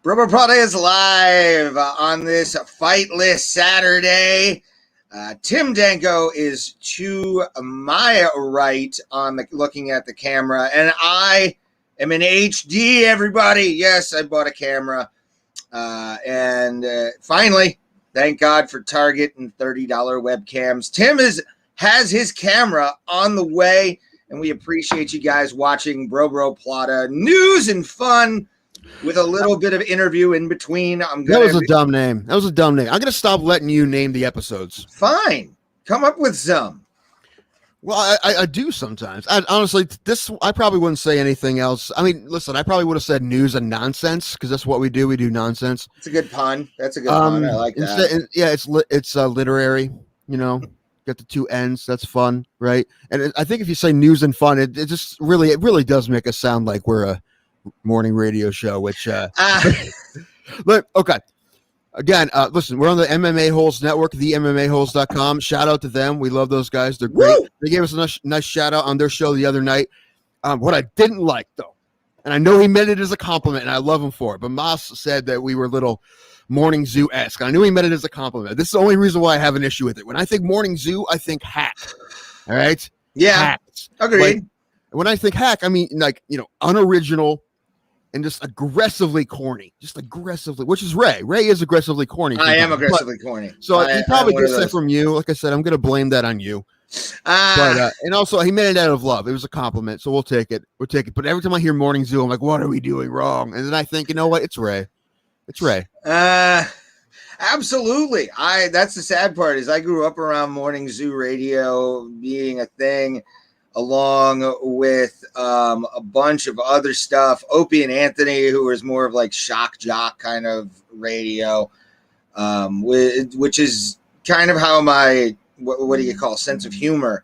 Bro Plata is live on this Fightless Saturday. Tim Danko is to my right looking at the camera, and I am in HD, everybody. Yes, I bought a camera. And finally, thank God for Target and $30 webcams. Tim has his camera on the way, and we appreciate you guys watching Bro Plata. News and fun with a little bit of interview in between. That was a dumb name. I'm going to stop letting you name the episodes. Fine. Come up with some. Well, I do sometimes. Honestly, I probably wouldn't say anything else. I mean, listen, I probably would have said news and nonsense because that's what we do. We do nonsense. It's a good pun. That's a good pun. I like that. It's literary. You know, got the two N's. That's fun, right? And I think if you say news and fun, it really does make us sound like we're a morning radio show. Which, look, okay. Again, listen, we're on the MMA Holes Network, themmaholes.com. Shout out to them. We love those guys. They're great. Woo! They gave us a nice shout out on their show the other night. What I didn't like, though, and I know he meant it as a compliment, and I love him for it, but Moss said that we were a little Morning Zoo-esque. I knew he meant it as a compliment. This is the only reason why I have an issue with it. When I think Morning Zoo, I think hack. All right? Yeah. Hacked. Agreed. Like, when I think hack, I mean, like, unoriginal, and just aggressively corny, which is Ray. Ray is aggressively corny. I am aggressively corny. So he probably gets that from you. Like I said, I'm going to blame that on you. But and also he meant it out of love. It was a compliment, so we'll take it. But every time I hear Morning Zoo, I'm like, what are we doing wrong? And then I think, you know what? It's Ray. Absolutely. That's the sad part is I grew up around Morning Zoo radio being a thing, along with a bunch of other stuff. Opie and Anthony, who was more of like shock jock kind of radio, which is kind of how my what do you call sense of humor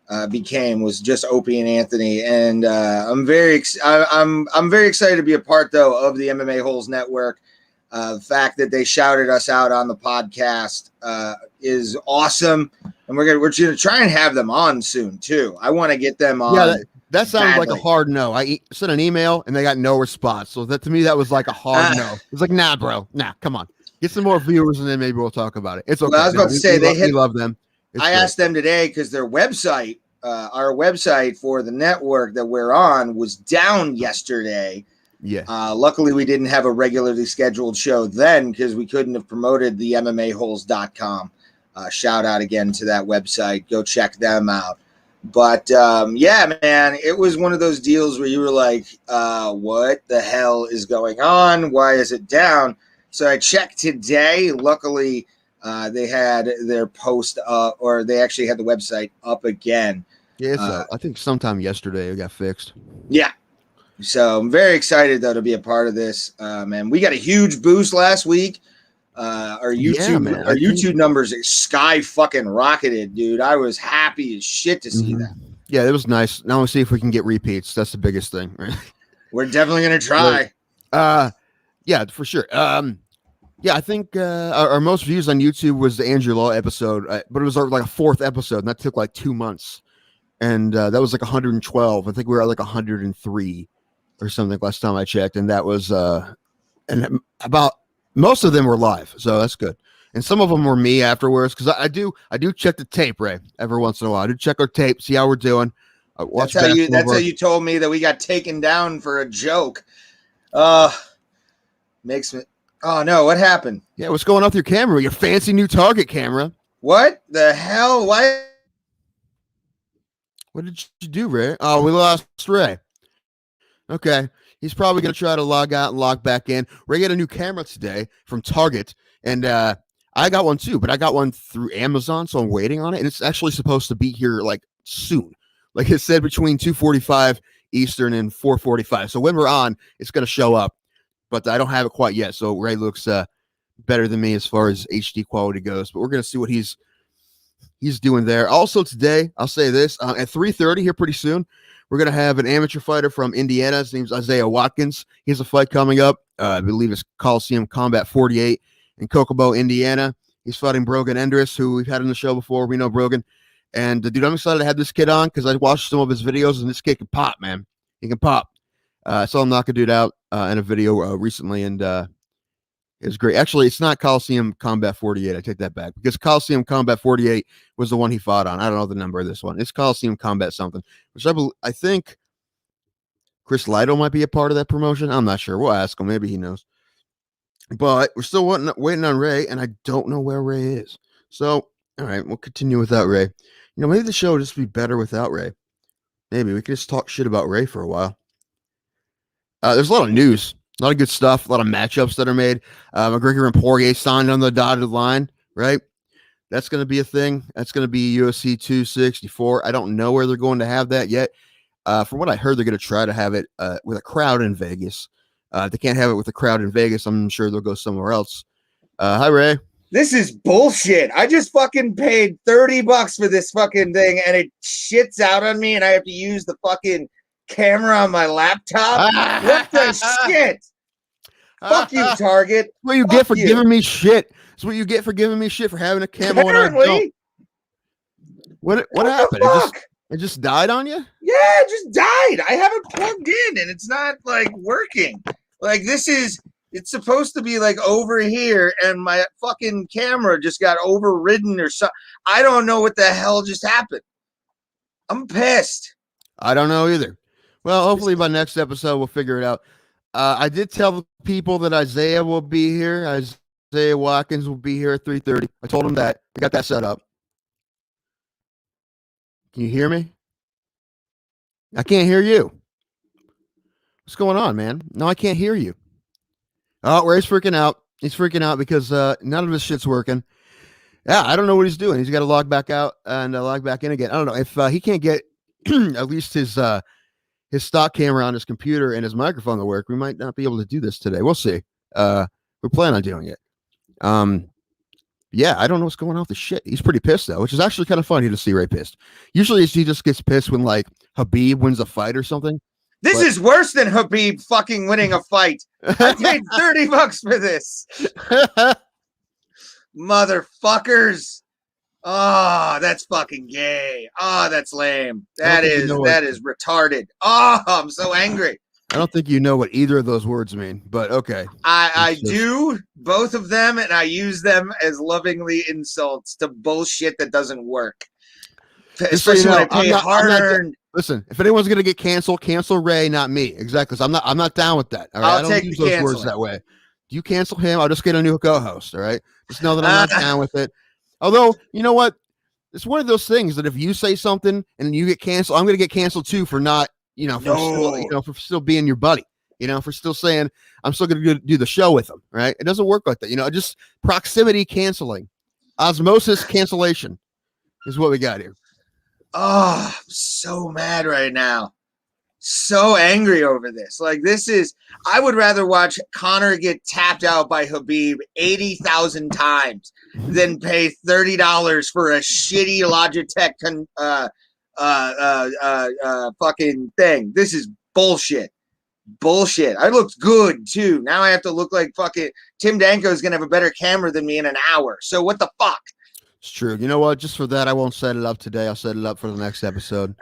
was just Opie and Anthony. And I'm very excited to be a part though of the MMA Holes Network. The fact that they shouted us out on the podcast is awesome, and we're gonna try and have them on soon too. I want to get them on. Yeah, that sounds like a hard no. I sent an email and they got no response. So that to me that was like a hard no. It's like, nah, bro, come on, get some more viewers and then maybe we'll talk about it. It's okay. Well, I was about to say we love them. I asked them today because their website, our website for the network that we're on, was down yesterday. Yeah. Luckily, we didn't have a regularly scheduled show then because we couldn't have promoted the MMAholes.com. Shout out again to that website. Go check them out. But, yeah, man, it was one of those deals where you were like, what the hell is going on? Why is it down? So I checked today. Luckily, they had their post or they actually had the website up again. Yeah, I think sometime yesterday it got fixed. Yeah. So I'm very excited though to be a part of this, man. We got a huge boost last week. Our YouTube numbers sky fucking rocketed, dude. I was happy as shit to see that. Yeah, it was nice. Now we'll see if we can get repeats. That's the biggest thing. Right? We're definitely gonna try. Yeah, for sure. Yeah, I think our most views on YouTube was the Andrew Law episode, but it was like a fourth episode, and that took like 2 months, and that was like 112. I think we were at like 103. Or something last time I checked, and that was and about most of them were live, so that's good. And some of them were me afterwards because I do check the tape, Ray, every once in a while. I do check our tape, see how we're doing. That's how you told me that we got taken down for a joke. Makes me. Oh no, what happened? Yeah, what's going on with your camera? Your fancy new Target camera. What the hell? Why? What did you do, Ray? Oh, we lost Ray. Okay, he's probably going to try to log out and log back in. Ray got a new camera today from Target, and I got one too, but I got one through Amazon, so I'm waiting on it, and it's actually supposed to be here like soon. Like it said, between 2:45 Eastern and 4:45. So when we're on, it's going to show up, but I don't have it quite yet. So Ray looks better than me as far as HD quality goes, but we're going to see what he's doing there. Also today, I'll say this, at 3:30 here pretty soon, we're going to have an amateur fighter from Indiana. His name's Isaiah Watkins. He has a fight coming up. I believe it's Colosseum Combat 48 in Kokomo, Indiana. He's fighting Brogan Endress, who we've had on the show before. We know Brogan. And, dude, I'm excited to have this kid on because I watched some of his videos, and this kid can pop, man. He can pop. I saw him knock a dude out in a video recently, and It's great. Actually, it's not Colosseum Combat 48. I take that back because Colosseum Combat 48 was the one he fought on. I don't know the number of this one. It's Colosseum Combat something, which I think Chris Lido might be a part of that promotion. I'm not sure. We'll ask him. Maybe he knows. But we're still waiting on Ray, and I don't know where Ray is. So, all right, we'll continue without Ray. Maybe the show would just be better without Ray. Maybe we could just talk shit about Ray for a while. There's a lot of news, a lot of good stuff, a lot of matchups that are made. McGregor and Poirier signed on the dotted line, right? That's going to be a thing. That's going to be UFC 264. I don't know where they're going to have that yet. From what I heard, they're going to try to have it with a crowd in Vegas. If they can't have it with a crowd in Vegas, I'm sure they'll go somewhere else. Hi, Ray. This is bullshit. I just fucking paid $30 for this fucking thing, and it shits out on me, and I have to use the fucking camera on my laptop. What the shit? Fuck you, Target. That's what you get for giving me shit. That's what you get for giving me shit for having a camera when I don't. What happened? It just died on you? Yeah, it just died. I have it plugged in, and it's not like working. Like it's supposed to be like over here, and my fucking camera just got overridden or something. I don't know what the hell just happened. I'm pissed. I don't know either. Well, hopefully by next episode we'll figure it out. I did tell the people that Isaiah will be here. Isaiah Watkins will be here at 3:30. I told him that. I got that set up. Can you hear me? I can't hear you. What's going on, man? No, I can't hear you. Oh, Ray's freaking out. He's freaking out because none of his shit's working. Yeah, I don't know what he's doing. He's got to log back out and log back in again. I don't know. If he can't get at least his stock camera on his computer and his microphone to work, we might not be able to do this today. We'll see. We plan on doing it. Yeah, I don't know what's going on with the shit. He's pretty pissed, though, which is actually kind of funny to see Ray pissed. Usually he just gets pissed when, like, Khabib wins a fight or something. This is worse than Khabib fucking winning a fight. I paid $30 for this. Motherfuckers. Oh, that's fucking gay. Oh, that's lame. That is retarded. Oh, I'm so angry. I don't think you know what either of those words mean, but okay. I do, both of them, and I use them as lovingly insults to bullshit that doesn't work. Especially when I pay hard-earned. Listen, if anyone's gonna get canceled, cancel Ray, not me. Exactly. So I'm not down with that. All right. I don't use those words that way. You cancel him, I'll just get a new co-host. All right. Just know that I'm not down with it. Although, you know what? It's one of those things that if you say something and you get canceled, I'm gonna get canceled too for not, for still being your buddy. For still saying I'm still gonna do the show with him. Right? It doesn't work like that. Just proximity canceling, osmosis cancellation is what we got here. Oh, I'm so mad right now. So angry over this. Like, I would rather watch Conor get tapped out by Khabib 80,000 times than pay $30 for a shitty Logitech fucking thing. This is bullshit. Bullshit. I looked good too. Now I have to look like fucking Tim Danko is going to have a better camera than me in an hour. So what the fuck? It's true. You know what? Just for that, I won't set it up today. I'll set it up for the next episode.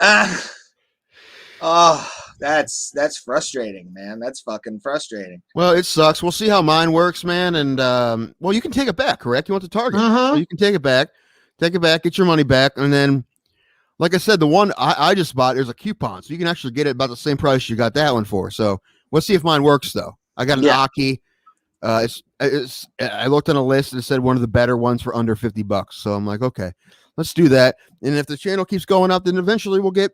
That's frustrating, man. That's fucking frustrating. Well, it sucks. We'll see how mine works, man. And you can take it back, correct? You want the Target? So you can take it back, get your money back, and then, like I said, the one I just bought, there's a coupon, so you can actually get it about the same price you got that one for. So let's see if mine works, though. I got an Aki. I looked on a list and it said one of the better ones for under $50. So I'm like, okay, let's do that. And if the channel keeps going up, then eventually we'll get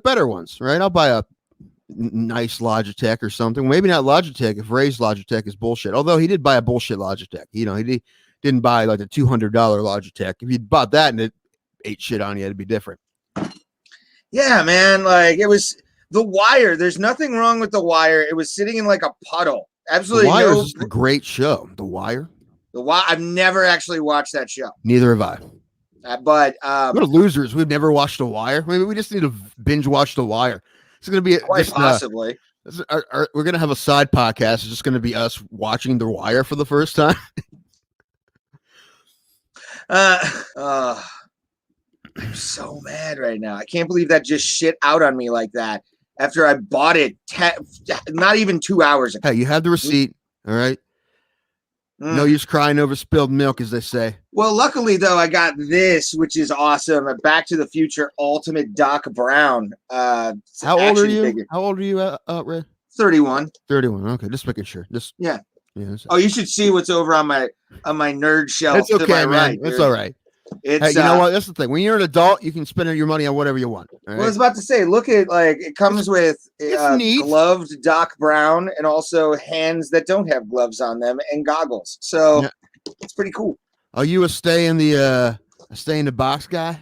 better ones, right? I'll buy a nice Logitech or something. Maybe not Logitech if Ray's Logitech is bullshit. Although he did buy a bullshit Logitech. He didn't buy like the $200 Logitech. If he'd bought that and it ate shit on you, it'd be different. Yeah, man. Like, it was the Wire. There's nothing wrong with the Wire. It was sitting in like a puddle. Absolutely. The Wire is a great show. The Wire. I've never actually watched that show. Neither have I. But what losers. We've never watched The Wire. Maybe we just need to binge watch The Wire. It's going to be possibly. We're going to have a side podcast. It's just going to be us watching The Wire for the first time. I'm so mad right now. I can't believe that just shit out on me like that after I bought it not even 2 hours ago. Hey, you have the receipt. All right. No use crying over spilled milk, as they say. Well, luckily though, I got this, which is awesome. A Back to the Future Ultimate Doc Brown. How old are you? Figure. How old are you, Ray? 31. 31. Okay, just making sure. Yeah. Oh, you should see what's over on my nerd shelf. It's okay, to my man. right. It's all right. Hey, you know what? That's the thing. When you're an adult, you can spend your money on whatever you want. Right? Well, I was about to say, look at it comes with gloved Doc Brown and also hands that don't have gloves on them and goggles. So it's pretty cool. Are you a stay in the box guy?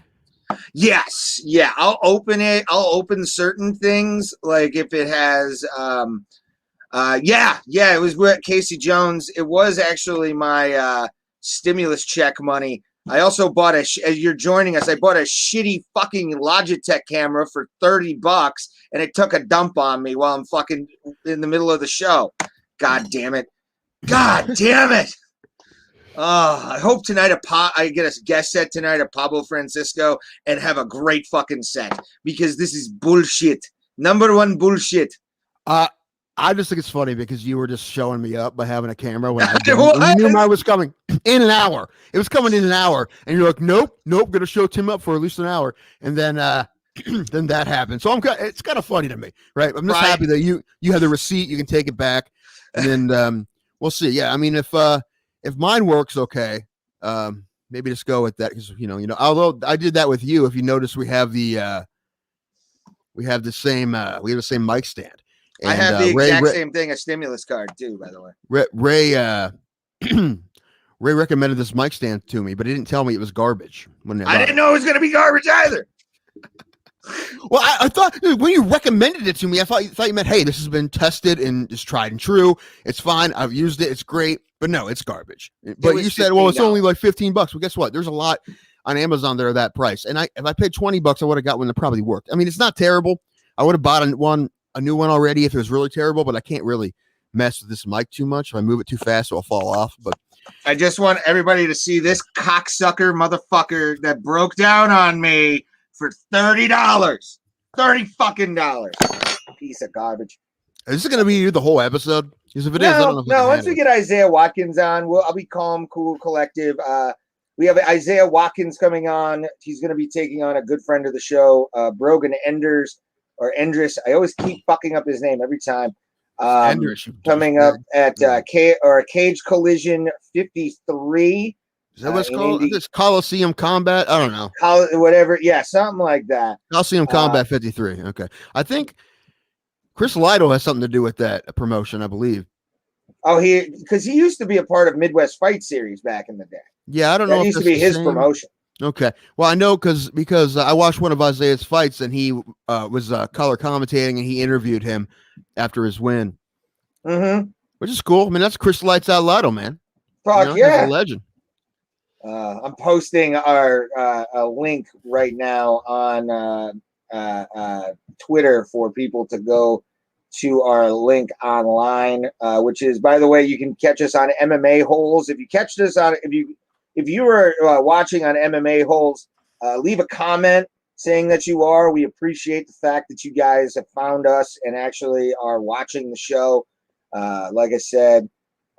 Yes. Yeah. I'll open it. I'll open certain things. Like if it has, it was with Casey Jones. It was actually my stimulus check money. I also bought as you're joining us, I bought a shitty fucking Logitech camera for $30 and it took a dump on me while I'm fucking in the middle of the show. God damn it. God damn it. I hope tonight I get a guest set tonight at Pablo Francisco and have a great fucking set because this is bullshit. Number one bullshit. I just think it's funny because you were just showing me up by having a camera when you knew I was coming in an hour. It was coming in an hour, and you're like, nope, gonna show Tim up for at least an hour, and then then that happened. So it's kind of funny to me, right? I'm just happy that you have the receipt, you can take it back, and then we'll see. Yeah, I mean, if mine works okay, maybe just go with that because you know. Although I did that with you, if you notice, we have the same mic stand. And, I have the exact same thing, a stimulus card too, by the way. Ray recommended this mic stand to me, but he didn't tell me it was garbage. I didn't know it was going to be garbage either. Well, I thought when you recommended it to me, I thought you meant, hey, this has been tested and it's tried and true. It's fine. I've used it. It's great. But no, it's garbage. But you said, well, it's only like $15. Well, guess what? There's a lot on Amazon that are that price. And if I paid $20, I would have got one that probably worked. I mean, it's not terrible. I would have bought a new one already if it was really terrible, but I can't really mess with this mic too much. If I move it too fast, it'll fall off. But I just want everybody to see this cocksucker motherfucker that broke down on me for $30. $30 fucking dollars. Piece of garbage. Is this going to be the whole episode? Because if it is, I don't know. No, once we get Isaiah Watkins on, I'll be calm, cool, collective. We have Isaiah Watkins coming on. He's going to be taking on a good friend of the show, Brogan Enders. Or Endris, I always keep fucking up his name every time. Coming up at Cage Collision 53. Is that what it's called? It's Colosseum Combat. I don't know. Whatever. Yeah, something like that. Colosseum Combat 53. Okay. I think Chris Lytle has something to do with that promotion, I believe. Oh, because he used to be a part of Midwest Fight Series back in the day. Yeah, I don't know. That used to be his promotion. Okay. Well, I know because I watched one of Isaiah's fights and he was color commentating and he interviewed him after his win. Mm-hmm. Which is cool. I mean, that's Chris Lights Out Lotto, man. Fuck yeah. He's a legend. I'm posting our a link right now on Twitter for people to go to our link online, which is, by the way, you can catch us on MMA Holes. If you catch this on, if you were watching on MMA Holes, leave a comment saying that you are. We appreciate the fact that you guys have found us and actually are watching the show. Like I said,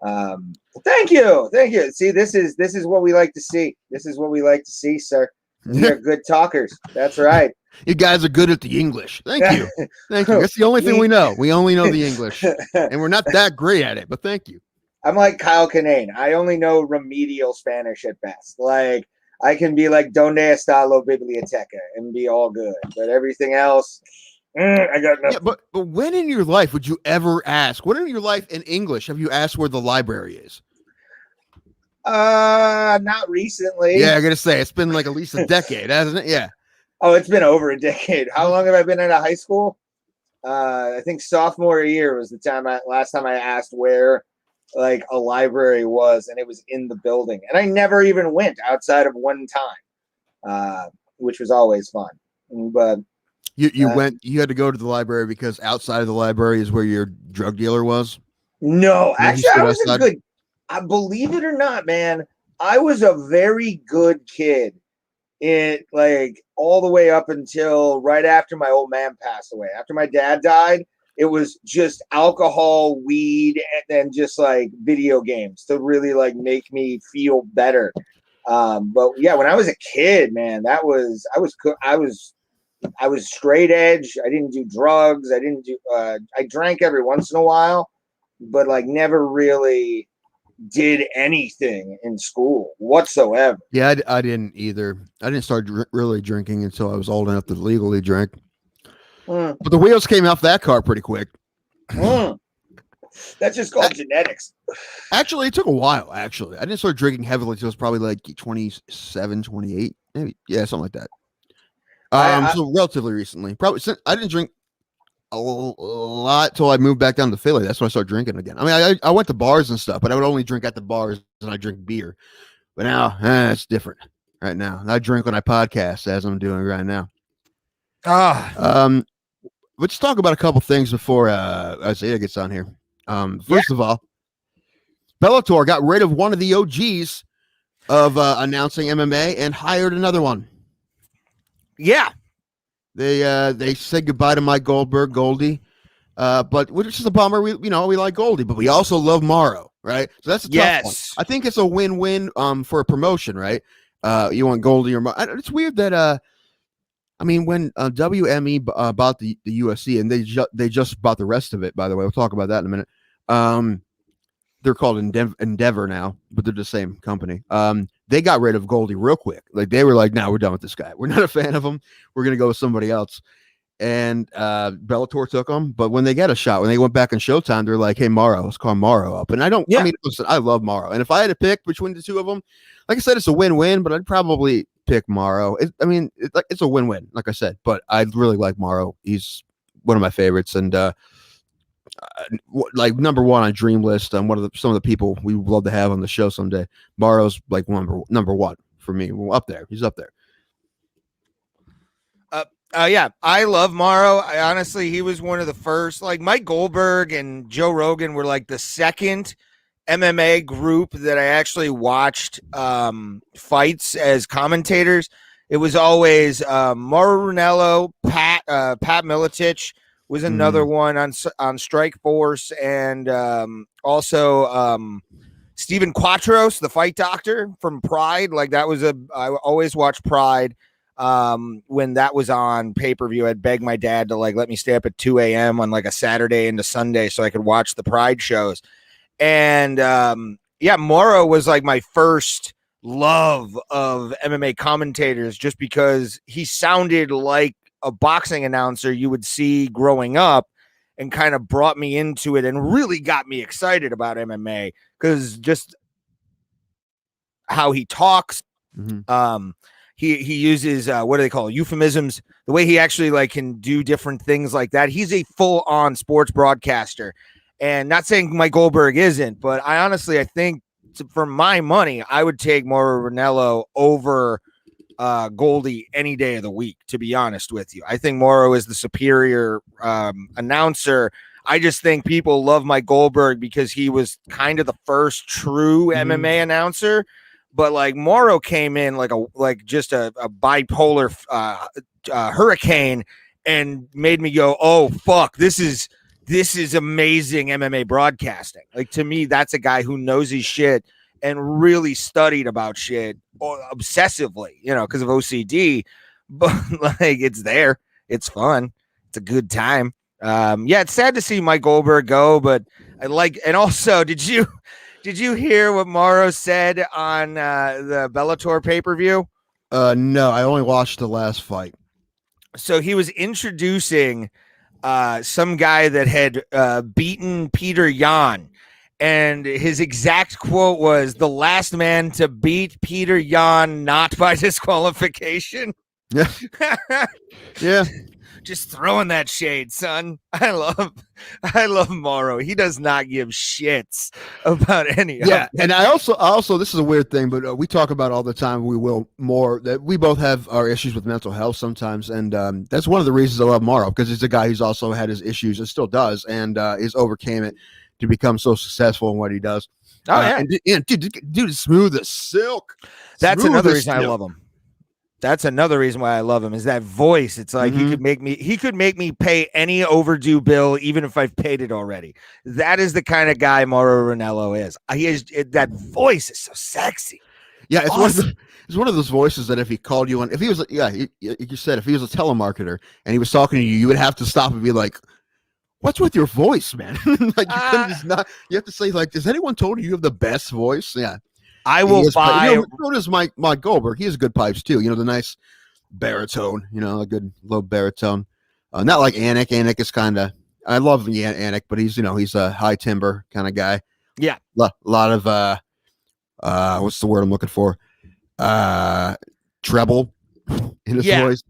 thank you. See, this is what we like to see. This is what we like to see, sir. We are good talkers. That's right. You guys are good at the English. Thank you. Thank you. That's the only thing we know. We only know the English, and we're not that great at it. But thank you. I'm like Kyle Kinane. I only know remedial Spanish at best. Like, I can be like Donde está la biblioteca and be all good, but everything else, I got nothing. Yeah, but when in your life would you ever ask? When in your life in English have you asked where the library is? Not recently. Yeah, I gotta say it's been like at least a decade, hasn't it? Yeah. Oh, it's been over a decade. How long have I been out of high school? I think sophomore year was the last time I asked where like a library was, and it was in the building, and I never even went outside of one time, which was always fun. But you had to go to the library because outside of the library is where your drug dealer was. No, actually, I was a good. Believe it or not, man, I was a very good kid. It like all the way up until right after my old man passed away. After my dad died, it was just alcohol, weed, and then just like video games to really like make me feel better. But yeah, when I was a kid, man, I was straight edge. I didn't do drugs. I drank every once in a while, but like never really did anything in school whatsoever. Yeah, I didn't either. I didn't start really drinking until I was old enough to legally drink. But the wheels came off that car pretty quick. That's just called genetics. Actually, it took a while, actually. I didn't start drinking heavily until it was probably like 27, 28. Maybe. Yeah, something like that. So relatively recently. Probably since I didn't drink a lot till I moved back down to Philly. That's when I started drinking again. I mean, I went to bars and stuff, but I would only drink at the bars and I drink beer. But now, it's different right now. I drink when I podcast, as I'm doing right now. Let's talk about a couple things before Isaiah gets on here. First of all, Bellator got rid of one of the OGs of announcing MMA and hired another one. Yeah. They said goodbye to Mike Goldie. But which is a bummer. We like Goldie, but we also love Morrow, right? So that's a tough one. I think it's a win-win for a promotion, right? You want Goldie or Morrow. It's weird that when WME bought the UFC, and they just bought the rest of it, by the way. We'll talk about that in a minute. They're called Endeavor now, but they're the same company. They got rid of Goldie real quick. Like they were like, "No, we're done with this guy. We're not a fan of him. We're gonna go with somebody else." And Bellator took him. But when they get a shot, when they went back on Showtime, they're like, "Hey, Morrow, let's call Morrow up." And listen, I love Morrow. And if I had to pick between the two of them, like I said, it's a win-win. But I'd probably pick Morrow. It's a win-win, like I said. But I really like Morrow. He's one of my favorites, and like number one on Dream List. Some of the people we would love to have on the show someday. Morrow's like number one for me. Up there. He's up there. Yeah, I love Morrow. Honestly, he was one of the first. Like Mike Goldberg and Joe Rogan were like the second MMA group that I actually watched fights as commentators. It was always Mauro Ranallo, Pat Miletich was another one on Strike Force, and also Steven Quattros, the fight doctor from Pride. Like that was I always watched Pride. When that was on pay-per-view, I'd beg my dad to like let me stay up at 2 a.m. on like a Saturday into Sunday so I could watch the Pride shows. And Morrow was like my first love of MMA commentators just because he sounded like a boxing announcer you would see growing up, and kind of brought me into it and really got me excited about MMA because just how he talks. He uses what do they call it? Euphemisms, the way he actually like can do different things like that. He's a full-on sports broadcaster, and not saying Mike Goldberg isn't, but I think for my money, I would take Mauro Ranallo over Goldie any day of the week, to be honest with you. I think Morrow is the superior announcer. I just think people love Mike Goldberg because he was kind of the first true MMA announcer. But like Morrow came in like just a bipolar hurricane and made me go, "Oh fuck, this is amazing MMA broadcasting." Like to me, that's a guy who knows his shit and really studied about shit obsessively, because of OCD. But like it's there, it's fun, it's a good time. It's sad to see Mike Goldberg go, but I like. And also, did you hear what Morrow said on the Bellator pay-per-view? No, I only watched the last fight. So he was introducing some guy that had beaten Peter Yan, and his exact quote was, "The last man to beat Peter Yan, not by disqualification." Yeah. Yeah. Just throwing that shade, son. I love Morrow. He does not give shits about any. Yeah, and I also this is a weird thing, but we talk about all the time. We will more that we both have our issues with mental health sometimes, and that's one of the reasons I love Morrow, because he's a guy who's also had his issues and still does, and is overcame it to become so successful in what he does. Oh yeah, and dude is smooth as silk. That's another reason I love him. That's another reason why I love him is that voice. It's like he could make me pay any overdue bill, even if I've paid it already. That is the kind of guy Mauro Ranallo is. That voice is so sexy. Yeah, it's awesome. it's one of those voices that if he called you on, if he was, you said if he was a telemarketer and he was talking to you, you would have to stop and be like, "What's with your voice, man?" Like you couldn't just not. You have to say like, "Has anyone told you have the best voice?" Yeah, I will buy. So does Mike Goldberg. He has good pipes too. The nice baritone. A good low baritone. Not like Anik. Anik is kind of. I love Anik, but he's a high timber kind of guy. Yeah, a lot of what's the word I'm looking for? Treble in his voice.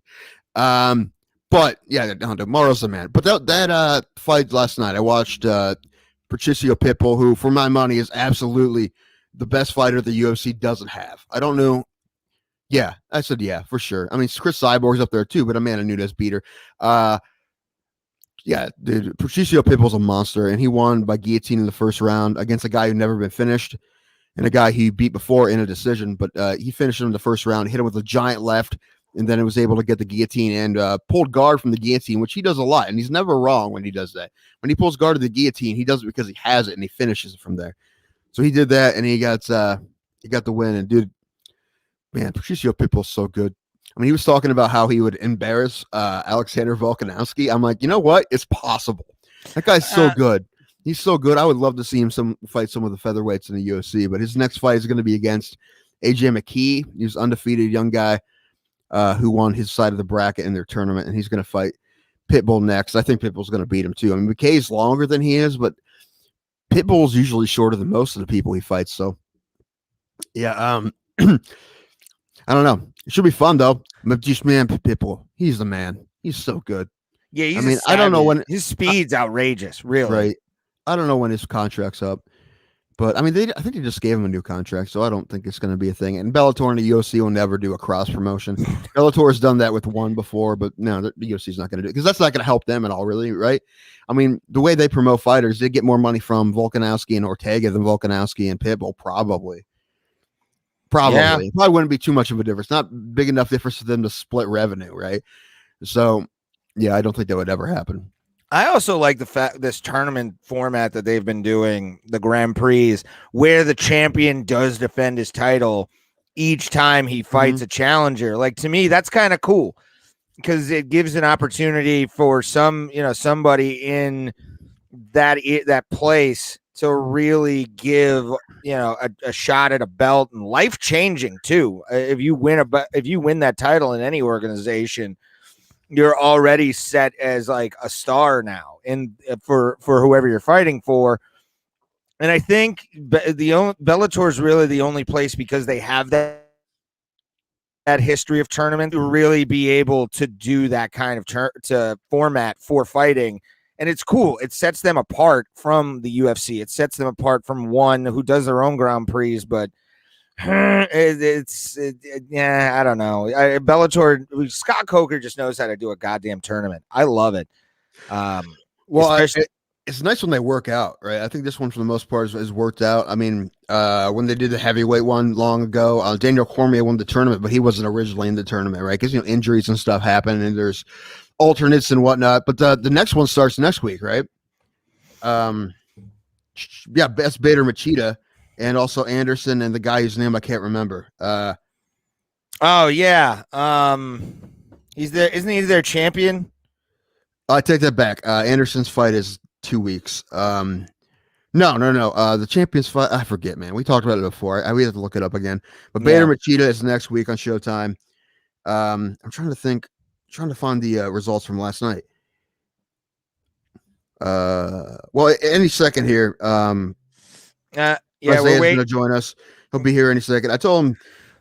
But yeah, Mauro's the man. But that fight last night, I watched Patricio Pitbull, who for my money is absolutely the best fighter the UFC doesn't have. I don't know. Yeah, I said yeah, for sure. I mean, Chris Cyborg's up there too, but Amanda Nunes beat her. Yeah, dude, Patricio Pitbull's a monster, and he won by guillotine in the first round against a guy who never been finished. And a guy he beat before in a decision, but he finished him in the first round, hit him with a giant left, and then it was able to get the guillotine and pulled guard from the guillotine, which he does a lot, and he's never wrong when he does that. When he pulls guard to the guillotine, he does it because he has it, and he finishes it from there. So he did that, and he got the win. And dude, man, Patricio Pitbull's so good. I mean, he was talking about how he would embarrass Alexander Volkanovski. I'm like, you know what? It's possible. That guy's so good. He's so good. I would love to see him fight some of the featherweights in the UFC, but his next fight is going to be against AJ McKee. He's an undefeated young guy who won his side of the bracket in their tournament, and he's going to fight Pitbull next. I think Pitbull's going to beat him too. I mean, McKay's longer than he is, but Pitbull's usually shorter than most of the people he fights. So, yeah, I don't know. It should be fun though. Just man, Pitbull, he's the man. He's so good. Yeah, I don't know when his speed's outrageous. Really, right? I don't know when his contract's up, but I mean, I think they just gave him a new contract, so I don't think it's going to be a thing. And Bellator and the UFC will never do a cross promotion. Bellator has done that with one before, but no, the UFC's not going to do it because that's not going to help them at all, really, right? I mean, the way they promote fighters, they get more money from Volkanovski and Ortega than Volkanovski and Pitbull, probably. Yeah. It probably wouldn't be too much of a difference. Not big enough difference for them to split revenue, right? So, yeah, I don't think that would ever happen. I also like the fact this tournament format that they've been doing, the Grand Prix, where the champion does defend his title each time he fights a challenger. Like, to me, that's kind of cool because it gives an opportunity for somebody in that place to really give a shot at a belt, and life changing too. If you win that title in any organization, you're already set as like a star now for whoever you're fighting for. And I think Bellator is really the only place, because they have that history of tournament, to really be able to do that kind of to format for fighting. And it's cool. It sets them apart from the UFC. It sets them apart from one who does their own Grand Prix, but I don't know. Bellator, Scott Coker just knows how to do a goddamn tournament. I love it. It's nice when they work out, right? I think this one, for the most part, is worked out. I mean, when they did the heavyweight one long ago, Daniel Cormier won the tournament, but he wasn't originally in the tournament, right? Because injuries and stuff happen, and there's alternates and whatnot. But the next one starts next week, right? That's Bader Machida. And also Anderson and the guy whose name I can't remember. He's there, isn't he? Their champion. I take that back. Anderson's fight is 2 weeks. No. The champion's fight, I forget, man. We talked about it before. We have to look it up again. But Bader Machida is next week on Showtime. I'm trying to find the results from last night. Well, any second here. We're going to join us. He'll be here any second. I told him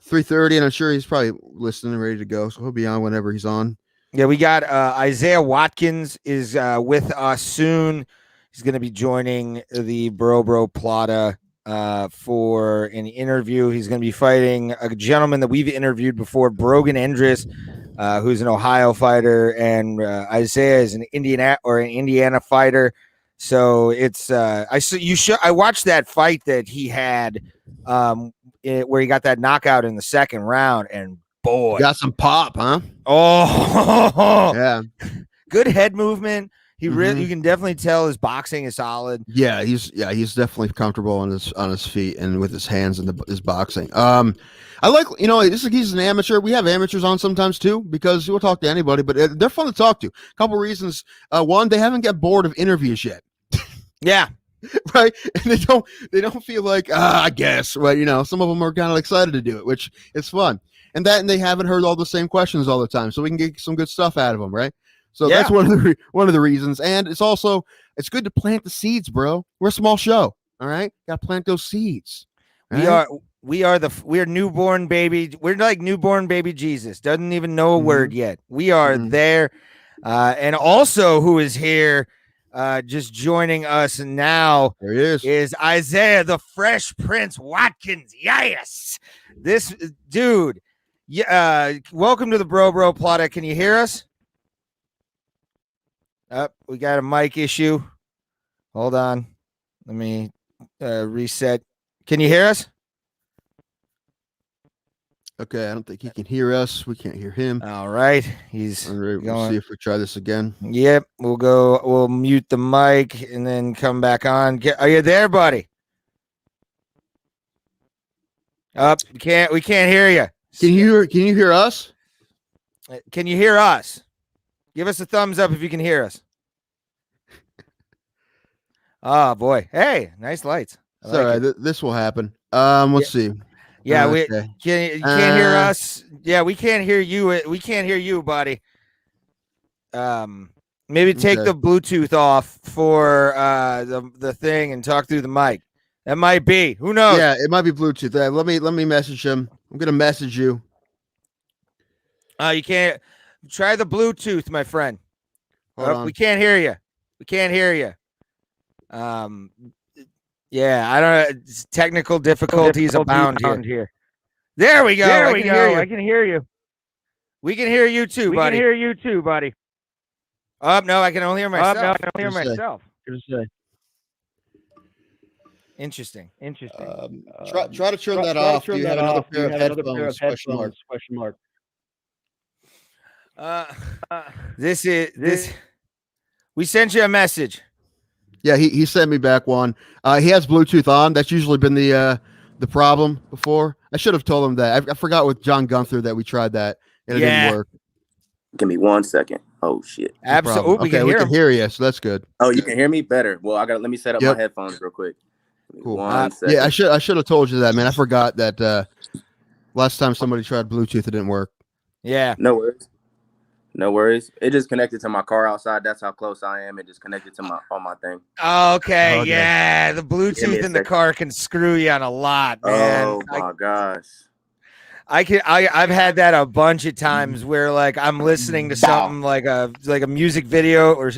3:30, and I'm sure he's probably listening and ready to go. So he'll be on whenever he's on. Yeah, we got Isaiah Watkins is with us soon. He's going to be joining the Bro Plata for an interview. He's going to be fighting a gentleman that we've interviewed before, Brogan Endres, who's an Ohio fighter, and Isaiah is an Indiana fighter. So it's I watched that fight that he had where he got that knockout in the second round, and boy. Got some pop, huh? Oh, Yeah. good head movement. He really, Mhm. you can definitely tell his boxing is solid. Yeah, he's definitely comfortable on his feet and with his hands and his boxing. I like, he's an amateur. We have amateurs on sometimes too because we'll talk to anybody, but they're fun to talk to. Couple reasons. One, they haven't got bored of interviews yet. Yeah. Right, and they don't feel like I guess, but some of them are kind of excited to do it, which is fun, and they haven't heard all the same questions all the time, so we can get some good stuff out of them, right? So that's one of the reasons, and it's good to plant the seeds, bro. We're a small show, all right? Got to plant those seeds. Right? We are newborn baby. We're like newborn baby Jesus. Doesn't even know a word yet. We are there, and also who is here. Just joining us now There he is Isaiah the Fresh Prince Watkins. Yes, this dude. Yeah, welcome to the Bro Plata. Can you hear us? We got a mic issue. Hold on, let me reset. Can you hear us? Okay, I don't think he can hear us. We can't hear him. All right, he's We'll going. see if we try this again. Yep, we'll mute the mic and then come back on. Are you there, buddy? We can't hear you. Can you hear us? Can you hear us? Give us a thumbs up if you can hear us. Oh boy. Hey, nice lights. Sorry, this will happen. Let's see. Yeah, okay. You can't hear us. Yeah, we can't hear you. We can't hear you, buddy. Maybe take the Bluetooth off for the thing and talk through the mic. That might be. Who knows? Yeah, it might be Bluetooth. Let me message him. I'm gonna message you. You can't try the Bluetooth, my friend. Hold on. We can't hear you. We can't hear you. Yeah, I don't know. Technical difficulties abound here. There we go. I can hear you. We can hear you too, buddy. We can hear you too, buddy. Oh, no, I can only hear myself. I can only hear myself. Interesting. Try to turn that off. Do you have another pair of headphones? Question mark. This. We sent you a message. Yeah, he sent me back one. He has Bluetooth on. That's usually been the problem before. I should have told him that. I forgot with John Gunther that we tried that and it didn't work. Give me 1 second. Oh shit. Absolutely. Okay, we can hear you, so that's good. Oh, you can hear me better. Well, let me set up my headphones real quick. Cool. 1 second. Yeah, I should have told you that, man. I forgot that last time somebody tried Bluetooth, it didn't work. Yeah. No worries. It just connected to my car outside. That's how close I am. It just connected to my thing. Okay. Yeah. The Bluetooth in the car can screw you on a lot, man. Oh my gosh. I've had that a bunch of times where like I'm listening to something like a music video or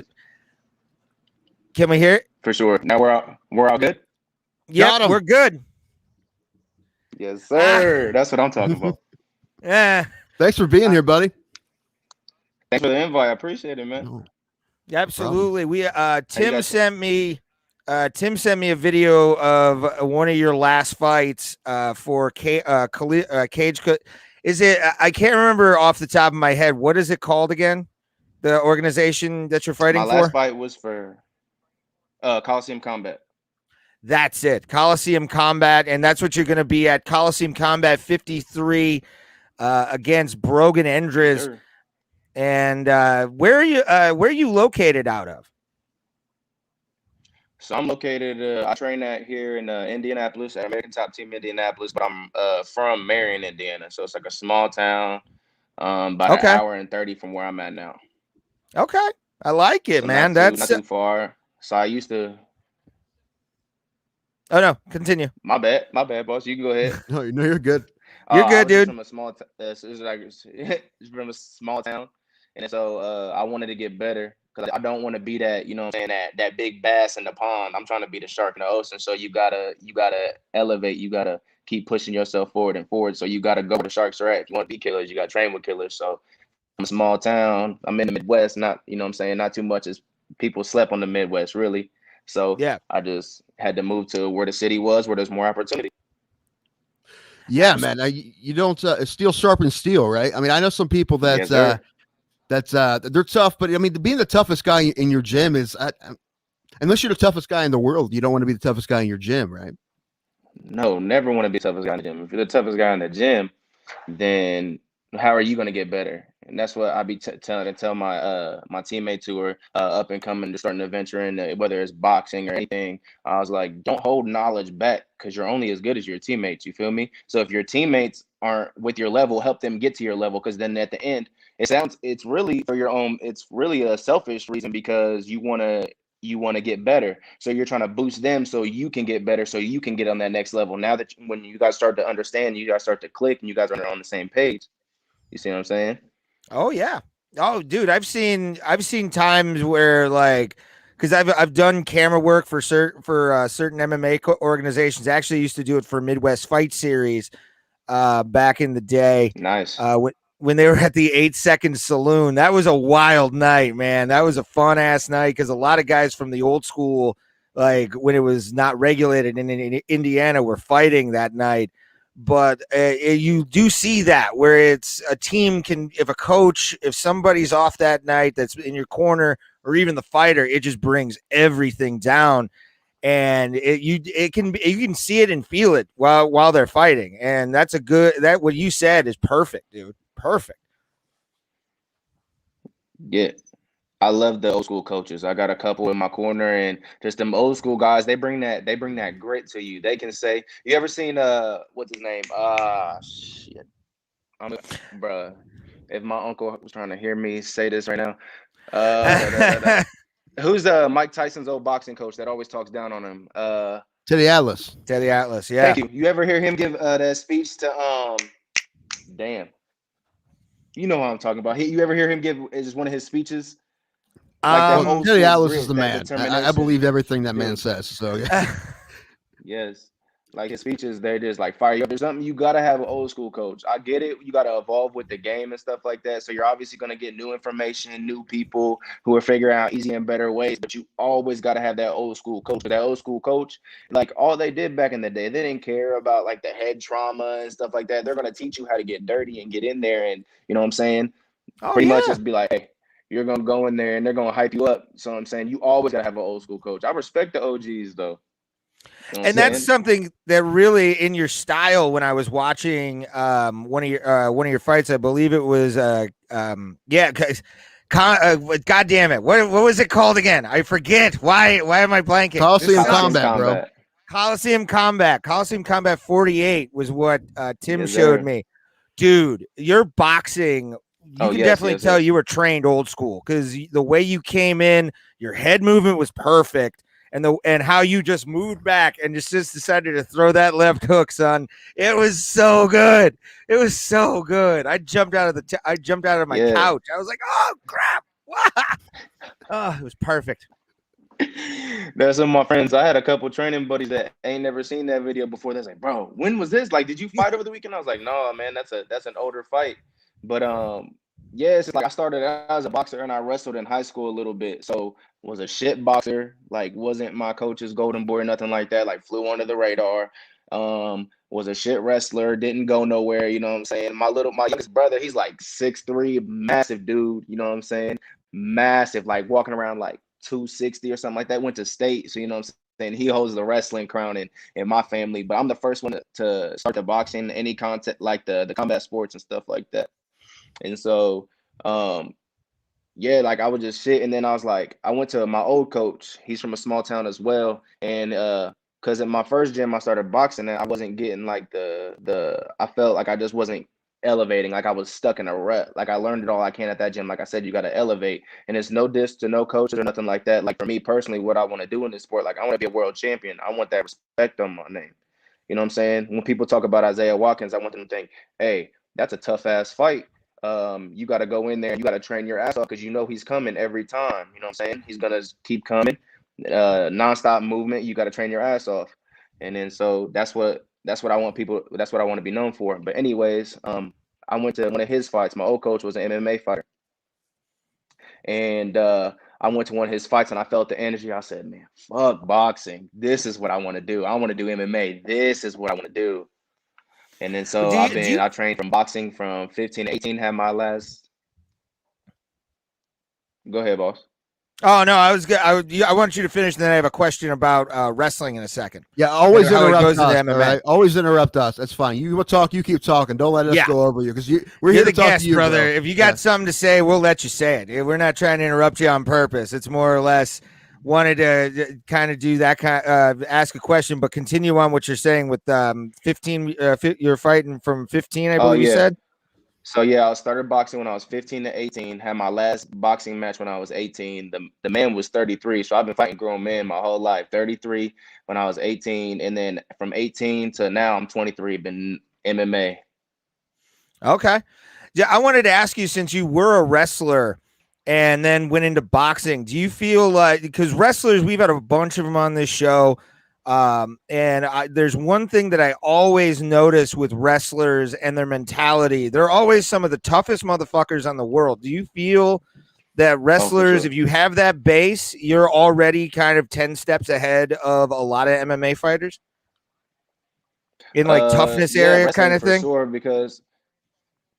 can we hear it? For sure. Now we're all good? Yeah, we're good. Yes, sir. That's what I'm talking about. Yeah. Thanks for being here, buddy. Thanks for the invite. I appreciate it, man. Absolutely. We Tim sent me a video of one of your last fights for Cage. Is it? I can't remember off the top of my head. What is it called again? The organization that you're fighting for? My last fight was for Colosseum Combat. That's it, Colosseum Combat, and that's what you're going to be at Colosseum Combat 53 against Brogan Endres. Sure. And where are you located out of? So I'm located. I train at here in Indianapolis, at American Top Team Indianapolis, but I'm from Marion, Indiana. So it's like a small town, about an hour and 30 from where I'm at now. Okay, I like it, so man. That's not too far. So I used to. Oh no, continue. My bad, boss. You can go ahead. No, you're good. You're good, dude. From a small, it's from a small town, and so I wanted to get better because I don't want to be that, you know what I'm saying, that big bass in the pond. I'm trying to be the shark in the ocean. So you gotta elevate. You gotta keep pushing yourself forward and forward. So you gotta go where the sharks are at. If you want to be killers, you gotta train with killers. So I'm a small town. I'm in the Midwest. Not, you know what I'm saying, not too much as people slept on the Midwest, really. So yeah, I just had to move to where the city was, where there's more opportunity. Yeah, man. You don't steel sharpens steel, right? I mean, I know some people Yes, sir. they're tough, but I mean, being the toughest guy in your gym is unless you're the toughest guy in the world, you don't want to be the toughest guy in your gym, right? No, never want to be the toughest guy in the gym. If you're the toughest guy in the gym, then how are you going to get better? And that's what I be tell my teammates who are up and coming, just starting to venture in, whether it's boxing or anything. I was like, don't hold knowledge back because you're only as good as your teammates. You feel me? So if your teammates aren't with your level, help them get to your level, because then at the end, it's really for your own. It's really a selfish reason because you want to get better. So you're trying to boost them so you can get better, so you can get on that next level. Now that when you guys start to understand, you guys start to click and you guys are on the same page. You see what I'm saying? Oh yeah. Oh, dude, I've seen times where like, because I've done camera work for certain MMA organizations. I actually used to do it for Midwest Fight Series back in the day. Nice. When they were at the 8-Second Saloon. That was a wild night, man. That was a fun ass night because a lot of guys from the old school, like when it was not regulated in Indiana, were fighting that night. But you do see that where it's a team can, if somebody's off that night that's in your corner, or even the fighter, it just brings everything down. And you can see it and feel it while they're fighting. And that's what you said is perfect, dude. Perfect. Yeah. I love the old school coaches. I got a couple in my corner, and just them old school guys, they bring that grit to you. They can say, you ever seen what's his name? Shit. Bruh. If my uncle was trying to hear me say this right now. Who's Mike Tyson's old boxing coach that always talks down on him? Teddy Atlas. Teddy Atlas, yeah. Thank you. You ever hear him give that speech to damn. You know what I'm talking about. You ever hear him give just one of his speeches? Like that old Teddy school Atlas grit, is the that man. I determination. believe everything that Dude. man says. So yeah. Yes. Like his speeches, they're just like fire you up. There's something you gotta have an old school coach. I get it. You gotta evolve with the game and stuff like that. So you're obviously gonna get new information, new people who are figuring out easier and better ways. But you always gotta have that old school coach. That old school coach, like all they did back in the day, they didn't care about like the head trauma and stuff like that. They're gonna teach you how to get dirty and get in there, and you know what I'm saying? Pretty much just be like, hey, you're gonna go in there and they're gonna hype you up. So I'm saying you always gotta have an old school coach. I respect the OGs though. You know and that's something that really in your style. When I was watching one of your fights, I believe it was God damn it, what was it called again? I forget. Why am I blanking? Colosseum Combat, bro. Colosseum Combat 48 was what Tim Yes, showed sir. me. Dude, your boxing, you can definitely tell you were trained old school, because the way you came in, your head movement was perfect. And how you just moved back and just decided to throw that left hook, son. It was so good. It was so good. I jumped out of my couch. I was like, oh crap. Oh, it was perfect. There's some of my friends. I had a couple training buddies that ain't never seen that video before. They're like, bro, when was this? Like, did you fight over the weekend? I was like, no, man, that's an older fight. But yeah, it's like I started out as a boxer and I wrestled in high school a little bit. So was a shit boxer, like wasn't my coach's golden boy or nothing like that, like flew under the radar. Was a shit wrestler, didn't go nowhere, you know what I'm saying? My youngest brother, he's like 6'3", massive dude, you know what I'm saying? Massive, like walking around like 260 or something like that, went to state. So you know what I'm saying? He holds the wrestling crown in my family, but I'm the first one to start the boxing, any content like the combat sports and stuff like that. And so yeah, like I would just sit, and then I was like, I went to my old coach. He's from a small town as well. And because at my first gym I started boxing, and I wasn't getting like I felt like I just wasn't elevating, like I was stuck in a rut. Like I learned it all I can at that gym. Like I said, you got to elevate, and it's no diss to no coaches or nothing like that. Like for me personally, what I want to do in this sport, like I want to be a world champion. I want that respect on my name. You know what I'm saying? When people talk about Isaiah Watkins, I want them to think, hey, that's a tough ass fight. You got to go in there and you got to train your ass off, because you know he's coming every time. You know what I'm saying? He's gonna keep coming, nonstop movement. You got to train your ass off, and then so that's what I want people. That's what I want to be known for. But anyways, I went to one of his fights. My old coach was an MMA fighter, and I went to one of his fights and I felt the energy. I said, man, fuck boxing. This is what I want to do. I want to do MMA. This is what I want to do. And then so I trained from boxing from 15 to 18. Had my last. Go ahead, boss. Oh no, I was good. I want you to finish, and then I have a question about wrestling in a second. Yeah, always how it interrupt goes into us. MMA. All right? Always interrupt us. That's fine. You talk. You keep talking. Don't let us Yeah. go over you because we're You're here to the talk guest, to you, brother. bro. If you got something to say, we'll let you say it. We're not trying to interrupt you on purpose. It's more or less wanted to kind of do that kind, ask a question, but continue on what you're saying with 15. You're fighting from 15, I believe you said. So yeah, I started boxing when I was 15 to 18. Had my last boxing match when I was 18. The man was 33. So I've been fighting grown men my whole life. 33 when I was 18, and then from 18 to now I'm 23. Been MMA. Okay. Yeah, I wanted to ask you, since you were a wrestler and then went into boxing, do you feel like, because wrestlers, we've had a bunch of them on this show, and there's one thing that I always notice with wrestlers and their mentality. They're always some of the toughest motherfuckers on the world. Do you feel that wrestlers, if you have that base, you're already kind of 10 steps ahead of a lot of MMA fighters in like toughness area kind of for thing? sure, because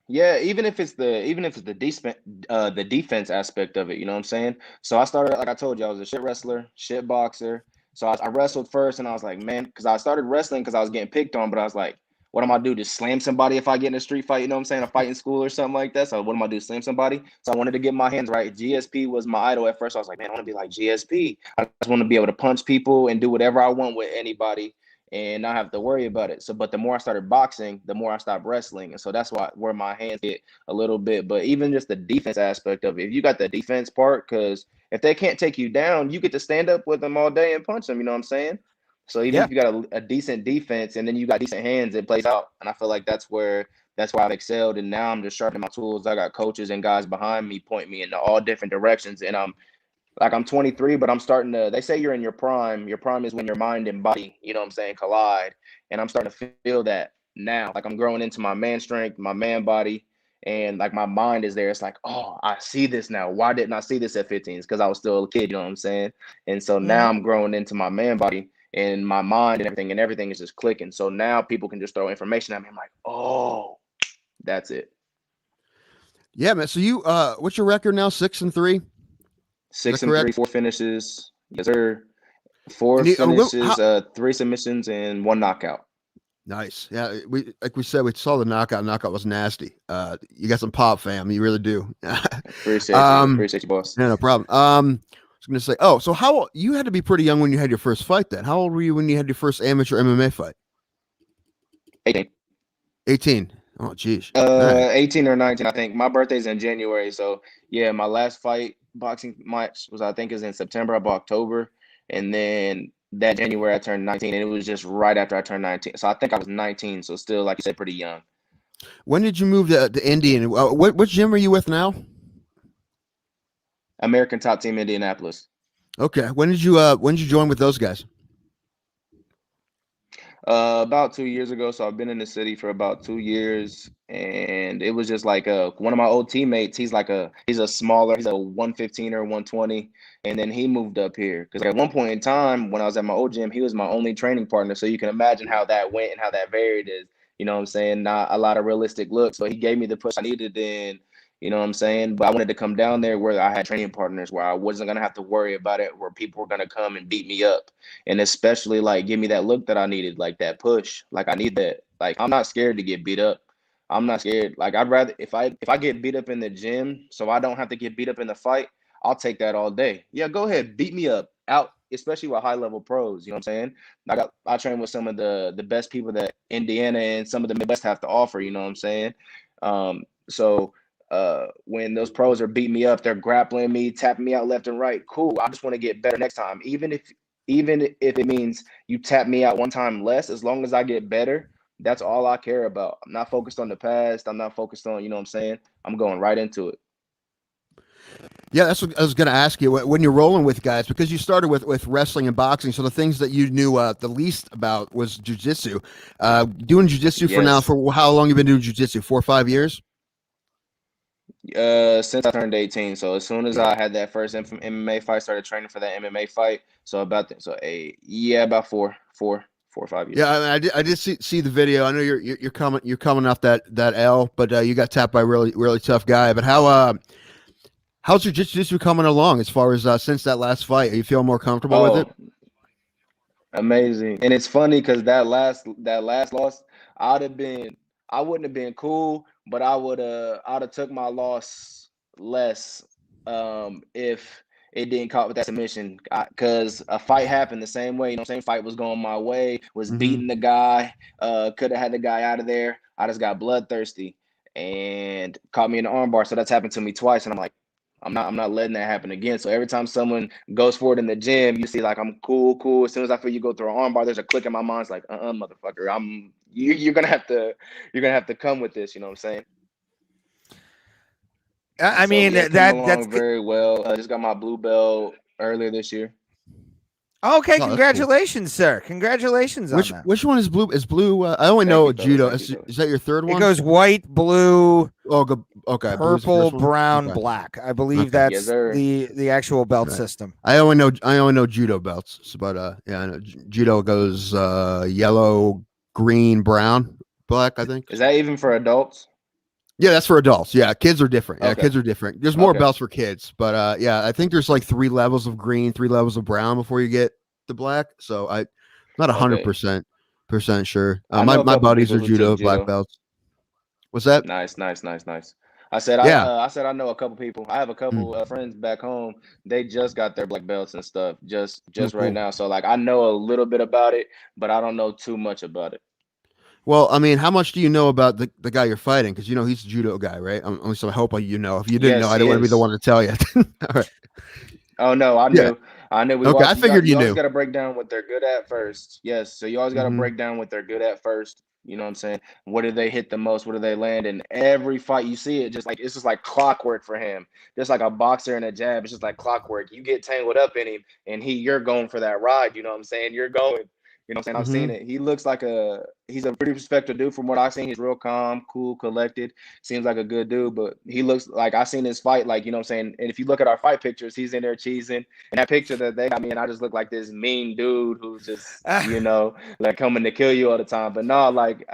even if it's the defense aspect of it, you know what I'm saying? So I started, like I told you, I was a shit wrestler, shit boxer. So I wrestled first, and I was like, man, because I started wrestling because I was getting picked on, but I was like, what am I do? Just slam somebody if I get in a street fight? You know what I'm saying? A fight in school or something like that. So what am I do? Slam somebody? So I wanted to get my hands right. GSP was my idol at first. I was like, man, I want to be like GSP. I just want to be able to punch people and do whatever I want with anybody and not have to worry about it. So, but the more I started boxing, the more I stopped wrestling. And so that's where my hands get a little bit. But even just the defense aspect of it, if you got the defense part, because if they can't take you down, you get to stand up with them all day and punch them. You know what I'm saying? So even if you got a decent defense and then you got decent hands, it plays out. And I feel like that's where I've excelled. And now I'm just sharpening my tools. I got coaches and guys behind me point me in all different directions. And I'm 23, but I'm starting to, they say you're in your prime. Your prime is when your mind and body, you know what I'm saying, collide. And I'm starting to feel that now. Like I'm growing into my man strength, my man body, and like my mind is there. It's like, oh, I see this now. Why didn't I see this at 15? It's because I was still a kid, you know what I'm saying? And so now I'm growing into my man body and my mind and everything is just clicking. So now people can just throw information at me. I'm like, oh, that's it. Yeah, man. So you, what's your record now? 6-3. 6-3, 4 finishes. Yes, sir. 4 finishes, 3 submissions, and 1 knockout. Nice. Yeah, like we said, we saw the knockout. Knockout was nasty. You got some pop, fam. You really do. Appreciate you. Appreciate you, boss. Yeah, no problem. I was going to say, so how you had to be pretty young when you had your first fight then. How old were you when you had your first amateur MMA fight? 18. 18. Oh, geez. 18 or 19, I think. My birthday's in January. So, yeah, my last boxing match was, I think, is in September or October. And then that January, I turned 19. And it was just right after I turned 19. So I think I was 19. So still, like you said, pretty young. When did you move to Indy? And what gym are you with now? American Top Team, Indianapolis. Okay. When did you join with those guys? About 2 years ago. So I've been in the city for about 2 years, and it was just like one of my old teammates. He's a smaller, he's a 115 or 120, and then he moved up here because at one point in time when I was at my old gym, he was my only training partner. So you can imagine how that went and how that varied is. You know what I'm saying? Not a lot of realistic looks. So he gave me the push I needed then. You know what I'm saying? But I wanted to come down there where I had training partners, where I wasn't going to have to worry about it, where people were going to come and beat me up. And especially like give me that look that I needed, like that push. Like I need that. Like I'm not scared to get beat up. I'm not scared. Like I'd rather if I get beat up in the gym so I don't have to get beat up in the fight, I'll take that all day. Yeah, go ahead, beat me up out, especially with high level pros. You know what I'm saying? I train with some of the best people that Indiana and some of the Midwest have to offer. You know what I'm saying? So when those pros are beating me up, they're grappling me, tapping me out left and right. Cool. I just want to get better next time. Even if it means you tap me out one time less, as long as I get better, that's all I care about. I'm not focused on the past. I'm not focused on, you know what I'm saying? I'm going right into it. Yeah, that's what I was going to ask you. When you're rolling with guys, because you started with wrestling and boxing, so the things that you knew the least about was jujitsu. Doing jujitsu for how long you been doing jujitsu? 4 or 5 years? Since I turned 18. So as soon as I had that first MMA fight, started training for that MMA fight. So about 4 4 or 5 years. Yeah, I mean, I did see the video. I know you're coming off that L, but you got tapped by a really tough guy. But how's your jiu-jitsu coming along as far as since that last fight? Are you feeling more comfortable with it? Amazing. And it's funny because that last loss, I wouldn't have been cool, but I'd have took my loss less if it didn't caught with that submission. Because a fight happened the same way, same fight was going my way, was beating the guy, could have had the guy out of there. I just got bloodthirsty and caught me in the armbar. So that's happened to me twice. And I'm like, I'm not letting that happen again. So every time someone goes forward in the gym, you see like I'm cool. As soon as I feel you go through an armbar, there's a click in my mind. It's like, motherfucker, you're gonna have to come with this. You know what I'm saying? I mean, that's very well. I just got my blue belt earlier this year. Okay, congratulations, sir. Congratulations on that. Which one is blue? Is blue? I only know judo. Is that your third one? It goes white, blue, okay, purple, brown, black. I believe that's the actual belt system. I only know judo belts. So, but I know judo goes yellow, green, brown, black. I think. Is that even for adults? Yeah, that's for adults. Yeah, kids are different. Yeah, kids are different. There's more belts for kids, but I think there's like 3 levels of green, 3 levels of brown before you get the black. So I'm not 100% sure. My buddies are judo black belts. What's that? Nice. I said I know a couple people. I have a couple friends back home. They just got their black belts and stuff just right now. So like I know a little bit about it, but I don't know too much about it. Well, I mean, how much do you know about the guy you're fighting? Because he's a judo guy, right? So I hope you know. If you didn't know, I don't want to be the one to tell you. All right. Oh no, I knew. I knew. I figured you knew. You always got to break down what they're good at first. Yes, so you always got to break down what they're good at first. You know what I'm saying? What do they hit the most? What do they land? And every fight you see it, it's just like clockwork for him. Just like a boxer and a jab, it's just like clockwork. You get tangled up in him, and you're going for that ride. You know what I'm saying? You're going. You know what I'm saying? I've seen it. He looks like he's a pretty respected dude from what I've seen. He's real calm, cool, collected. Seems like a good dude, but he looks like I've seen his fight. Like, you know what I'm saying? And if you look at our fight pictures, he's in there cheesing. And that picture that they got me, and I just look like this mean dude who's just, like coming to kill you all the time. But no, like,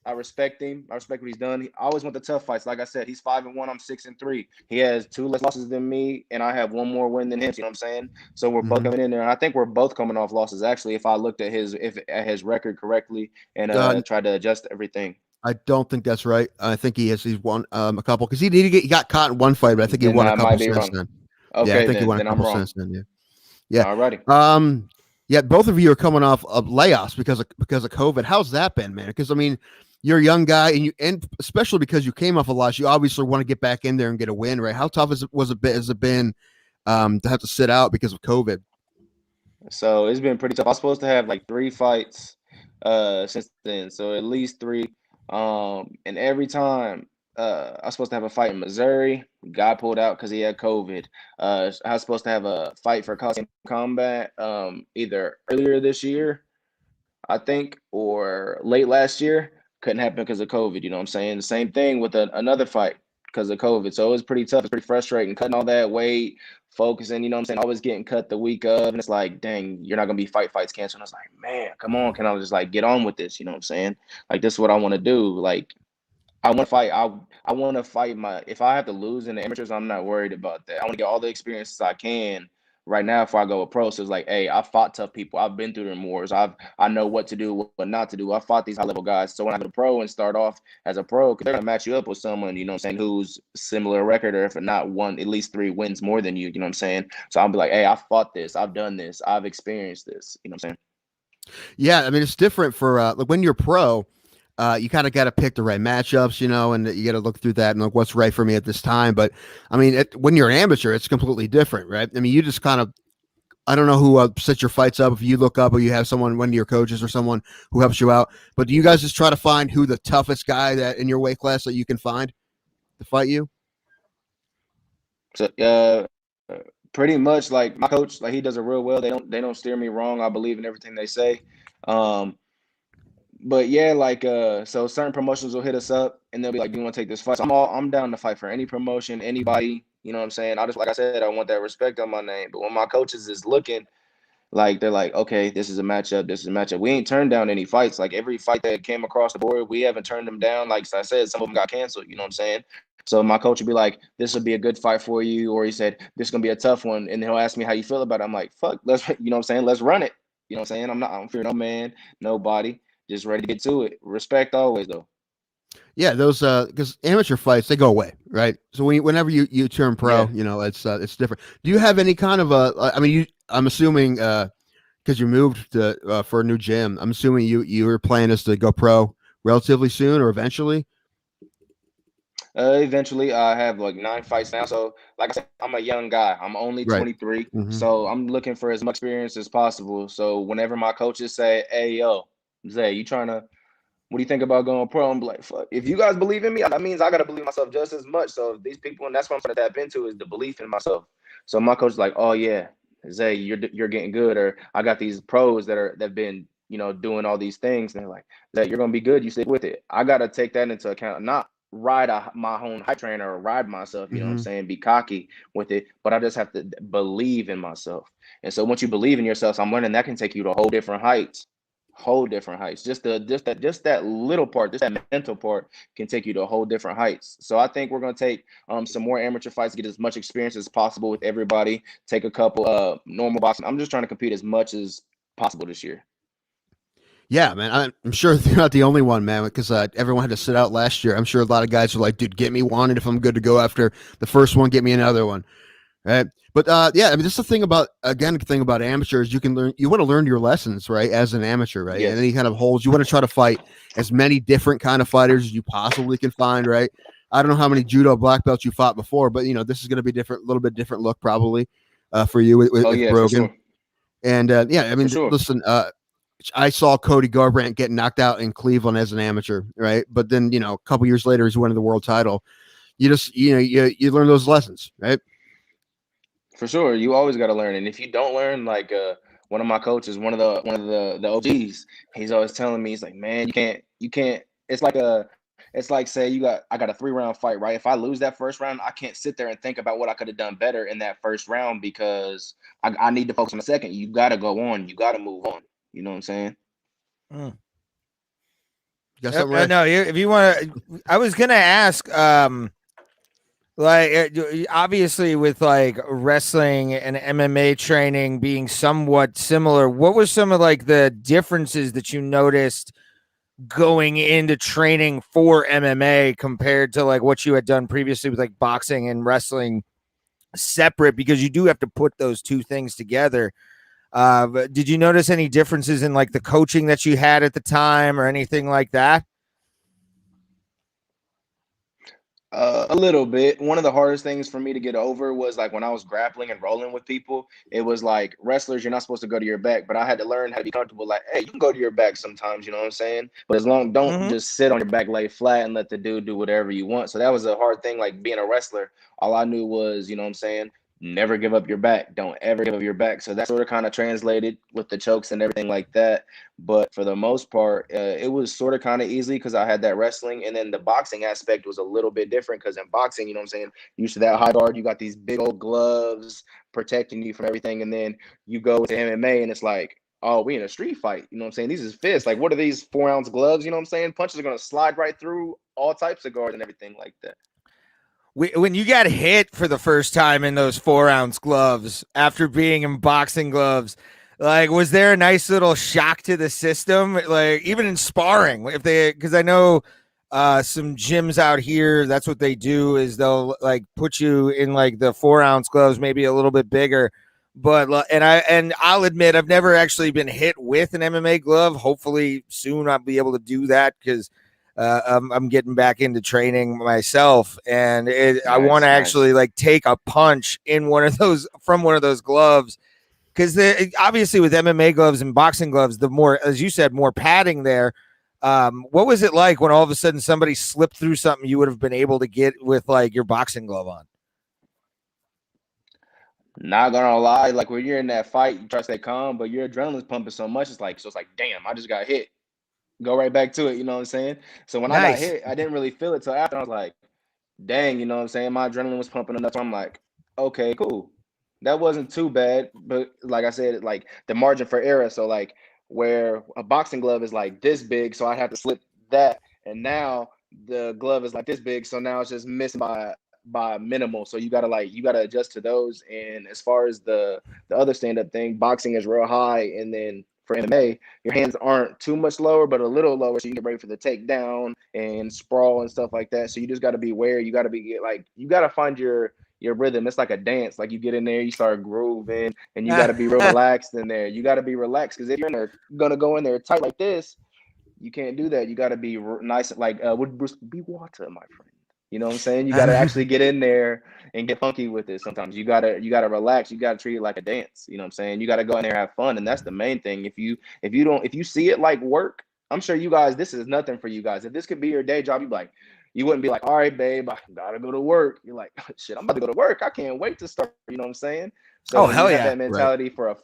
I respect him. I respect what he's done. I always want the tough fights. Like I said, he's 5-1. I'm 6-3. He has 2 less losses than me, and I have 1 more win than him. You know what I'm saying? So we're both coming in there. And I think we're both coming off losses. Actually, if I looked at his record correctly and tried to adjust everything. I don't think that's right. I think he's won a couple because he got caught in one fight, but I think he won a couple since then. Okay, yeah, I think he won a couple since then. Yeah. Alrighty. Yeah, both of you are coming off of layoffs because of COVID. How's that been, man? Because I mean, you're a young guy, and especially because you came off a loss, you obviously want to get back in there and get a win, right? How tough has it been to have to sit out because of COVID? So it's been pretty tough. I was supposed to have like 3 fights since then, so at least 3. And every time I was supposed to have a fight in Missouri, guy pulled out because he had COVID. I was supposed to have a fight for Colosseum Combat either earlier this year, I think, or late last year. Couldn't happen because of COVID. You know what I'm saying? The same thing with another fight because of COVID. So it was pretty tough. It's pretty frustrating. Cutting all that weight, focusing, you know what I'm saying? Always getting cut the week of. And it's like, dang, you're not going to be fights canceled. And I was like, man, come on. Can I just like get on with this? You know what I'm saying? Like, this is what I want to do. Like, I want to fight. I want to fight if I have to lose in the amateurs, I'm not worried about that. I want to get all the experiences I can right now before I go with pro. So it's like, hey, I fought tough people. I've been through them wars. I know what to do, what not to do. I fought these high level guys. So when I go to pro and start off as a pro, because they're gonna match you up with someone, you know what I'm saying, who's similar record, or if not at least 3 wins more than you know what I'm saying? So I'll be like, hey, I fought this, I've done this, I've experienced this, you know what I'm saying? Yeah, I mean, it's different for like when you're pro. You kind of got to pick the right matchups, and you got to look through that and look what's right for me at this time. But I mean, when you're an amateur, it's completely different, right? I mean, you just kind of, I don't know who sets your fights up. If you look up or you have one of your coaches or someone who helps you out, but do you guys just try to find who the toughest guy that in your weight class that you can find to fight you? So, pretty much like my coach, like he does it real well. They don't steer me wrong. I believe in everything they say. But yeah, like so certain promotions will hit us up and they'll be like, do you want to take this fight? So I'm down to fight for any promotion, anybody, you know what I'm saying? Like I said, I want that respect on my name. But when my coaches is looking, Like they're like, okay, this is a matchup. This is a matchup. We ain't turned down any fights. Like every fight that came across the board, we haven't turned them down. Like I said, some of them got canceled. You know what I'm saying? So my coach would be like, "This will be a good fight for you," or he said, "This is gonna be a tough one," and he'll ask me how you feel about it. I'm like, "Fuck, let's," you know what I'm saying? Let's run it. You know what I'm saying? I don't fear no man, nobody. Just ready to get to it. Respect always, though. Yeah, those because amateur fights they go away, right? So whenever you turn pro, Yeah. you know it's different. Do you have any kind of I mean, I'm assuming because you moved to for a new gym, I'm assuming your plan is to go pro relatively soon or eventually. Eventually, I have like 9 fights now. So, like I said, I'm a young guy. I'm only Right. 23. Mm-hmm. So, I'm looking for as much experience as possible. So, whenever my coaches say, "Hey, yo, Zay, you trying to, what do you think about going pro?" I'm like, fuck. If you guys believe in me, that means I got to believe in myself just as much. So, if these people, and that's what I'm trying to tap into is the belief in myself. So, my coach is like, "Oh, yeah, Zay, you're getting good." Or I got these pros that've been, doing all these things. And they're like, "Zay, you're going to be good. You stick with it." I got to take that into account. Not ride my own hype train or ride myself, you know what I'm Mm-hmm. saying, be cocky with it, but I just have to believe in myself. And so once you believe in yourself, so I'm learning that can take you to whole different heights. Just that little part, just that mental part can take you to whole different heights. So I think we're going to take some more amateur fights, get as much experience as possible with everybody, take a couple normal boxing. I'm just trying to compete as much as possible this year. Yeah, man. I'm sure you're not the only one, man, because everyone had to sit out last year. I'm sure a lot of guys were like, dude, get me one. And if I'm good to go after the first one, get me another one. Right. But yeah, I mean, this is the thing about, amateurs. You want to learn your lessons, right? As an amateur, right? And Yes. any kind of holds, you want to try to fight as many different kind of fighters as you possibly can find, right? I don't know how many judo black belts you fought before, but this is going to be different, a little bit different look probably for you Oh with yeah, for Brogan. sure. And yeah, I For mean, sure. listen, I saw Cody Garbrandt get knocked out in Cleveland as an amateur, right? But then, a couple years later, he's winning the world title. You just, you learn those lessons, right? For sure, you always got to learn, and if you don't learn, like one of my coaches, one of the OGs, he's always telling me, he's like, man, you can't. It's like say I got a 3 round fight, right? If I lose that first round, I can't sit there and think about what I could have done better in that first round because I need to focus on the second. You got to go on, you got to move on. You know what I'm saying? You got something, Ray? No, if you want to, I was gonna ask, like obviously with like wrestling and MMA training being somewhat similar, what were some of like the differences that you noticed going into training for MMA compared to like what you had done previously with like boxing and wrestling separate? Because you do have to put those two things together. Did you notice any differences in like the coaching that you had at the time or anything like that? A little bit. One of the hardest things for me to get over was like when I was grappling and rolling with people, it was like wrestlers, you're not supposed to go to your back, but I had to learn how to be comfortable. Like, hey, you can go to your back sometimes, you know what I'm saying? But don't Mm-hmm. just sit on your back, lay flat, and let the dude do whatever you want. So that was a hard thing. Like being a wrestler, all I knew was, you know what I'm saying? Never give up your back. Don't ever give up your back. So that sort of kind of translated with the chokes and everything like that. But for the most part, it was sort of kind of easy because I had that wrestling. And then the boxing aspect was a little bit different because in boxing, you know what I'm saying? Used to that high guard, you got these big old gloves protecting you from everything. And then you go with the MMA and it's like, oh, we in a street fight. You know what I'm saying? These is fists. Like, what are these 4 ounce gloves? You know what I'm saying? Punches are going to slide right through all types of guards and everything like that. When you got hit for the first time in those 4 ounce gloves after being in boxing gloves, like, was there a nice little shock to the system? Like, even in sparring, because I know some gyms out here, that's what they do is they'll like put you in like the 4 ounce gloves, maybe a little bit bigger. But I'll admit I've never actually been hit with an MMA glove. Hopefully soon I'll be able to do that because I'm getting back into training myself, and I want to Nice. actually like take a punch in one of those from one of those gloves because obviously with MMA gloves and boxing gloves, the more, as you said, more padding there. What was it like when all of a sudden somebody slipped through something you would have been able to get with like your boxing glove on? Not gonna lie, like when you're in that fight, you try to stay calm, but your adrenaline's pumping so much, it's like, damn, I just got hit. Go right back to it, you know what I'm saying? So when I got Nice. hit, I didn't really feel it till after. I was like, dang, you know what I'm saying? My adrenaline was pumping enough. So I'm like, okay, cool. That wasn't too bad, but like I said, like the margin for error. So like where a boxing glove is like this big, so I have to slip that, and now the glove is like this big, so now it's just missing by minimal. So you gotta adjust to those. And as far as the other stand up thing, boxing is real high, and then for MMA, your hands aren't too much lower, but a little lower, so you can get ready for the takedown and sprawl and stuff like that. So you just got to be aware. You got to be like, you got to find your rhythm. It's like a dance. Like you get in there, you start grooving, and you got to be real relaxed in there. You got to be relaxed, because if you're in there, gonna go in there tight like this, you can't do that. You got to be nice, like would Bruce be water, my friend. You know what I'm saying? You got to actually get in there and get funky with it. Sometimes you gotta relax. You gotta treat it like a dance. You know what I'm saying? You got to go in there and have fun, and that's the main thing. If you see it like work, I'm sure you guys, this is nothing for you guys. If this could be your day job, you wouldn't be like, all right, babe, I gotta go to work. You're like, shit, I'm about to go to work. I can't wait to start. You know what I'm saying? So Oh, hell you have yeah. that mentality for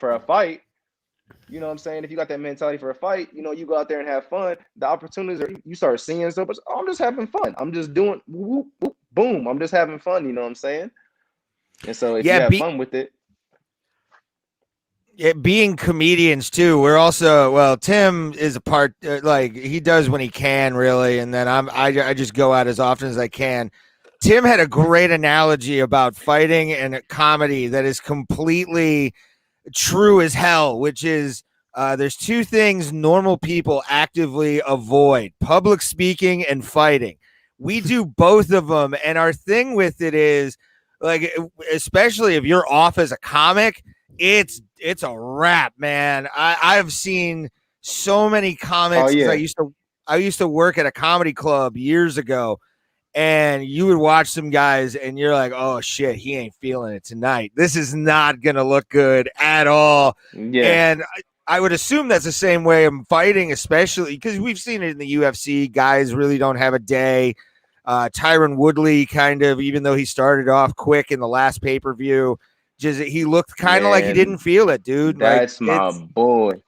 a fight. You know what I'm saying? If you got that mentality for a fight, you go out there and have fun. The opportunities you start seeing stuff. Oh, I'm just having fun. I'm just doing whoop, whoop, boom. I'm just having fun. You know what I'm saying? And so if you have fun with it. Being comedians too, we're also, well, Tim is a part, like he does when he can, really, and then I just go out as often as I can. Tim had a great analogy about fighting and comedy that is completely true as hell, which is there's two things normal people actively avoid: public speaking and fighting. We do both of them, and our thing with it is, like, especially if you're off as a comic, it's a wrap, man. I've seen so many comics. I used to work at a comedy club years ago, and you would watch some guys and you're like, oh shit, he ain't feeling it tonight. This is not gonna look good at all. Yeah. And I would assume that's the same way I'm fighting, especially because we've seen it in the UFC. Guys really don't have a day. Tyron Woodley, kind of, even though he started off quick in the last pay-per-view, just he looked kind of like he didn't feel it, dude. That's like, my boy.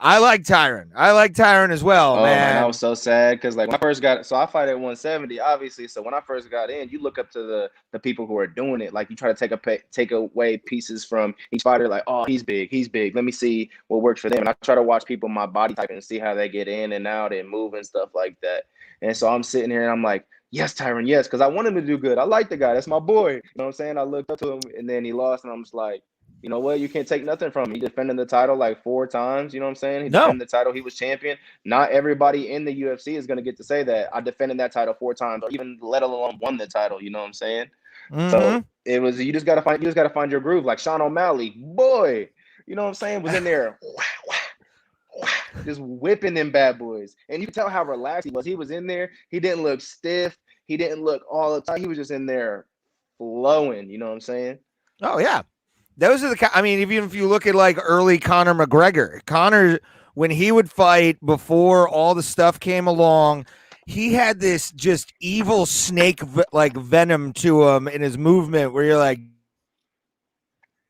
I like Tyron. I like Tyron as well, man. I was so sad because like when I first got, so I fight at 170, obviously. So when I first got in, you look up to the people who are doing it. Like you try to take away pieces from each fighter. Like, oh, he's big. Let me see what works for them. And I try to watch people my body type and see how they get in and out and move and stuff like that. And so I'm sitting here and I'm like, yes, Tyron, yes, because I want him to do good. I like the guy. That's my boy. You know what I'm saying? I looked up to him and then he lost, and I'm just like, you know what? You can't take nothing from him. He defended the title like 4 times. You know what I'm saying? He defended the title. He was champion. Not everybody in the UFC is going to get to say that I defended that title 4 times, or even let alone won the title. You know what I'm saying? Mm-hmm. So it was, you just got to find your groove. Like Sean O'Malley, boy, you know what I'm saying? Was in there just whipping them bad boys. And you can tell how relaxed he was. He was in there. He didn't look stiff. He didn't look all the time. He was just in there flowing. You know what I'm saying? Oh, yeah. Those are I mean, even if you look at like early Conor McGregor, Conor, when he would fight before all the stuff came along, he had this just evil snake like venom to him in his movement where you're like,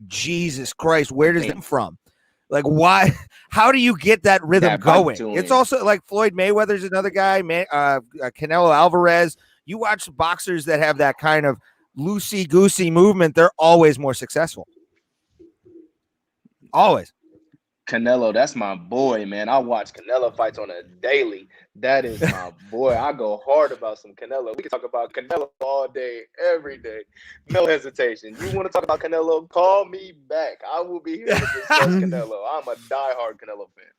Jesus Christ, where does it come from? Like, why? How do you get that rhythm going? It's also like Floyd Mayweather's another guy, Canelo Alvarez. You watch boxers that have that kind of loosey-goosey movement, they're always more successful. Always. Canelo, that's my boy, man. I watch Canelo fights on a daily. That is my boy. I go hard about some Canelo. We can talk about Canelo all day, every day. No hesitation. You want to talk about Canelo? Call me back. I will be here to discuss Canelo. I'm a diehard Canelo fan.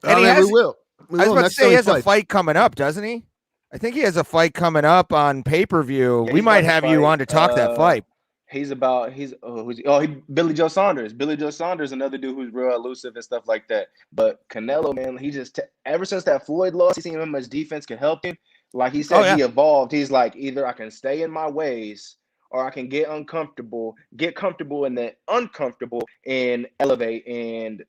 And we will. I was about to say he has a fight coming up, doesn't he? I think he has a fight coming up on pay-per-view. Yeah, we might have you on to talk that fight. Billy Joe Saunders. Billy Joe Saunders, another dude who's real elusive and stuff like that. But Canelo, man, he just ever since that Floyd loss, he's seen how much defense can help him. Like he said, he evolved. He's like, either I can stay in my ways or I can get comfortable and then uncomfortable and elevate and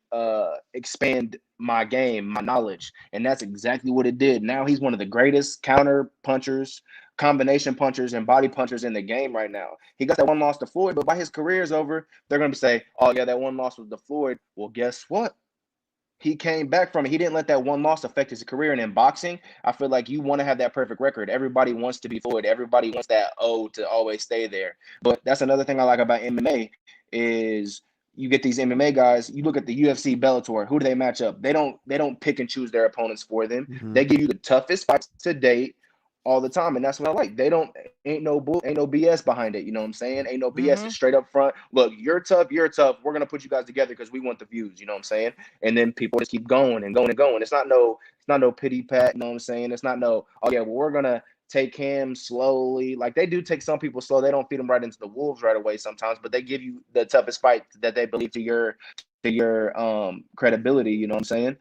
expand my game, my knowledge. And that's exactly what it did. Now he's one of the greatest counter punchers, combination punchers, and body punchers in the game right now. He got that one loss to Floyd, but by his career's over, they're going to say, oh, yeah, that one loss was to Floyd. Well, guess what? He came back from it. He didn't let that one loss affect his career. And in boxing, I feel like you want to have that perfect record. Everybody wants to be Floyd. Everybody wants that O to always stay there. But that's another thing I like about MMA. is you get these MMA guys. You look at the UFC, Bellator. Who do they match up? They don't pick and choose their opponents for them. Mhm. They give you the toughest fights to date all the time, and that's what I like. They don't ain't no BS behind it. You know what I'm saying? Ain't no BS. It's straight up front. Look, you're tough. We're gonna put you guys together because we want the views. You know what I'm saying? And then people just keep going and going and going. It's not no pity pat. You know what I'm saying? It's not no, oh yeah, well, we're gonna take him slowly. Like, they do take some people slow. They don't feed them right into the wolves right away sometimes, but they give you the toughest fight that they believe to your credibility. You know what I'm saying?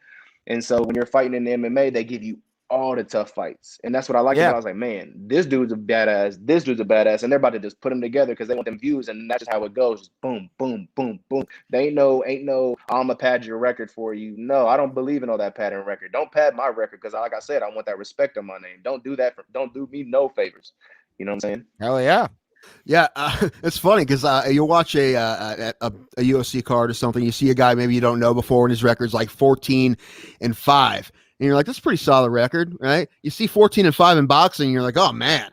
And so when you're fighting in the MMA, they give you all the tough fights. And that's what I like about it. I was like, man, this dude's a badass. This dude's a badass. And they're about to just put them together because they want them views. And that's just how it goes. Just boom, boom, boom, boom. They ain't no, I'm going to pad your record for you. No, I don't believe in all that padding record. Don't pad my record because, like I said, I want that respect on my name. Don't do that. Don't do me no favors. You know what I'm saying? Hell yeah. Yeah, it's funny because you watch a UFC card or something. You see a guy maybe you don't know before, and his record's like 14-5, and you're like, "That's a pretty solid record, right?" You see 14-5 in boxing, and you're like, "Oh man,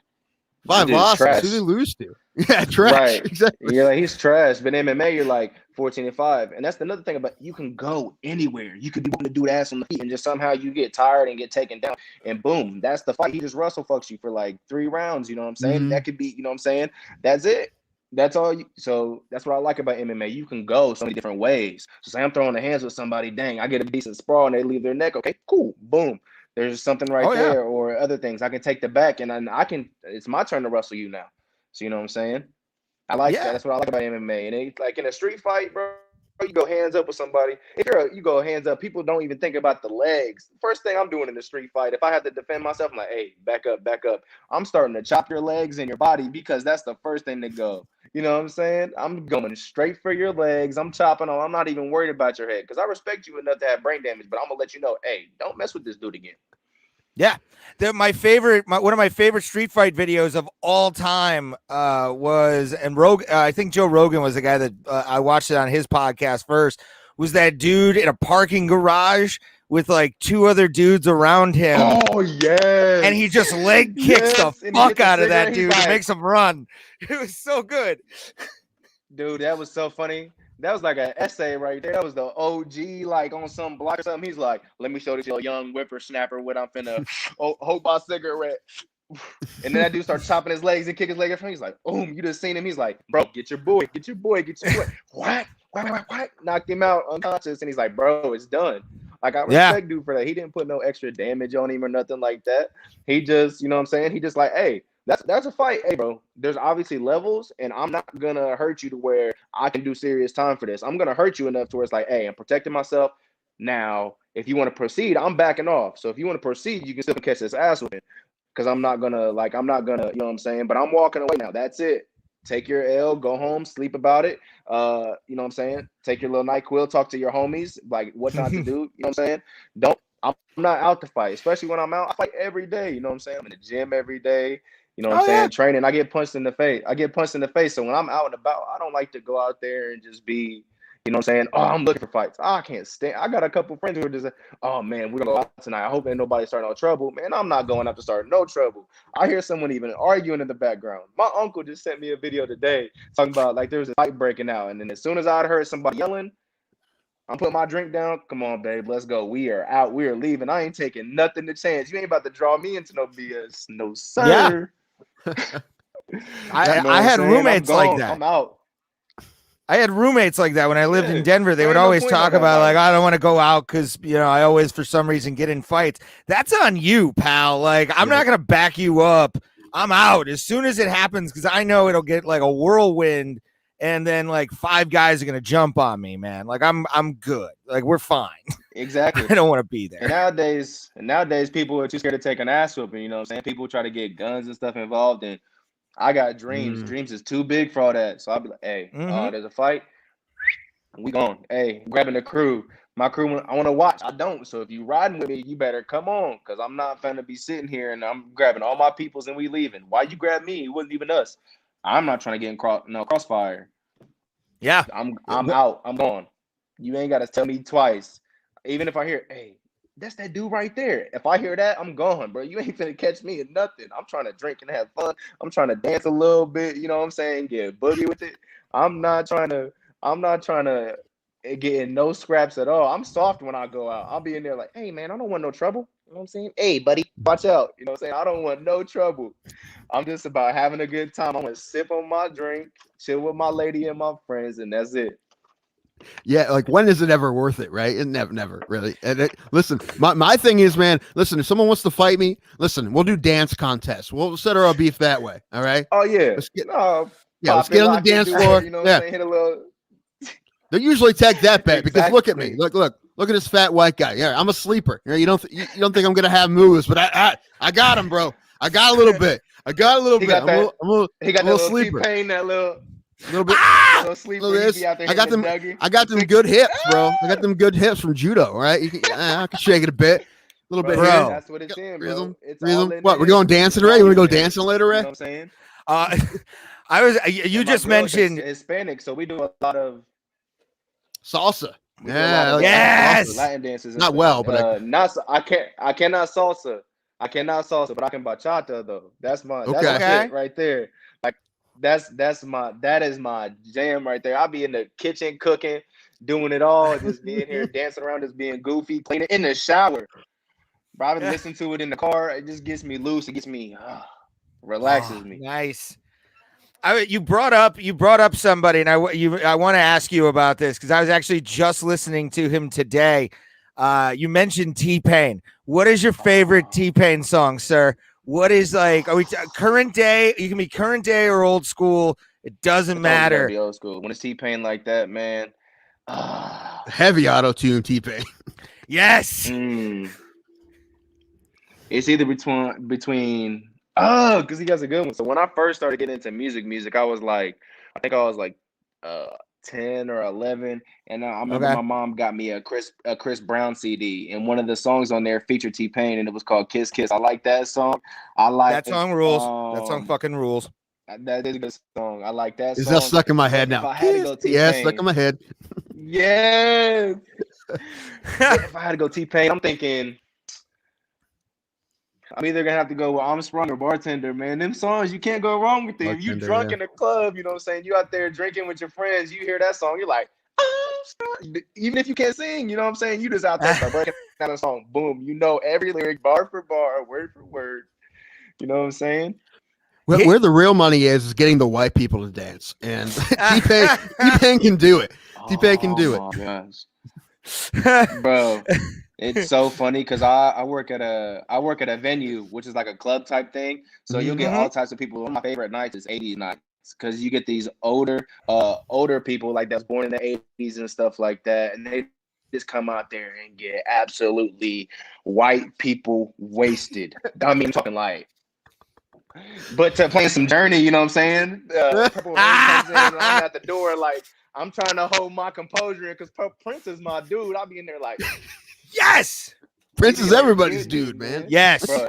5 losses. Trash. Who did they lose to?" Yeah, trash. Right. Exactly. You're like, he's trash. But in MMA, you're like 14-5, and that's another thing about you can go anywhere. You could be wanting to do ass on the feet, and just somehow you get tired and get taken down, and boom, that's the fight. He just Russell fucks you for like 3 rounds. You know what I'm saying? Mhm. That could be. You know what I'm saying? That's it. That's all. So that's what I like about MMA. You can go so many different ways. So say I'm throwing the hands with somebody. Dang, I get a decent sprawl and they leave their neck. Okay, cool. Boom. There's something right there, or other things. I can take the back, and I can. It's my turn to wrestle you now. So you know what I'm saying? I like that. That's what I like about MMA. And it, like in a street fight, bro, you go hands up with somebody. If you go hands up, people don't even think about the legs. First thing I'm doing in the street fight, if I have to defend myself, I'm like, hey, back up, back up. I'm starting to chop your legs and your body because that's the first thing to go. You know what I'm saying? I'm going straight for your legs. I'm chopping on. I'm not even worried about your head because I respect you enough to have brain damage, but I'm going to let you know, hey, don't mess with this dude again. Yeah, one of my favorite street fight videos of all time was, and I think Joe Rogan was the guy that I watched it on his podcast first, was that dude in a parking garage with like 2 other dudes around him. Oh, yes. And he just leg kicks the fuck out of that dude and makes him run. It was so good. Dude, that was so funny. That was like an essay right there. That was the OG, like on some block or something. He's like, let me show this young whippersnapper what I'm finna hold my cigarette. And then that dude starts chopping his legs and kick his leg in front. He's like, boom, you just seen him. He's like, bro, get your boy. What? Knocked him out unconscious. And he's like, bro, it's done. Like, I respect dude for that. He didn't put no extra damage on him or nothing like that. He just, you know what I'm saying? He just like, hey, that's a fight. Hey, bro, there's obviously levels, and I'm not going to hurt you to where I can do serious time for this. I'm going to hurt you enough to where it's like, hey, I'm protecting myself. Now, if you want to proceed, I'm backing off. So if you want to proceed, you can still catch this ass with it. Because I'm not going to, you know what I'm saying? But I'm walking away now. That's it. Take your L, go home, sleep about it. You know what I'm saying? Take your little NyQuil, talk to your homies, like what not to do. You know what I'm saying? I'm not out to fight, especially when I'm out. I fight every day. You know what I'm saying? I'm in the gym every day. You know what I'm saying? Training. I get punched in the face. So when I'm out and about, I don't like to go out there and just be, you know what I'm saying? Oh, I'm looking for fights. Oh, I can't stand. I got a couple friends who are just, oh man, we're gonna go out tonight. I hope ain't nobody starting no trouble. Man, I'm not going out to start no trouble. I hear someone even arguing in the background. My uncle just sent me a video today talking about like there was a fight breaking out, and then as soon as I heard somebody yelling, I'm putting my drink down. Come on, babe, let's go. We are out. We are leaving. I ain't taking nothing to chance. You ain't about to draw me into no BS. No, sir. Yeah. I had roommates like that. I'm out. I had roommates like that when I lived in Denver. They would always talk about like, I don't want to go out because, you know, I always, for some reason, get in fights. That's on you, pal. Like, I'm not going to back you up. I'm out as soon as it happens because I know it'll get like a whirlwind and then like 5 guys are going to jump on me, man. Like, I'm good. Like, we're fine. Exactly. I don't want to be there. And nowadays, people are too scared to take an ass whooping. You know what I'm saying? People try to get guns and stuff involved, and I got dreams. Dreams is too big for all that. So I'll be like, hey, there's a fight. We going. Hey, grabbing the crew. My crew, I want to watch. I don't. So if you riding with me, you better come on, because I'm not finna be sitting here and I'm grabbing all my peoples and we leaving. Why you grab me? It wasn't even us. I'm not trying to get in crossfire. Yeah. I'm out. I'm gone. You ain't got to tell me twice. Even if I hear, hey, that's that dude right there. If I hear that, I'm gone, bro. You ain't finna catch me in nothing. I'm trying to drink and have fun. I'm trying to dance a little bit. You know what I'm saying? Get boogie with it. I'm not trying to I'm not trying to get in no scraps at all. I'm soft when I go out. I'll be in there like, hey man, I don't want no trouble. You know what I'm saying? Hey buddy, watch out. You know what I'm saying? I don't want no trouble. I'm just about having a good time. I'm gonna sip on my drink, chill with my lady and my friends, and that's it. Yeah, like when is it ever worth it, right? It never really. And listen, my thing is, man, listen, if someone wants to fight me, listen, we'll do dance contests. We'll set our beef that way. All right. Oh yeah. Let's get, No, let's get on the dance floor. You know what I'm saying? Hit a little. They usually take that bet because look at me. Exactly. Look at this fat white guy. Yeah, I'm a sleeper. You don't think I'm gonna have moves, but I got him, bro. I got a little bit. He got that little sleeper. T-Pain, that little bit. little sleeper. I got them. I got them good hips, bro. I got them good hips from judo. All right, I can shake it a bit, a little bit. Bro, here. That's what it's in, bro. It's What, we're going dancing, Ray? You want to go dancing later, Ray? You know what I'm saying? You just mentioned Hispanic, so we do a lot of salsa. Yes, Latin dances. Not well, but I cannot salsa. I cannot salsa, but I can bachata though. That's my shit right there. Like that is my jam right there. I'll be in the kitchen cooking, doing it all, just being here, dancing around, just being goofy, cleaning in the shower. But I would listen to it in the car. It just gets me loose. It gets me relaxes me. Nice. You brought up somebody, and I want to ask you about this because I was actually just listening to him today. You mentioned T-Pain. What is your favorite T-Pain song, sir? What is like? Are we current day? You can be current day or old school. It doesn't matter. Be old school. When it's T-Pain like that, man. Heavy auto tune T-Pain. Yes. It's either between. Oh, because he has a good one. So when I first started getting into music, I was like, 10 or 11, and I remember my mom got me a Chris Brown CD, and one of the songs on there featured T-Pain, and it was called "Kiss Kiss." I like that song. That song rules. That song fucking rules. That is a good song. I like that. Is that stuck in my head now? If I had to go T-Pain, yeah, stuck in my head. Yes. If I had to go T-Pain, I'm thinking. I'm either gonna have to go with Armstrong or Bartender, man. Them songs, you can't go wrong with them. You drunk in the club, you know what I'm saying? You out there drinking with your friends, you hear that song, you're like, even if you can't sing, you know what I'm saying? You just out there start breaking down the song, boom. You know every lyric, bar for bar, word for word. You know what I'm saying? Where the real money is getting the white people to dance, and T-Pain can do it. T-Pain can do it. Gosh. Bro. It's so funny because I work at a venue, which is like a club type thing. So you'll get all types of people. One of my favorite nights is 80s nights because you get these older people like that's born in the 80s and stuff like that, and they just come out there and get absolutely white people wasted. I mean, I'm talking like, but to play some Journey, you know what I'm saying? Purple Rain comes in, and I'm at the door like I'm trying to hold my composure because Prince is my dude. I'll be in there like. Yes, Prince is everybody's dude, man. Yes, bro.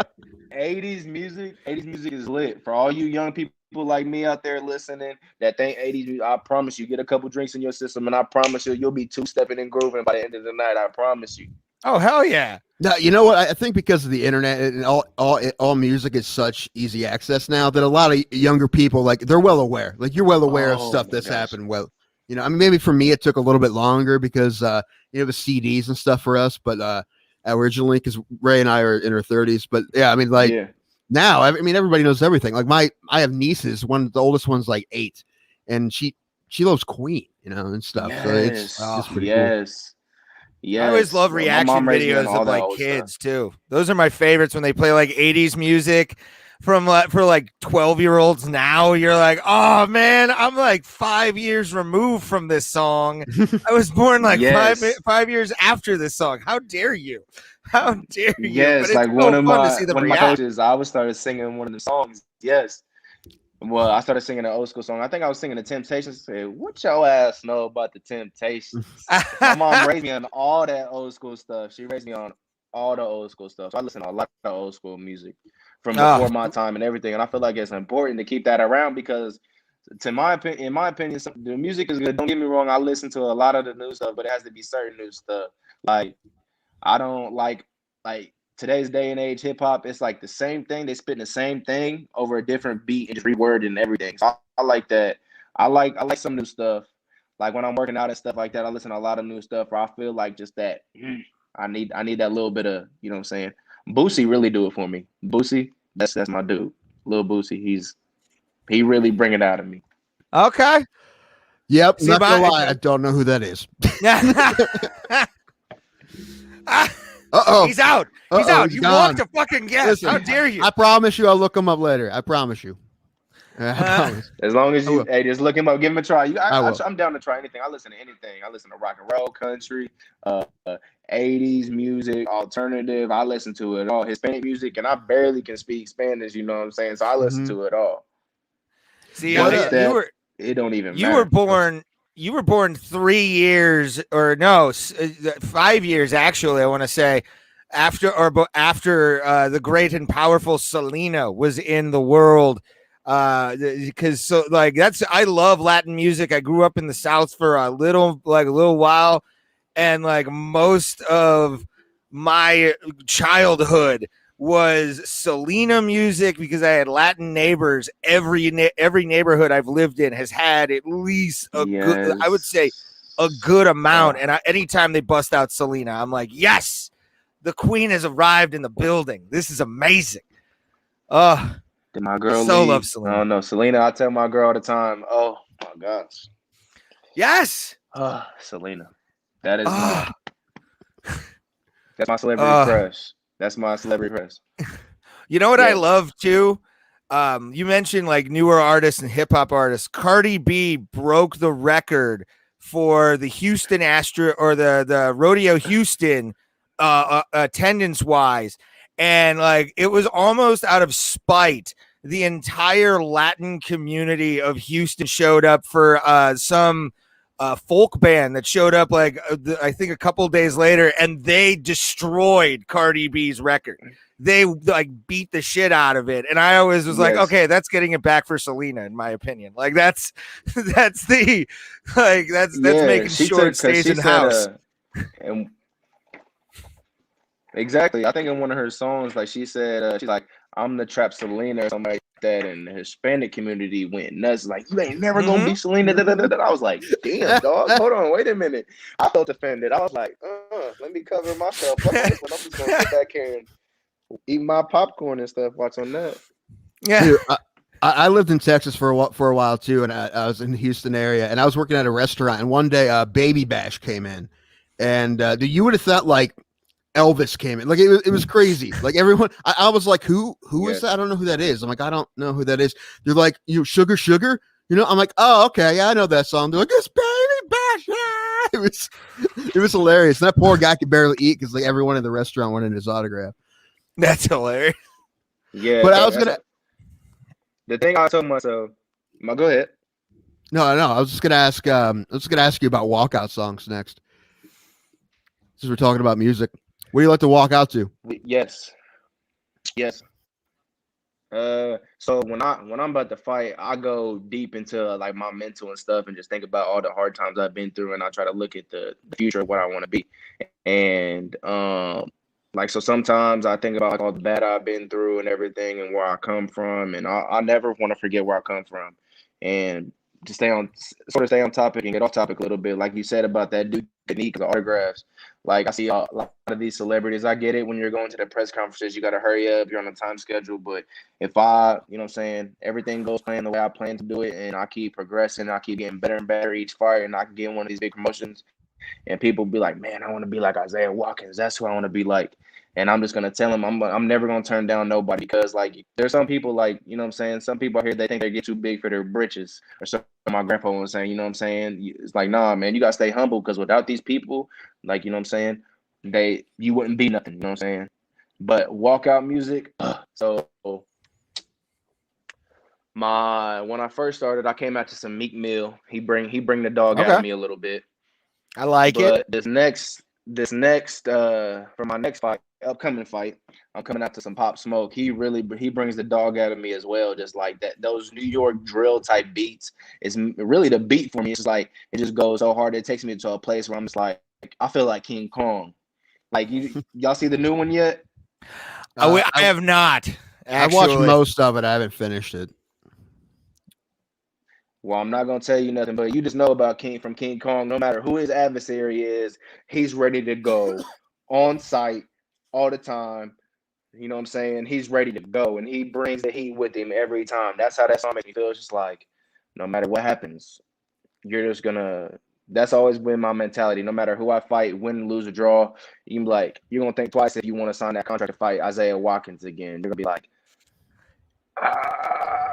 80s music is lit for all you young people like me out there listening that think 80s. I promise you, get a couple drinks in your system, and I promise you'll be two-stepping and grooving by the end of the night. I promise you. Oh hell yeah! No, you know what? I think because of the internet and all music is such easy access now that a lot of younger people they're well aware. Like you're well aware of stuff that's happened. Well. You know, I mean, maybe for me, it took a little bit longer because, the CDs and stuff for us, but originally, because Ray and I are in our 30s. But yeah, I mean, now, I mean, everybody knows everything. Like I have nieces, the oldest one's like 8, and she loves Queen, and stuff. Yes. So it's pretty cool. Yeah, I always love reaction videos of like kids stuff. Too. Those are my favorites when they play like 80s music. For 12-year-olds now, you're like, oh man, I'm like 5 years removed from this song. I was born like 5 years after this song. How dare you? How dare you? Yes, like one of my coaches, I started singing one of the songs. Yes. Well, I started singing an old school song. I think I was singing the Temptations. Said, what your ass know about the Temptations? My mom raised me on all that old school stuff. She raised me on all the old school stuff. So I listen to a lot of old school music from before my time and everything. And I feel like it's important to keep that around because in my opinion, the music is good. Don't get me wrong. I listen to a lot of the new stuff, but it has to be certain new stuff. Like I don't like today's day and age hip hop. It's like the same thing. They spitting the same thing over a different beat and just reword and everything. So I like that. I like some new stuff. like when I'm working out and stuff like that, I listen to a lot of new stuff. Where I feel like just that I need that little bit of, you know what I'm saying. Boosie really do it for me. Boosie, that's my dude. Lil Boosie, he really bring it out of me. Okay. Yep. See, Not gonna lie, I don't know who that is. Uh-oh. He's out. He's Uh-oh, out. he's You gone. walked a fucking guess. Listen, How dare you? I promise you I'll look him up later. I promise you. I promise. As long as I you, will. hey, just look him up, give him a try. I will. I'm down to try anything. I listen to anything. I listen to rock and roll, country, 80s music, alternative. I listen to it all. Hispanic music, and I barely can speak Spanish. You know what I'm saying? So I listen to it all. See, it don't even matter. You were born 3 years, or no, 5 years actually. I want to say after the great and powerful Selena was in the world. Because I love Latin music. I grew up in the South for a little while, and like most of my childhood was Selena music because I had Latin neighbors. Every neighborhood I've lived in has had at least good, I would say, a good amount. And anytime they bust out Selena, I'm like, yes, the queen has arrived in the building. This is amazing. Did my girl love Selena. I don't know. Selena, I tell my girl all the time, oh my gosh. Yes. Selena. That is that's my celebrity crush. That's my celebrity crush. You know what I love too? You mentioned like newer artists and hip hop artists. Cardi B broke the record for the Houston the Rodeo Houston attendance wise. And like it was almost out of spite. The entire Latin community of Houston showed up for some folk band that showed up I think a couple days later, and they destroyed Cardi B's record. They like beat the shit out of it, and I always was like, okay, that's getting it back for Selena, in my opinion. Like that's making sure it stays in house. And exactly, I think in one of her songs, like she said, she's like, I'm the trap Selena or something like that, and the Hispanic community went nuts. Like, you ain't never gonna be Selena. I was like, damn, dog, hold on, wait a minute. I felt offended. I was like, let me cover myself. I'm just gonna sit back here and eat my popcorn and stuff, watching that. Yeah. Dude, I lived in Texas for a while too, and I was in the Houston area, and I was working at a restaurant, and one day Baby Bash came in, and you would have thought like Elvis came in. Like it was crazy. Like everyone, I was like, who is that? I don't know who that is. I'm like, I don't know who that is. They're like, sugar, you know? I'm like, oh, okay, yeah, I know that song. They're like, it's Baby Bash. Yeah! It was hilarious. And that poor guy could barely eat because like everyone in the restaurant wanted his autograph. That's hilarious. Yeah, but I was the thing I told myself. Go ahead. No, I was just gonna ask. You about walkout songs next. Since we're talking about music. What do you like to walk out to? Yes. So when I'm about to fight, I go deep into like my mental and stuff, and just think about all the hard times I've been through, and I try to look at the future of what I want to be. And so sometimes I think about like all the bad I've been through and everything, and where I come from, and I never want to forget where I come from, and to stay on topic and get off topic a little bit. Like you said about that dude that needs the autographs. Like I see a lot of these celebrities. I get it when you're going to the press conferences, you got to hurry up. You're on a time schedule. But if I, you know what I'm saying, everything goes playing the way I plan to do it, and I keep progressing, I keep getting better and better each fight, and I can get one of these big promotions, and people be like, man, I want to be like Isaiah Watkins. That's who I want to be like. And I'm just going to tell them I'm never going to turn down nobody, because like there's some people, like, you know what I'm saying, some people out here, they think they get too big for their britches. Or so my grandpa was saying, you know what I'm saying, it's like, nah, man, you got to stay humble, because without these people, like, you know what I'm saying, you wouldn't be nothing, you know what I'm saying. But walkout music, so when I first started, I came out to some Meek Mill. He bring the dog out of me a little bit. I like it. This next for my next upcoming fight, I'm coming out to some Pop Smoke. He brings the dog out of me as well. Just like that, those New York drill type beats is really the beat for me. It's like it just goes so hard. It takes me to a place where I'm just like I feel like King Kong. Like y'all see the new one yet? I have not. Actually. I watched most of it. I haven't finished it. Well, I'm not gonna tell you nothing, but you just know about King Kong. No matter who his adversary is, he's ready to go on site all the time. You know what I'm saying? He's ready to go, and he brings the heat with him every time. That's how that song makes me feel. It's just like, no matter what happens, you're just gonna. That's always been my mentality. No matter who I fight, win, lose, or draw, you're gonna think twice if you want to sign that contract to fight Isaiah Watkins again. You're gonna be like,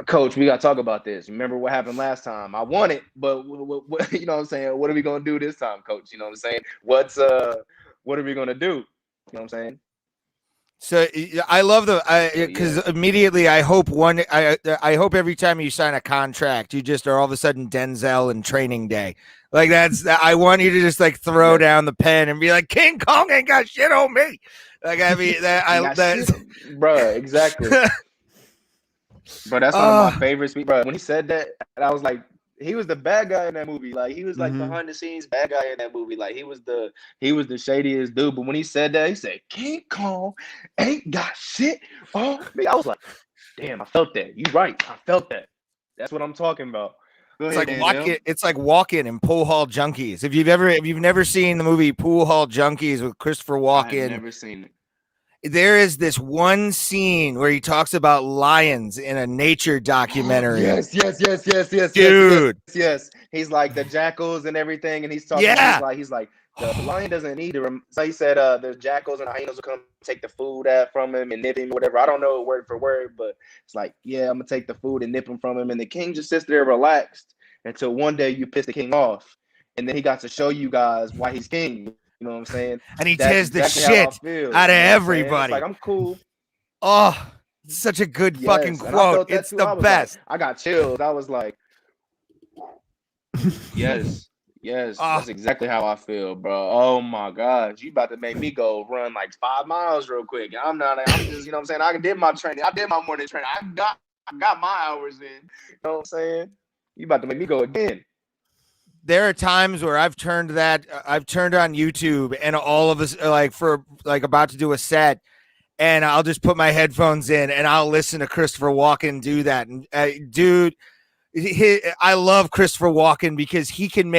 Coach, we got to talk about this. Remember what happened last time? I won it, but what, you know what I'm saying? What are we going to do this time, Coach? You know what I'm saying? What are we going to do? You know what I'm saying? So I love because immediately I hope I hope every time you sign a contract, you just are all of a sudden Denzel in Training Day. Like I want you to just like throw down the pen and be like, King Kong ain't got shit on me. Like I mean bro, exactly. Bro, that's one of my favorites. Bro, when he said that, I was like, he was the bad guy in that movie. Like he was like behind the scenes bad guy in that movie. Like he was the shadiest dude. But when he said that, he said, King Kong ain't got shit on me. I was like, damn, I felt that. You right. I felt that. That's what I'm talking about. It's like walking in Pool Hall Junkies. If you've never seen the movie Pool Hall Junkies with Christopher Walken, I've never seen it. There is this one scene where he talks about lions in a nature documentary. Yes, dude. Yes. He's like the jackals and everything, and he's talking. Yeah. He's like the lion doesn't need to. So he said, "There's jackals and hyenas will come take the food from him and nip him, whatever." I don't know word for word, but it's like, yeah, I'm gonna take the food and nip him from him, and the king just sits there relaxed until one day you piss the king off, and then he got to show you guys why he's king. You know what I'm saying? And he tears the shit out of everybody. It's like, I'm cool. Oh, such a good fucking quote. It's the best. I got chills. I was like, yes. That's exactly how I feel, bro. Oh my gosh. You about to make me go run like 5 miles real quick. I'm just, you know what I'm saying? I did my training. I did my morning training. I got my hours in. You know what I'm saying? You about to make me go again. There are times where I've turned on YouTube and all of us about to do a set, and I'll just put my headphones in and I'll listen to Christopher Walken do that. And dude, I love Christopher Walken because he can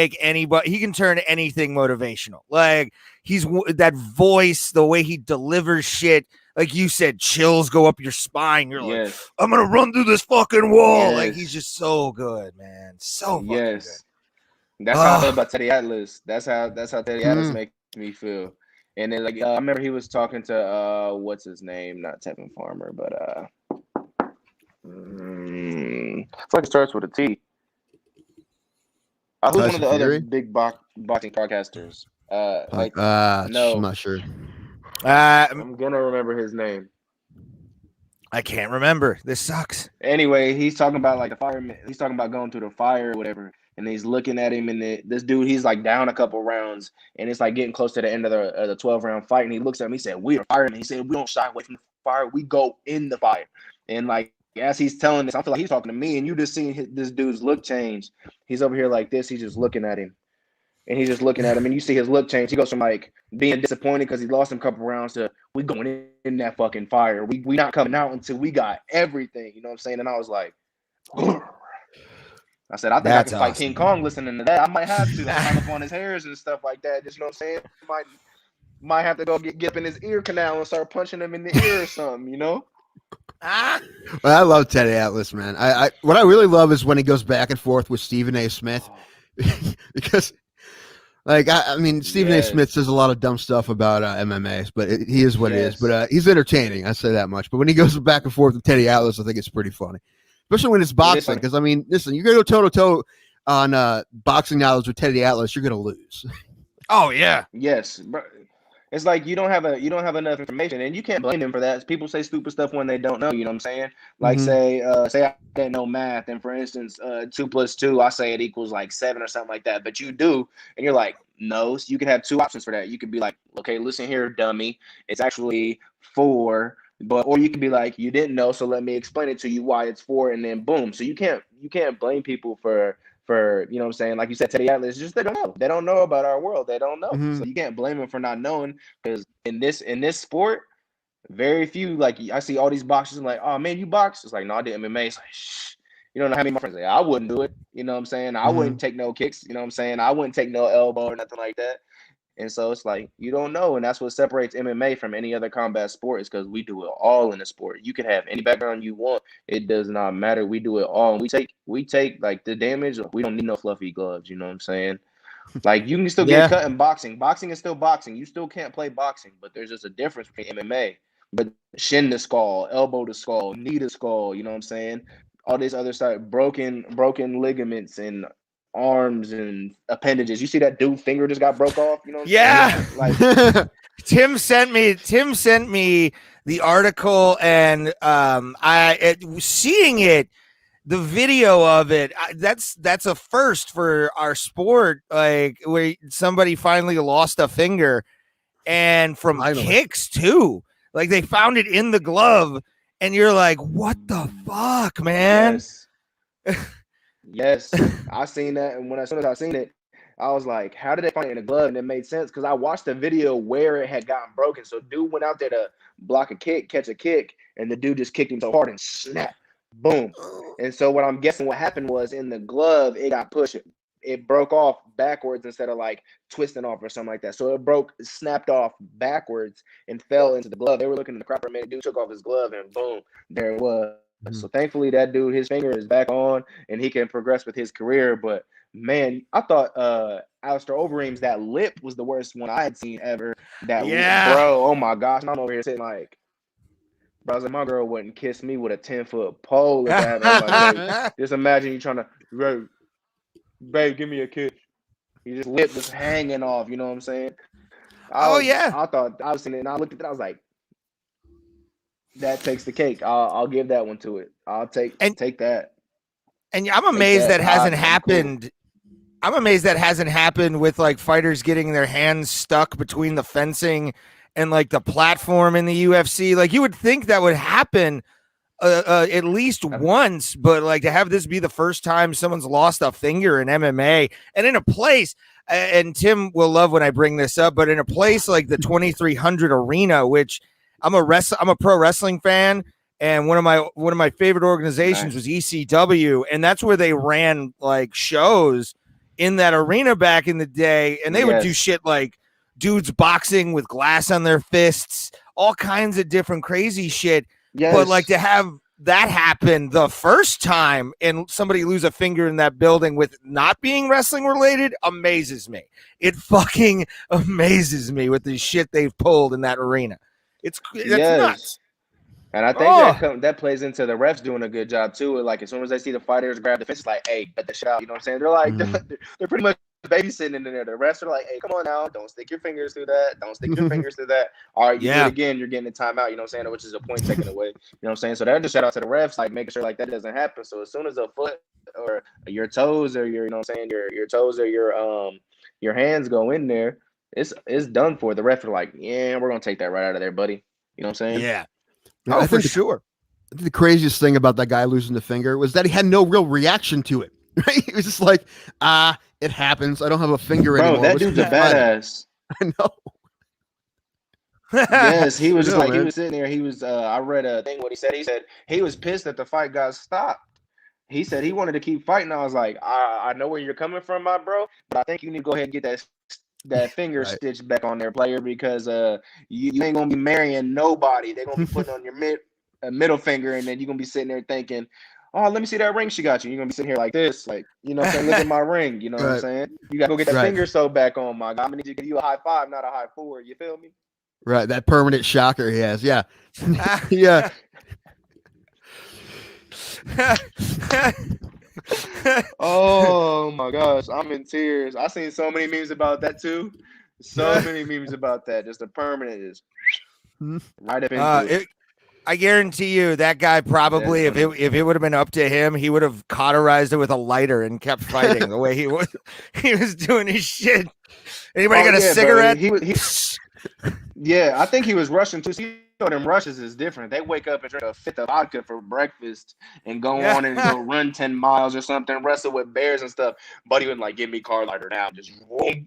turn anything motivational. Like he's that voice, the way he delivers shit. Like you said, chills go up your spine. You're like, I'm gonna run through this fucking wall. Like he's just so good, man. So fucking good. That's how I feel about Teddy Atlas. That's how Teddy Atlas makes me feel. And then like I remember he was talking to what's his name? Not Tevin Farmer, but it's like it starts with a T. Who's one of the other big boxing podcasters? no, I'm not sure. I'm gonna remember his name. I can't remember. This sucks. Anyway, he's talking about like the fireman. He's talking about going through the fire or whatever. And he's looking at him, and this dude, he's like down a couple rounds, and it's like getting close to the end of the 12-round fight. And he looks at him. He said, "We are firemen." He said, "We don't shy away from the fire. We go in the fire." And like as he's telling this, I feel like he's talking to me, and you just seeing this dude's look change. He's over here like this. He's just looking at him, and he's just looking at him, and you see his look change. He goes from like being disappointed because he lost him a couple rounds to we going in that fucking fire. We not coming out until we got everything. You know what I'm saying? And I was like. I said, I think I can fight King Kong listening to that. I might have to. I'm up on his hairs and stuff like that. Just, you know what I'm saying? Might have to go get up in his ear canal and start punching him in the ear or something, you know? Well, I love Teddy Atlas, man. I what I really love is when he goes back and forth with Stephen A. Smith. Because, like, I mean, Stephen A. Smith says a lot of dumb stuff about MMA, but he is what it is. But he's entertaining. I say that much. But when he goes back and forth with Teddy Atlas, I think it's pretty funny. Especially when it's boxing, because I mean, listen, you're gonna go toe to toe on boxing knowledge with Teddy Atlas, you're gonna lose. Oh yeah, yes, bro. It's like you don't have enough information, and you can't blame him for that. People say stupid stuff when they don't know. You know what I'm saying? Like say I didn't know math, and for instance, 2 + 2, I say it equals like 7 or something like that, but you do, and you're like, no. So you can have 2 options for that. You could be like, okay, listen here, dummy, it's actually 4. Or you could be like, you didn't know, so let me explain it to you why it's 4, and then boom. So you can't blame people for you know what I'm saying? Like you said, Teddy Atlas, just they don't know. They don't know about our world. They don't know. So you can't blame them for not knowing, because in this sport, very few, like I see all these boxers and like, oh man, you box? It's like, no, I did MMA. It's like, shh. You don't know how many of my friends say, I wouldn't do it. You know what I'm saying? I wouldn't take no kicks. You know what I'm saying? I wouldn't take no elbow or nothing like that. And so it's like, you don't know. And that's what separates MMA from any other combat sport, is because we do it all in the sport. You can have any background you want. It does not matter. We do it all. And we take like the damage. We don't need no fluffy gloves. You know what I'm saying? Like, you can still get cut in boxing. Boxing is still boxing. You still can't play boxing, but there's just a difference between MMA. But shin to skull, elbow to skull, knee to skull, you know what I'm saying? All this other stuff, broken ligaments and arms and appendages. You see that dude finger just got broke off? You know what I'm saying? Like, Tim sent me the article, and seeing it, the video of it, that's a first for our sport, like where somebody finally lost a finger, and from kicks too. Like, they found it in the glove, and you're like, what the fuck, man? Yes. I seen that, and as soon as I seen it, I was like, how did they find it in the glove? And it made sense because I watched the video where it had gotten broken. So dude went out there to block a kick, catch a kick, and the dude just kicked him so hard and snap, boom. And so what I'm guessing what happened was, in the glove, it got pushed. It broke off backwards instead of like twisting off or something like that. So it snapped off backwards and fell into the glove. They were looking at the crap for a minute. Dude took off his glove and boom, there it was. So thankfully that dude, his finger is back on and he can progress with his career. But man, I thought Alistair Overeem's that lip was the worst one I had seen ever. That bro, oh my gosh. And I'm over here sitting like, bro, I was like, my girl wouldn't kiss me with a 10-foot pole if I had my just imagine you trying to, babe, give me a kiss. His lip was hanging off, you know what I'm saying? I thought I was seeing it, and I looked at it, I was like, that takes the cake. I'll give that one to it. I'll take that. And I'm amazed that hasn't happened. Cool. I'm amazed that hasn't happened with like fighters getting their hands stuck between the fencing and like the platform in the UFC. Like, you would think that would happen at least once, but like to have this be the first time someone's lost a finger in MMA, and in a place, and Tim will love when I bring this up, but in a place like the 2300 Arena, which I'm a pro wrestling fan, and one of my favorite organizations was ECW, and that's where they ran like shows in that arena back in the day, and they would do shit like dudes boxing with glass on their fists, all kinds of different crazy shit. But like to have that happen the first time and somebody lose a finger in that building with not being wrestling related amazes me. It fucking amazes me with the shit they've pulled in that arena. That's nuts. And I think that plays into the refs doing a good job too. Like, as soon as they see the fighters grab the fence, it's like, hey, get the shit out. You know what I'm saying? They're like, they're pretty much babysitting in there. The refs are like, hey, come on now, don't stick your fingers through that. Don't stick your fingers through that. All right, you do it again, you're getting a timeout. You know what I'm saying? Which is a point taken away. You know what I'm saying? So they're just shout out to the refs, like making sure like that doesn't happen. So as soon as a foot or your toes or your, you know what I'm saying, your toes or your hands go in there, it's done for. The refs are like, yeah, we're gonna take that right out of there, buddy. You know what I'm saying? Yeah. Oh, for sure. The craziest thing about that guy losing the finger was that he had no real reaction to it. Right? He was just like, it happens. I don't have a finger anymore. Bro, that dude's a badass. I know. Yes, he was just like, he was sitting there. He was, I read a thing, what he said. He said he was pissed that the fight got stopped. He said he wanted to keep fighting. I was like, I know where you're coming from, my bro, but I think you need to go ahead and get that finger stitched back on there, player, because you ain't gonna be marrying nobody. They're gonna be putting on your middle finger, and then you're gonna be sitting there thinking, oh, let me see that ring she got you. You're gonna be sitting here like this, like, you know what I'm saying? Look at my ring, you know what I'm saying? You gotta go get that finger sewed back on, my guy. I'm gonna need to give you a high five, not a high four. You feel me? Right, that permanent shocker he has. Yeah. Yeah. Oh my gosh, I'm in tears. I seen so many memes about that too. So many memes about that. Just a permanent is right up into it. I guarantee you that guy probably, if it would have been up to him, he would have cauterized it with a lighter and kept fighting the way he was doing his shit. Anybody got a cigarette? Yeah, I think he was rushing too. He know them Russians is different. They wake up and drink a fifth of vodka for breakfast and go on and go run 10 miles or something, wrestle with bears and stuff. Buddy would like give me car lighter now. Just whoop.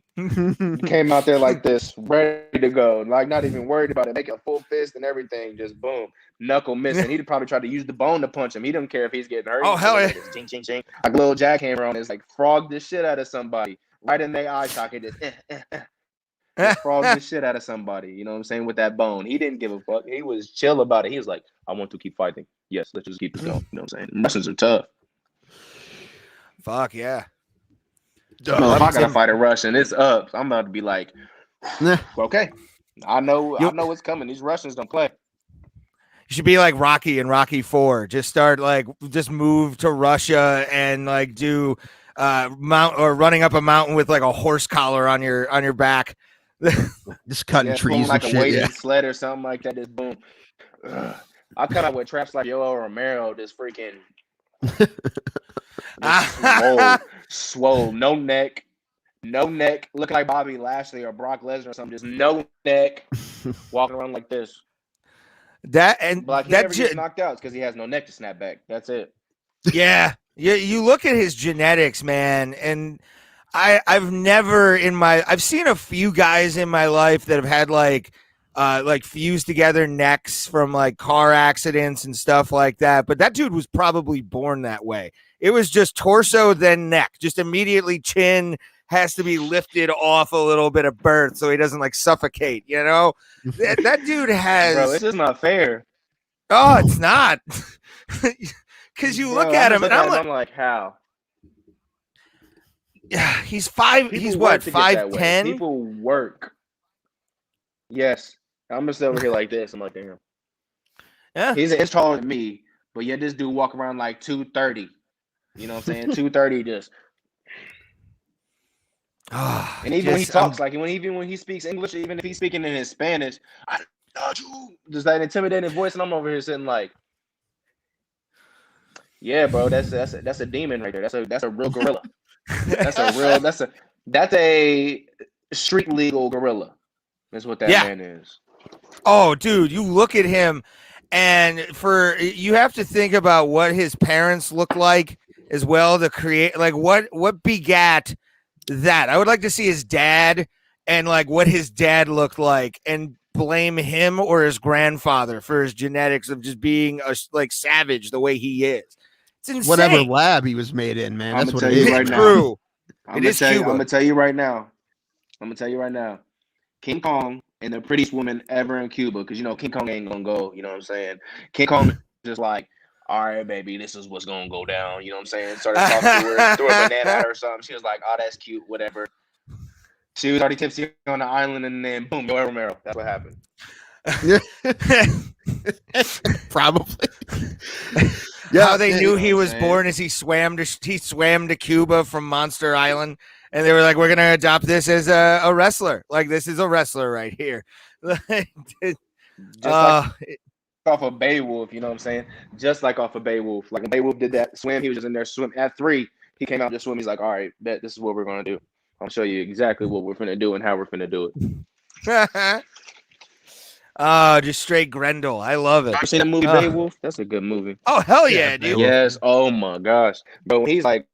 Came out there like this, ready to go, like not even worried about it, making a full fist and everything. Just boom, knuckle missing. He'd probably try to use the bone to punch him. He didn't care if he's getting hurt. Oh hell yeah! Like, ching, ching, ching. Like a little jackhammer on his like frog the shit out of somebody right in their eye socket. Just frog the shit out of somebody. You know what I'm saying? With that bone, he didn't give a fuck. He was chill about it. He was like, "I want to keep fighting. Yes, let's just keep it going." You know what I'm saying? Russians are tough. Fuck yeah. No, if I gotta fight a Russian, it's up. I'm about to be like, okay, I know what's coming. These Russians don't play. You should be like Rocky in Rocky 4. Just move to Russia and like do running up a mountain with like a horse collar on your back. Just cutting trees like and a shit. weighted sled or something like that. Just boom. I cut out with traps like Yoel Romero. Just freaking. Swole, no neck, looking like Bobby Lashley or Brock Lesnar or something, just no neck, walking around like this. That and but like he never gets knocked out because he has no neck to snap back. That's it. Yeah. You look at his genetics, man, and I've seen a few guys in my life that have had like fused together necks from like car accidents and stuff like that. But that dude was probably born that way. It was just torso, then neck, just immediately chin has to be lifted off a little bit of birth so he doesn't like suffocate, you know? That dude has. Bro, it's just not fair. Oh, it's not. Because you look at him and I'm like, how? Yeah, he's 5. He's what, 5'10"? People work. Yes. I'm just over here like this. I'm like, damn. Yeah. He's an inch taller than me, but yet this dude walk around like 230. You know what I'm saying? 230 just. And even when he talks, like even when he speaks English, even if he's speaking in his Spanish, I love you. Just that intimidating voice, and I'm over here sitting like, yeah, bro, that's a demon right there. That's a real gorilla. That's a street legal gorilla. That's what that man is. Oh, dude, you look at him, and you have to think about what his parents look like as well to create like what begat that. I would like to see his dad and like what his dad looked like and blame him or his grandfather for his genetics of just being a like savage the way he is. It's insane. Whatever lab he was made in, man. That's what it is. Right true. I'm gonna tell you right now. King Kong and the prettiest woman ever in Cuba, because you know King Kong ain't gonna go. You know what I'm saying? King Kong is just like, all right, baby, this is what's gonna go down. You know what I'm saying? Started talking to her, threw a banana at her or something. She was like, oh, that's cute, whatever. She was already tipsy on the island, and then boom, Yoel Romero. That's what happened. Probably. How they knew he was born is he swam to Cuba from Monster Island, and they were like, we're gonna adopt this as a wrestler. Like, this is a wrestler right here. Off of Beowulf, you know what I'm saying? Just like off of Beowulf. Like when Beowulf did that swim, he was just in there swim at 3. He came out just swim. He's like, all right, bet this is what we're gonna do. I'll show you exactly what we're gonna do and how we're gonna do it. Oh, just straight Grendel. I love it. You seen that movie Beowulf? That's a good movie. Oh, hell yeah, dude. Yes. Oh my gosh. Bro, he's like,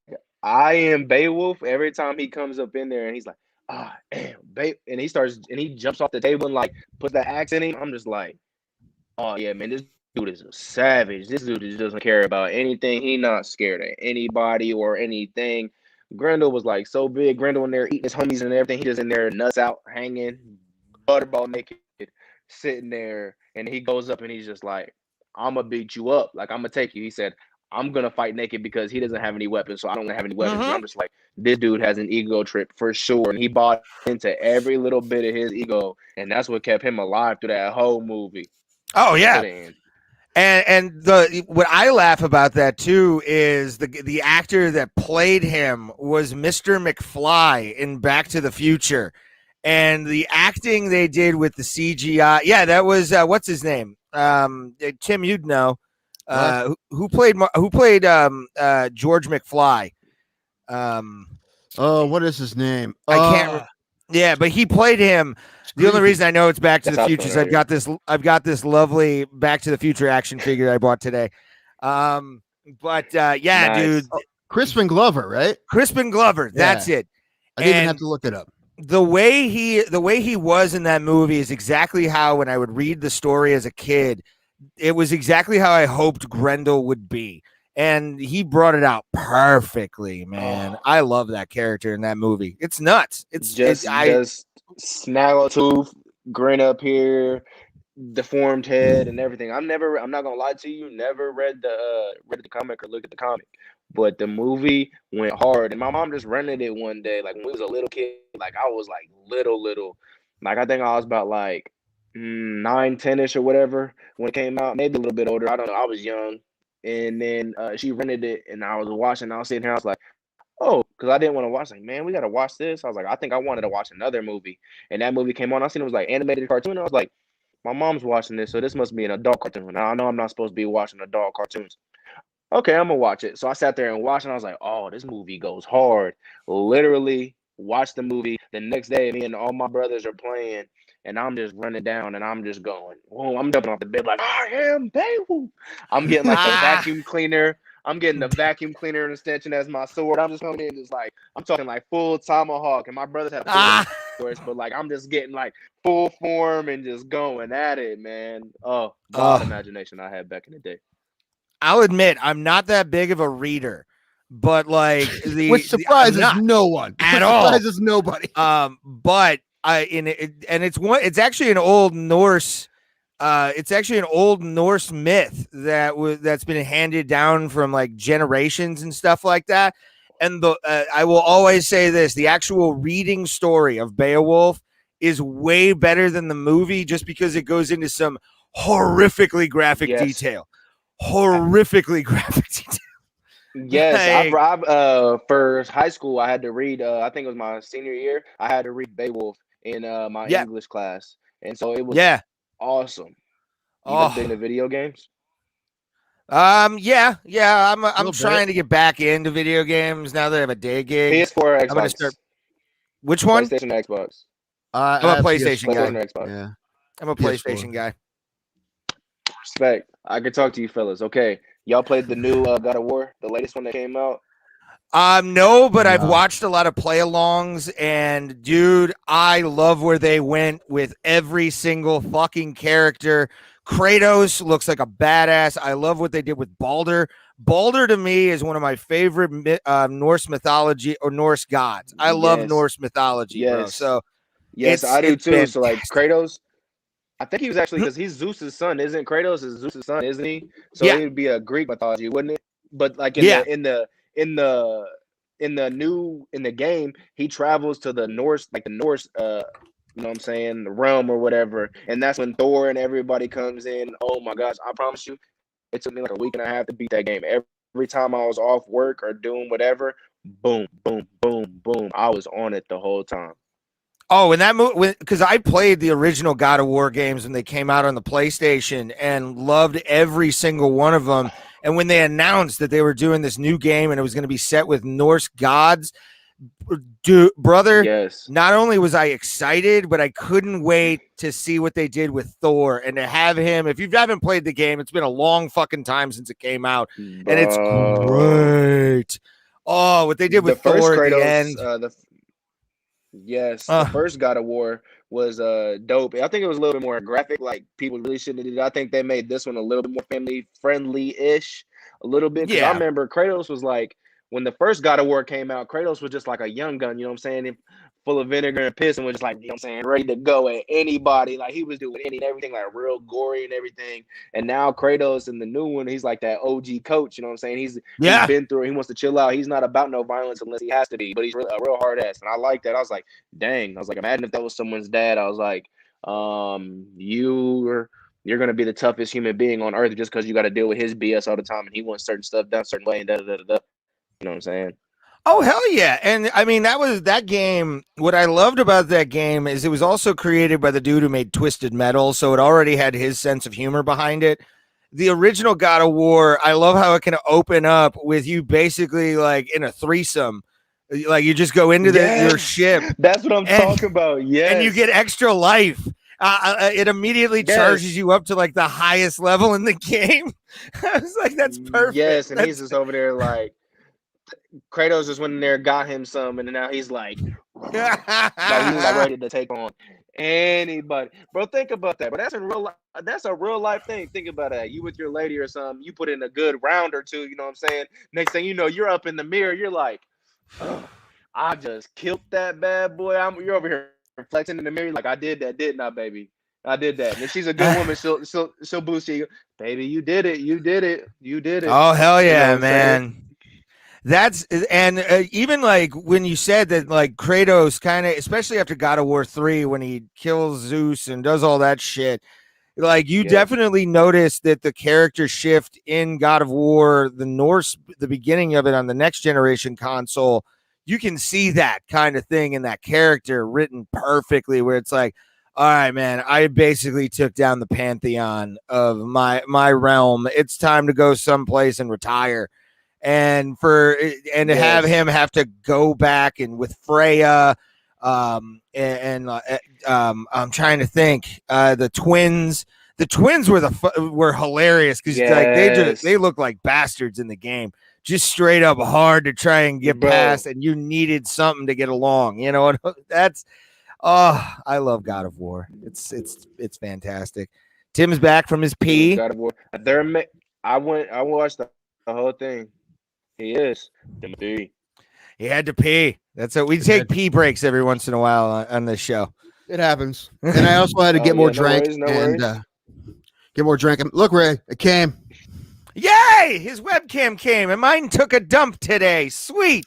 I am Beowulf. Every time he comes up in there and he's like, damn, and he jumps off the table and like puts the axe in him. I'm just like, oh yeah, man, this dude is a savage. This dude just doesn't care about anything. He not scared of anybody or anything. Grendel was like so big. Grendel in there eating his homies and everything. He just in there, nuts out, hanging, butterball naked, sitting there. And he goes up and he's just like, I'm gonna beat you up. Like, I'm gonna take you. He said, I'm gonna fight naked because he doesn't have any weapons, so I don't have any weapons. I'm just like, this dude has an ego trip for sure. And he bought into every little bit of his ego, and that's what kept him alive through that whole movie. Oh yeah. And what I laugh about that too is the actor that played him was Mr. McFly in Back to the Future, and the acting they did with the CGI. Yeah, that was what's his name? Tim, you'd know. Who played George McFly? Oh, what is his name? I can't. Yeah, but he played him. The only reason I know it's Back to That's the how I Future feel is right I've got this lovely Back to the Future action figure I bought today. But yeah, Nice. dude, Crispin Glover, right? Crispin Glover, that's Yeah. it. I didn't even have And to look it up. the way he was in that movie is exactly how, when I would read the story as a kid, it was exactly how I hoped Grendel would be. And he brought it out perfectly, man. Oh. I love that character in that movie. It's nuts. Just snaggletooth, grin up here, deformed head, and everything. I'm not gonna lie to you. Never read the comic or looked at the comic, but the movie went hard. And my mom just rented it one day, like when we was a little kid. Like I was like little. Like I think I was about like 9, 10-ish or whatever when it came out. Maybe a little bit older. I don't know. I was young. And then she rented it, and I was watching. I was sitting here. I was like, oh, because I didn't want to watch. Like, man, we got to watch this. I was like, I think I wanted to watch another movie. And that movie came on. I seen it was like animated cartoon. I was like, my mom's watching this, so this must be an adult cartoon. Now I know I'm not supposed to be watching adult cartoons. Okay, I'm gonna watch it. So I sat there and watched, and I was like, oh, this movie goes hard. Literally watched the movie. The next day, me and all my brothers are playing, and I'm just running down, and I'm just going, oh, I'm jumping off the bed like, I am Beowulf. I'm getting like the vacuum cleaner. I'm getting the vacuum cleaner and extension as my sword. I'm just coming in just like, I'm talking like full tomahawk, and my brothers have swords, but like I'm just getting like full form and just going at it, man. Oh, wild imagination I had back in the day. I'll admit I'm not that big of a reader, but like which surprises no one at all. Surprises nobody. But it's actually an old Norse. It's actually an old Norse myth that's been handed down from like generations and stuff like that. And I will always say this: the actual reading story of Beowulf is way better than the movie, just because it goes into some horrifically graphic detail. Horrifically graphic detail. Yes, I've for high school I had to read. I think it was my senior year. I had to read Beowulf in my English class, and so it was awesome. You been big into video games? Yeah. I'm trying to get back into video games now that I have a day gig. PS4 or Xbox? I'm gonna start. Which one? PlayStation or Xbox? I'm a PlayStation guy. Xbox. Yeah, I'm a PlayStation guy. Respect. I could talk to you fellas. Okay, y'all played the new God of War, the latest one that came out? No, but I've watched a lot of play-alongs, and dude, I love where they went with every single fucking character. Kratos looks like a badass. I love what they did with Baldur. Baldur to me is one of my favorite Norse mythology or Norse gods. I love Norse mythology, bro. So yes, I do too. Fantastic. So like Kratos, I think he was actually, because he's Zeus's son, isn't Kratos? Is Zeus's son, isn't he? So it would be a Greek mythology, wouldn't it? But like in the game, he travels to the Norse, like the Norse, you know what I'm saying, the realm or whatever, and that's when Thor and everybody comes in. Oh my gosh, I promise you, it took me like a week and a half to beat that game. Every time I was off work or doing whatever, boom, boom, boom, boom, I was on it the whole time. Oh, and that movie, because I played the original God of War games when they came out on the PlayStation and loved every single one of them. And when they announced that they were doing this new game and it was going to be set with Norse gods, brother, not only was I excited, but I couldn't wait to see what they did with Thor and to have him. If you haven't played the game, it's been a long fucking time since it came out, and it's great. Oh, what they did with Thor at the end. The first God of War was dope. I think it was a little bit more graphic, like people really shouldn't have did it. I think they made this one a little bit more family friendly-ish, a little bit. Because I remember Kratos was like, when the first God of War came out, Kratos was just like a young gun, you know what I'm saying? Full of vinegar and piss, and was just like, you know what I'm saying, ready to go at anybody. Like he was doing everything, like real gory and everything. And now Kratos in the new one, he's like that OG coach, you know what I'm saying? He's been through it. He wants to chill out. He's not about no violence unless he has to be, but he's a real hard ass. And I like that. I was like, dang. I was like, imagine if that was someone's dad. I was like, you're gonna be the toughest human being on earth just because you got to deal with his BS all the time, and he wants certain stuff done certain way and da da da da. You know what I'm saying? Oh, hell yeah. And I mean, that game. What I loved about that game is it was also created by the dude who made Twisted Metal. So it already had his sense of humor behind it. The original God of War, I love how it can open up with you basically like in a threesome Like you just go into your ship. That's what I'm talking about. Yes. And you get extra life. It immediately charges you up to like the highest level in the game. I was like, that's perfect. Yes, and he's just over there like Kratos just went in there, got him some, and now he's like he's like ready to take on anybody. Bro, think about that. But that's that's a real life thing. Think about that. You with your lady or something, you put in a good round or two, you know what I'm saying? Next thing you know, you're up in the mirror, you're like, oh, I just killed that bad boy. You're over here reflecting in the mirror, like I did that, didn't I, baby? I did that. And if she's a good woman, she'll boost you. Baby, you did it. You did it. You did it. Oh, hell yeah, you know man. That's and even like when you said that, like Kratos kind of, especially after God of War 3, when he kills Zeus and does all that shit, like you definitely notice that the character shift in God of War, the beginning of it on the next generation console, you can see that kind of thing in that character written perfectly, where it's like, all right, man, I basically took down the pantheon of my realm. It's time to go someplace and retire. And to have him have to go back and with Freya, I'm trying to think, the twins were hilarious because like they look like bastards in the game, just straight up hard to try and get past, and you needed something to get along. You know, that's I love God of War. It's fantastic. Tim's back from his pee. God of War. I watched the whole thing. He is. He had to pee. That's it. We take pee breaks every once in a while on this show. It happens. And I also had to get more drink and get more drink. Look, Ray, it came. Yay! His webcam came, and mine took a dump today. Sweet.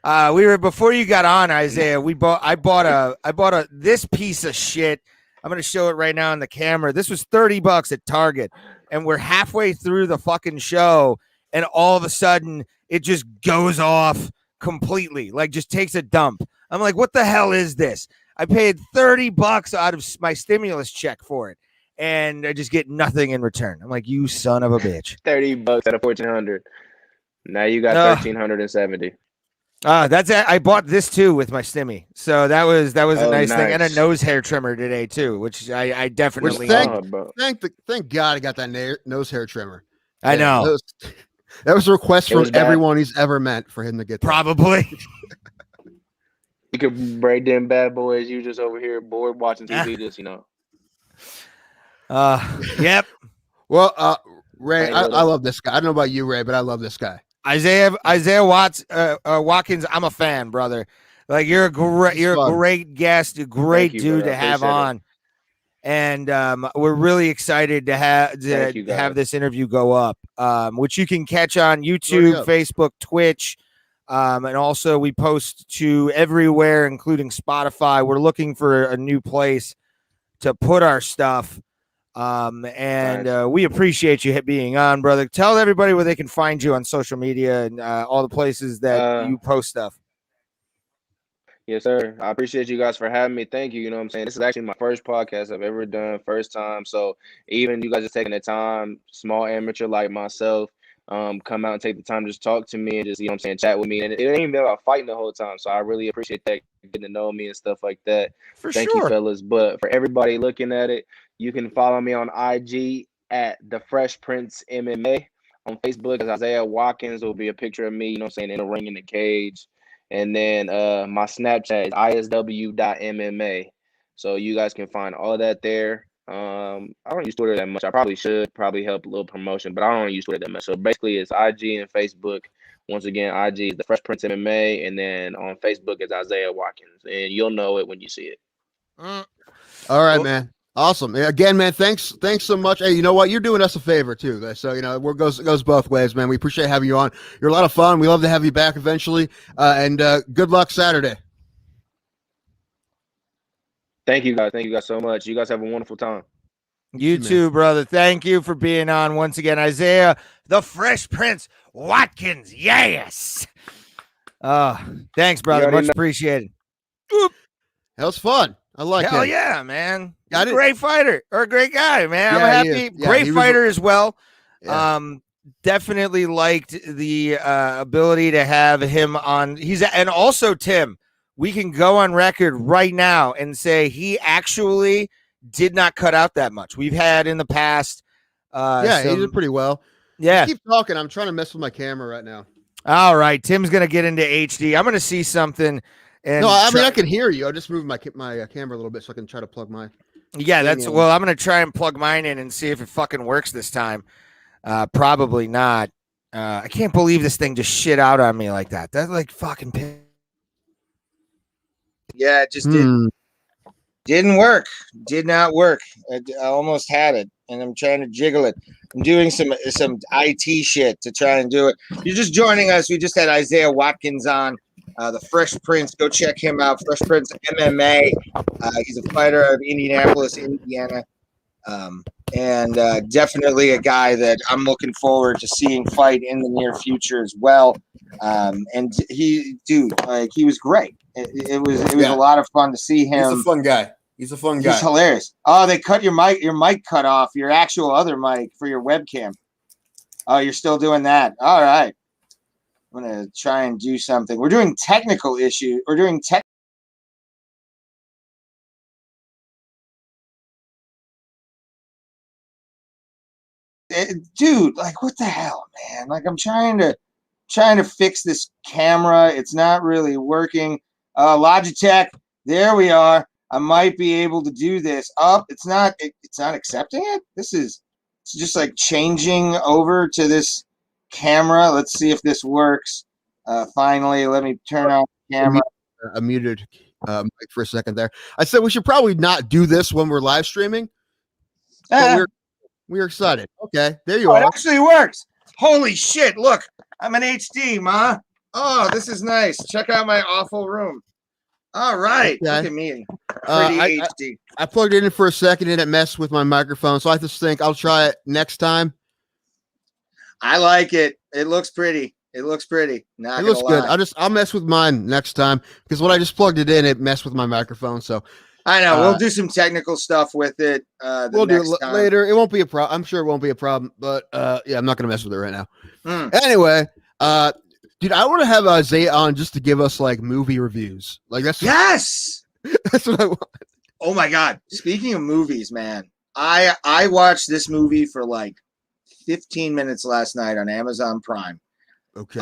Before you got on, Isaiah. I bought this piece of shit. I'm gonna show it right now on the camera. This was $30 at Target, and we're halfway through the fucking show, and all of a sudden it just goes off completely, like just takes a dump. I'm like, what the hell is this? I paid $30 out of my stimulus check for it, and I just get nothing in return. I'm like, you son of a bitch. $30 out of $1,400. Now you got $1,370. That's it. I bought this too with my stimmy, so that was a nice thing, and a nose hair trimmer today too, which I definitely thank God I got that nose hair trimmer. I know that was a request from everyone he's ever met for him to get. Probably. You could braid them bad boys. You just over here bored watching TV, just Yep. Well, Ray, I love this guy. I don't know about you, Ray, but I love this guy. Isaiah Watkins, I'm a fan, brother. Like you're a great guest, a great dude to have on, and we're really excited to have this interview go up, which you can catch on YouTube, Facebook, Twitch, and also we post to everywhere, including Spotify. We're looking for a new place to put our stuff. We appreciate you being on, brother. Tell everybody where they can find you on social media and all the places that you post stuff. Yes, sir. I appreciate you guys for having me. Thank you. You know what I'm saying? This is actually my first podcast I've ever done, first time. So even you guys are taking the time, small amateur like myself, come out and take the time to just talk to me and just, you know what I'm saying, chat with me. And it ain't even about fighting the whole time. So I really appreciate that, getting to know me and stuff like that. Thank you, fellas. But for everybody looking at it, you can follow me on IG at The Fresh Prince MMA. On Facebook, as Isaiah Watkins, will be a picture of me, you know what I'm saying, in a ring in the cage. And then my Snapchat is isw.mma. So you guys can find all that there. I don't use Twitter that much. I probably should help a little promotion, but I don't use Twitter that much. So basically it's IG and Facebook. Once again, IG is The Fresh Prince MMA, and then on Facebook is Isaiah Watkins, and you'll know it when you see it. All right, man. Awesome. Again, man, thanks so much. Hey, you know what? You're doing us a favor too. So, you know, it goes both ways, man. We appreciate having you on. You're a lot of fun. We love to have you back eventually. And good luck Saturday. Thank you guys. Thank you guys so much. You guys have a wonderful time. You too, brother. Thank you for being on once again. Isaiah, the Fresh Prince Watkins. Yes. Thanks, brother. Much appreciated. That was fun. I like it. Hell yeah, man. Great fighter or a great guy, man. I'm happy. Great fighter as well. Yeah. definitely liked the ability to have him on. And also Tim, we can go on record right now and say he actually did not cut out that much. We've had in the past. Yeah, he did pretty well. Yeah. Just keep talking. I'm trying to mess with my camera right now. All right, Tim's gonna get into HD. I'm gonna see something. And no, I mean I can hear you. I'll just move my camera a little bit so I can try to plug my. Yeah, I'm gonna try and plug mine in and see if it fucking works this time. Probably not. I can't believe this thing just shit out on me like that. That's like fucking. Yeah, it just didn't work. Did not work. I almost had it, and I'm trying to jiggle it. I'm doing some IT shit to try and do it. You're just joining us. We just had Isaiah Watkins on, the Fresh Prince. Go check him out. Fresh Prince MMA. He's a fighter out of Indianapolis, Indiana, and definitely a guy that I'm looking forward to seeing fight in the near future as well. And he was great. It was a lot of fun to see him. He's a fun guy. He's hilarious. Oh, they cut your mic cut off, your actual other mic for your webcam. Oh, you're still doing that. All right. I'm going to try and do something. We're doing technical issues. We're doing dude, like what the hell, man? Like I'm trying to fix this camera. It's not really working. Logitech, there we are. I might be able to do this. It's not accepting it. It's just like changing over to this camera. Let's see if this works. Finally, let me turn on the camera. I muted mic for a second there. I said we should probably not do this when we're live streaming. But we're excited. Okay, there you are. It actually works. Holy shit. Look, I'm in HD, ma. Oh, this is nice. Check out my awful room. All right. Okay. Look at me. Pretty HD. I plugged it in for a second and it messed with my microphone. So I just think I'll try it next time. I like it. It looks pretty. It looks pretty. It looks good. I'll mess with mine next time because when I just plugged it in, it messed with my microphone. So I know we'll do some technical stuff with it. We'll do it later. It won't be a problem. I'm sure it won't be a problem, but yeah, I'm not gonna mess with it right now. Anyway, dude, I want to have Isaiah on just to give us like movie reviews. Like that's that's what I want. Oh my god! Speaking of movies, man, I watched this movie for like 15 minutes last night on Amazon Prime. Okay.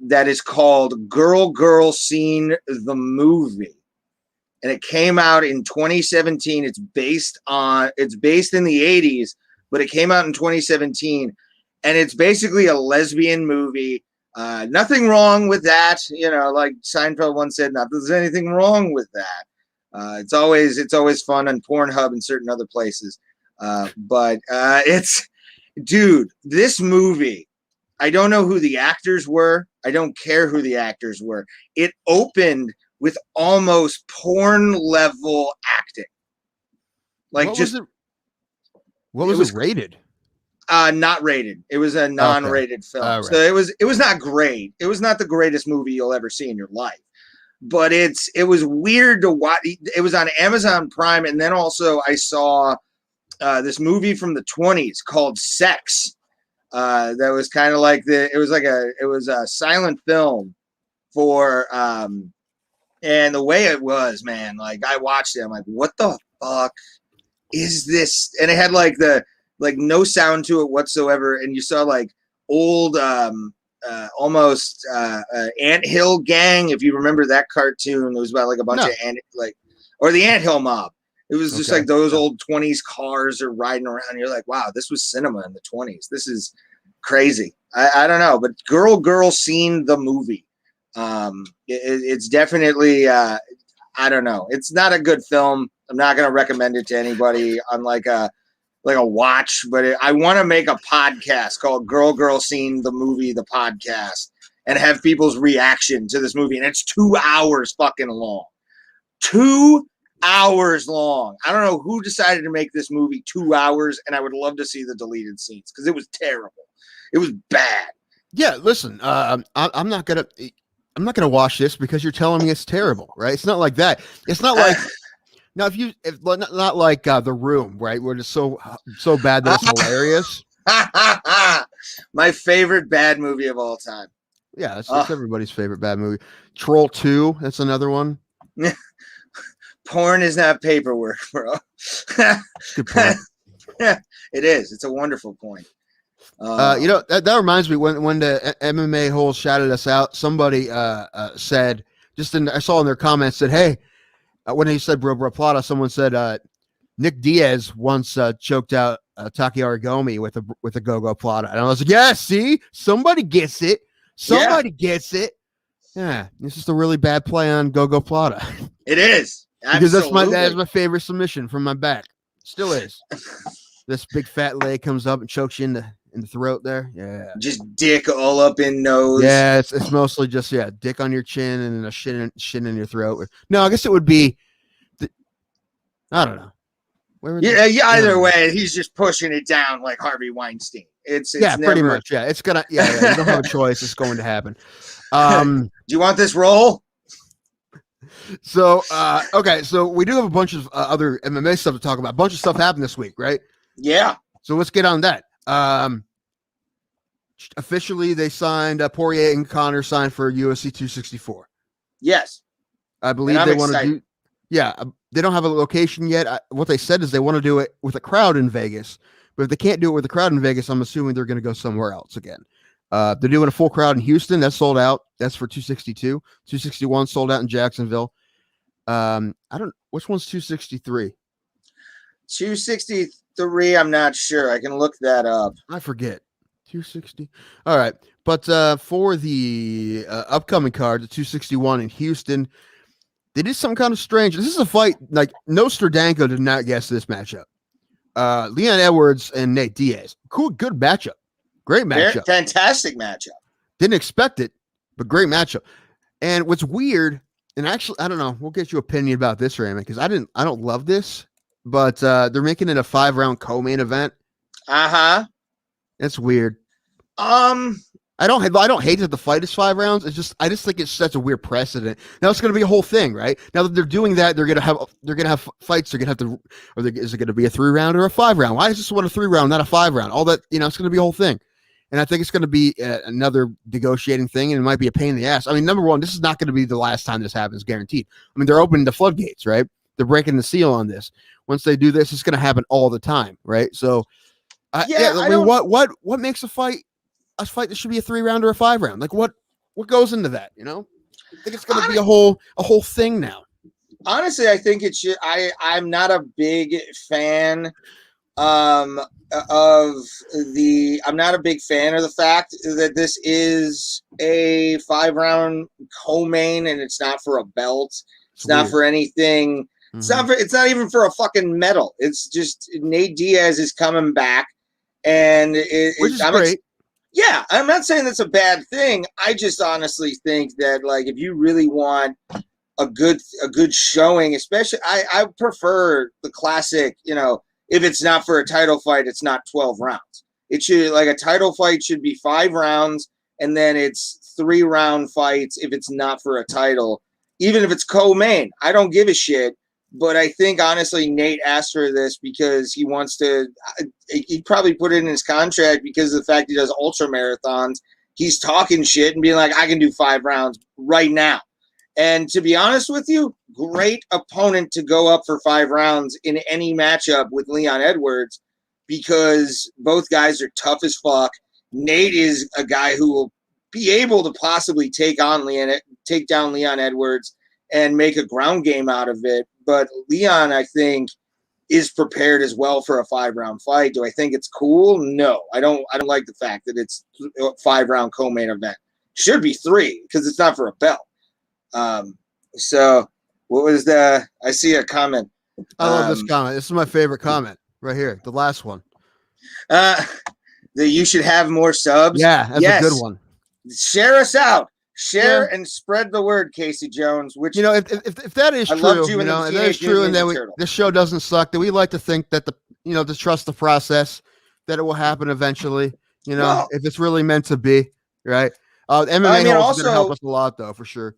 That is called Girl Scene the Movie. And it came out in 2017. It's based in the 80s, but it came out in 2017. And it's basically a lesbian movie. Nothing wrong with that. You know, like Seinfeld once said, not that there's anything wrong with that. It's always fun on Pornhub and certain other places. But dude, this movie, I don't know who the actors were. I don't care who the actors were. It opened with almost porn level acting. Like what was it rated? Not rated. It was a non-rated film. Right. So it was not great. It was not the greatest movie you'll ever see in your life. But it was weird to watch. It was on Amazon Prime, and then also I saw this movie from the 20s called Sex. That was kind of like it was a silent film for and the way it was, man, like I watched it, I'm like, what the fuck is this? And it had like no sound to it whatsoever, and you saw like old almost Anthill Gang, if you remember that cartoon. It was about like a bunch of or the Anthill Mob. It was just like those old 20s cars are riding around. You're like, wow, this was cinema in the 20s. This is crazy. I don't know, but Girl Scene the Movie. It's definitely, I don't know. It's not a good film. I'm not going to recommend it to anybody on like a watch, but I want to make a podcast called Girl Scene the Movie, the podcast, and have people's reaction to this movie. And it's 2 hours fucking long. 2 hours long. I don't know who decided to make this movie 2 hours, and I would love to see the deleted scenes because it was terrible. It was bad. Yeah, listen, I'm not gonna watch this because you're telling me it's terrible, right? It's not like that. It's not like now not like The Room, right? Where it's so bad that it's hilarious. My favorite bad movie of all time. Yeah, that's everybody's favorite bad movie. Troll 2, that's another one. Porn is not paperwork, bro. Good point. It is. It's a wonderful point. That reminds me when the MMA holes shouted us out, somebody said, I saw in their comments said, hey, when he said Bro Plata, someone said Nick Diaz once choked out Takeari Gomi with a Go Plata. And I was like, yeah, see, somebody gets it. Somebody gets it. Yeah, this is a really bad play on Go Plata. It is. Because that's my favorite submission from my back. Still is. This big fat leg comes up and chokes you in the throat there. Yeah. Just dick all up in nose. Yeah, it's mostly just dick on your chin and a shit in your throat. No, I guess it would be I don't know. Either way, he's just pushing it down like Harvey Weinstein. It's pretty much. Yeah, it's gonna. Yeah, you don't have a choice. It's going to happen. Do you want this roll? So, okay. So we do have a bunch of other MMA stuff to talk about. A bunch of stuff happened this week, right? Yeah. So let's get on that. Officially, they signed Poirier and Connor signed for UFC 264. Yes. I believe they want to do. Yeah, they don't have a location yet. What they said is they want to do it with a crowd in Vegas. But if they can't do it with a crowd in Vegas, I'm assuming they're going to go somewhere else again. They're doing a full crowd in Houston. That's sold out. That's for 262. 261 sold out in Jacksonville. Which one's 263? 263, I'm not sure. I can look that up. I forget. 260. All right. But for the upcoming card, the 261 in Houston, they did some kind of strange. This is a fight like Nostradanko did not guess this matchup. Leon Edwards and Nate Diaz. Cool, good matchup. Great matchup. Fantastic matchup. Didn't expect it, but great matchup. And what's weird, and actually, I don't know, we'll get your opinion about this, Raymond, because I don't love this, but they're making it a 5-round co-main event. Uh-huh. That's weird. I don't hate that the fight is 5 rounds. I just think it sets a weird precedent. Now it's going to be a whole thing, right? Now that they're doing that, they're going to have fights. They're going to have to, is it going to be a 3-round or a 5-round? Why is this one a 3-round, not a 5-round? All that, it's going to be a whole thing. And I think it's going to be another negotiating thing, and it might be a pain in the ass. I mean, number one, this is not going to be the last time this happens, guaranteed. I mean, they're opening the floodgates, right? They're breaking the seal on this. Once they do this, it's going to happen all the time, right? So, what makes a fight that should be a 3-round or a 5-round? Like what goes into that? I think it's going to be a whole thing now. Honestly, I think it should. I'm not a big fan I'm not a big fan of the fact that this is a 5-round co-main and it's not for a belt. It's not for anything. Mm-hmm. It's not even for a fucking medal. It's just Nate Diaz is coming back, and which is great. Yeah, I'm not saying that's a bad thing. I just honestly think that, like, if you really want a good showing, especially, I prefer the classic, if it's not for a title fight, it's not 12 rounds. It should, like, a title fight should be 5 rounds, and then it's 3-round fights if it's not for a title. Even if it's co-main, I don't give a shit. But I think, honestly, Nate asked for this because he wants to – he probably put it in his contract because of the fact he does ultra marathons. He's talking shit and being like, I can do 5 rounds right now. And to be honest with you, great opponent to go up for 5 rounds in any matchup with Leon Edwards because both guys are tough as fuck. Nate is a guy who will be able to possibly take down Leon Edwards and make a ground game out of it. But Leon, I think, is prepared as well for a 5-round fight. Do I think it's cool? No, I don't like the fact that it's a 5-round co-main event. Should be 3 because it's not for a belt. So what was I see a comment. I love this comment. This is my favorite comment right here. The last one. That you should have more subs. Yeah, that's a good one. Share us out. Share and spread the word, Casey Jones. Which if that is true, if that is true, and then this show doesn't suck, then we like to think that to trust the process, that it will happen eventually. If it's really meant to be, right? MMA Holes is going to help us a lot, though, for sure.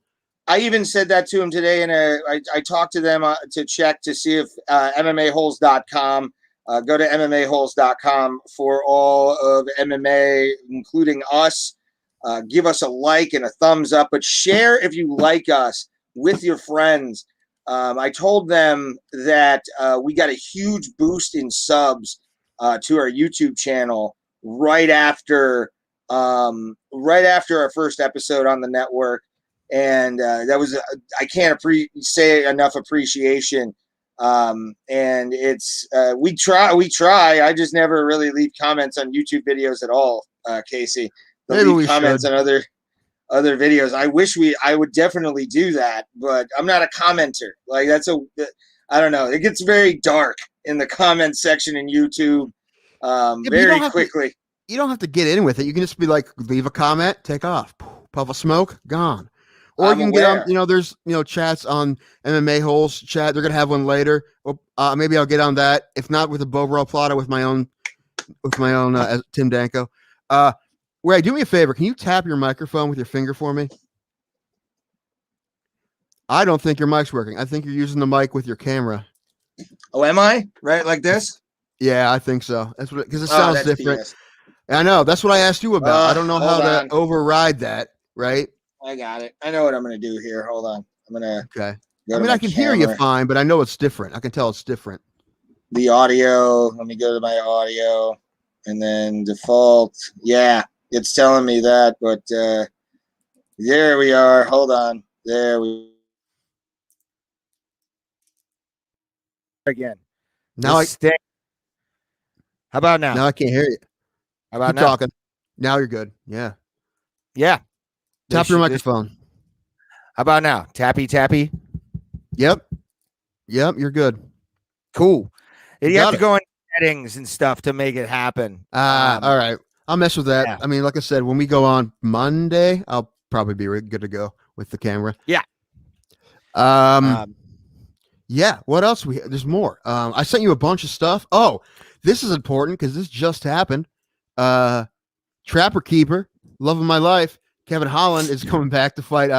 I even said that to him today, and I talked to them to check to see if MMAholes.com Go to MMAholes.com for all of MMA, including us. Give us a like and a thumbs up, but share if you like us with your friends. I told them that we got a huge boost in subs to our YouTube channel right after our first episode on the network, and that was I can't say enough appreciation. And it's we try. I just never really leave comments on YouTube videos at all, Casey. Maybe leave we comments should. on other videos. I would definitely do that, but I'm not a commenter. Like I don't know. It gets very dark in the comment section in YouTube very quickly. You don't have to get in with it. You can just be like, leave a comment, take off, puff of smoke, gone. Or you can get on, there's, chats on MMA Holes chat. They're going to have one later. Maybe I'll get on that. If not with a Bro Plata with my own Tim Danko. Ray, do me a favor. Can you tap your microphone with your finger for me? I don't think your mic's working. I think you're using the mic with your camera. Oh, am I? Right, like this? Yeah, I think so. That's what, because it sounds different. BS. I know. That's what I asked you about. I don't know how to override that, right? I got it. I know what I'm going to do here. Hold on. I'm going to. Okay. I can hear you fine, but I know it's different. I can tell it's different. The audio. Let me go to my audio and then default. Yeah. It's telling me that, but there we are. Hold on. There we again. Now How about now? Now I can't hear you. How about Keep now? talking. Now you're good. Yeah. Yeah. Tap your microphone. How about now? Tappy, tappy. Yep. You're good. Cool. You have to it. go in settings and stuff to make it happen. All right. I'll mess with that. Yeah. I mean, like I said, when we go on Monday, I'll probably be good to go with the camera. Yeah. Yeah. What else? There's more. I sent you a bunch of stuff. Oh, this is important because this just happened. Trapper Keeper, love of my life, Kevin Holland is coming back to fight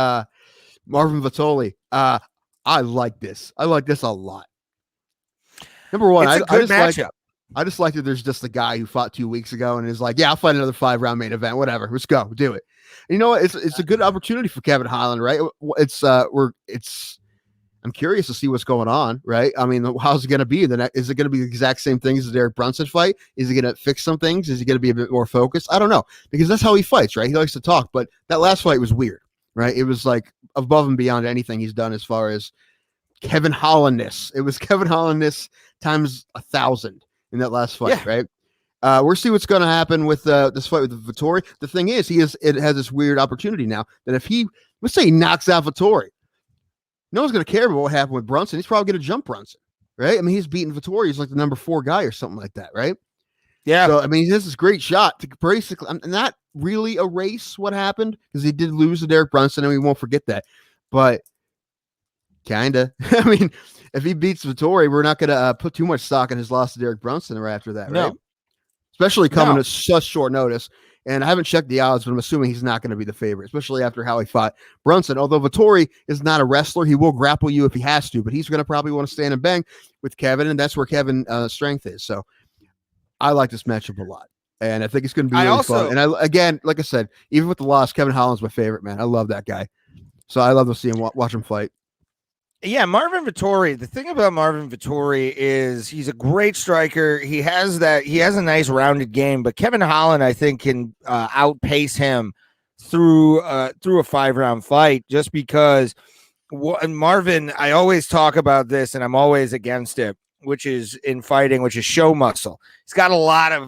Marvin Vittori. I like this. I like this a lot. Number one, it's a good matchup. I just like that there's just a guy who fought 2 weeks ago and is like, yeah, I'll fight another 5-round main event, whatever. Let's go, do it. And you know what? It's a good opportunity for Kevin Holland, right? I'm curious to see what's going on, right? I mean, how's it going to be? Is it going to be the exact same things as the Derek Brunson fight? Is he going to fix some things? Is he going to be a bit more focused? I don't know, because that's how he fights, right? He likes to talk, but that last fight was weird, right? It was like above and beyond anything he's done as far as Kevin Hollandness. It was Kevin Hollandness times 1,000 in that last fight, right? We'll see what's going to happen with this fight with Vittori. The thing is, it has this weird opportunity now that if let's say he knocks out Vittori, no one's going to care about what happened with Brunson. He's probably going to jump Brunson, right? I mean, he's beating Vittori. He's like the number 4 guy or something like that, right? Yeah. So, I mean, he has this great shot to basically not really erase what happened because he did lose to Derek Brunson, and we won't forget that. But kind of. I mean, if he beats Vittori, we're not going to put too much stock in his loss to Derek Brunson right after that, right? Especially coming at such short notice. And I haven't checked the odds, but I'm assuming he's not going to be the favorite, especially after how he fought Brunson. Although Vittori is not a wrestler, he will grapple you if he has to, but he's going to probably want to stand and bang with Kevin, and that's where Kevin's strength is. So I like this matchup a lot, and I think it's going to be really fun. And again, like I said, even with the loss, Kevin Holland's my favorite, man. I love that guy. So I love to see him, watch him fight. Yeah, Marvin Vittori. The thing about Marvin Vittori is he's a great striker. He has a nice rounded game, but Kevin Holland, I think, can outpace him through a 5-round fight just because Marvin, I always talk about this and I'm always against it, which is in fighting, which is show muscle.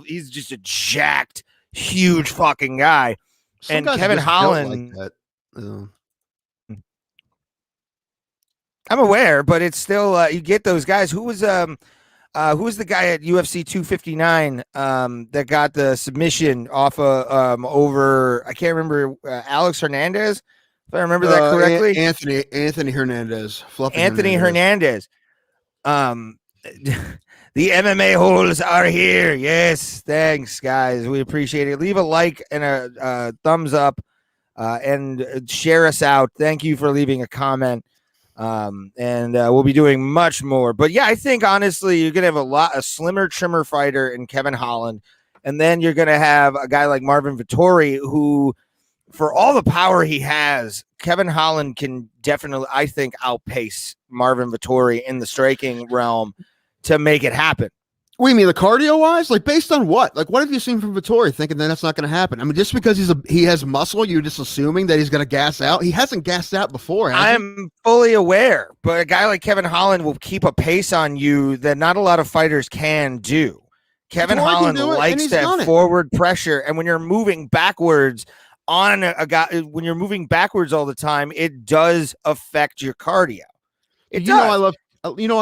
He's just a jacked, huge fucking guy. And Kevin Holland like that. I'm aware, but it's still you get those guys. Who was the guy at UFC 259 that got the submission off over? I can't remember. Alex Hernandez, if I remember that correctly. Anthony Hernandez. Anthony Hernandez. The MMA holes are here. Yes, thanks, guys. We appreciate it. Leave a like and a thumbs up, and share us out. Thank you for leaving a comment. And we'll be doing much more. But yeah, I think honestly, you're gonna have a slimmer, trimmer fighter in Kevin Holland, and then you're gonna have a guy like Marvin Vettori, who, for all the power he has, Kevin Holland can definitely, I think, outpace Marvin Vettori in the striking realm to make it happen. What do you mean, the cardio wise? Like, based on what? Like, what have you seen from Vettori thinking that that's not going to happen? I mean, just because he has muscle, you're just assuming that he's going to gas out? He hasn't gassed out before, I'm fully aware, but a guy like Kevin Holland will keep a pace on you that not a lot of fighters can do. Kevin Holland likes that forward pressure, and when you're moving backwards on a guy, when you're moving backwards all the time, it does affect your cardio. I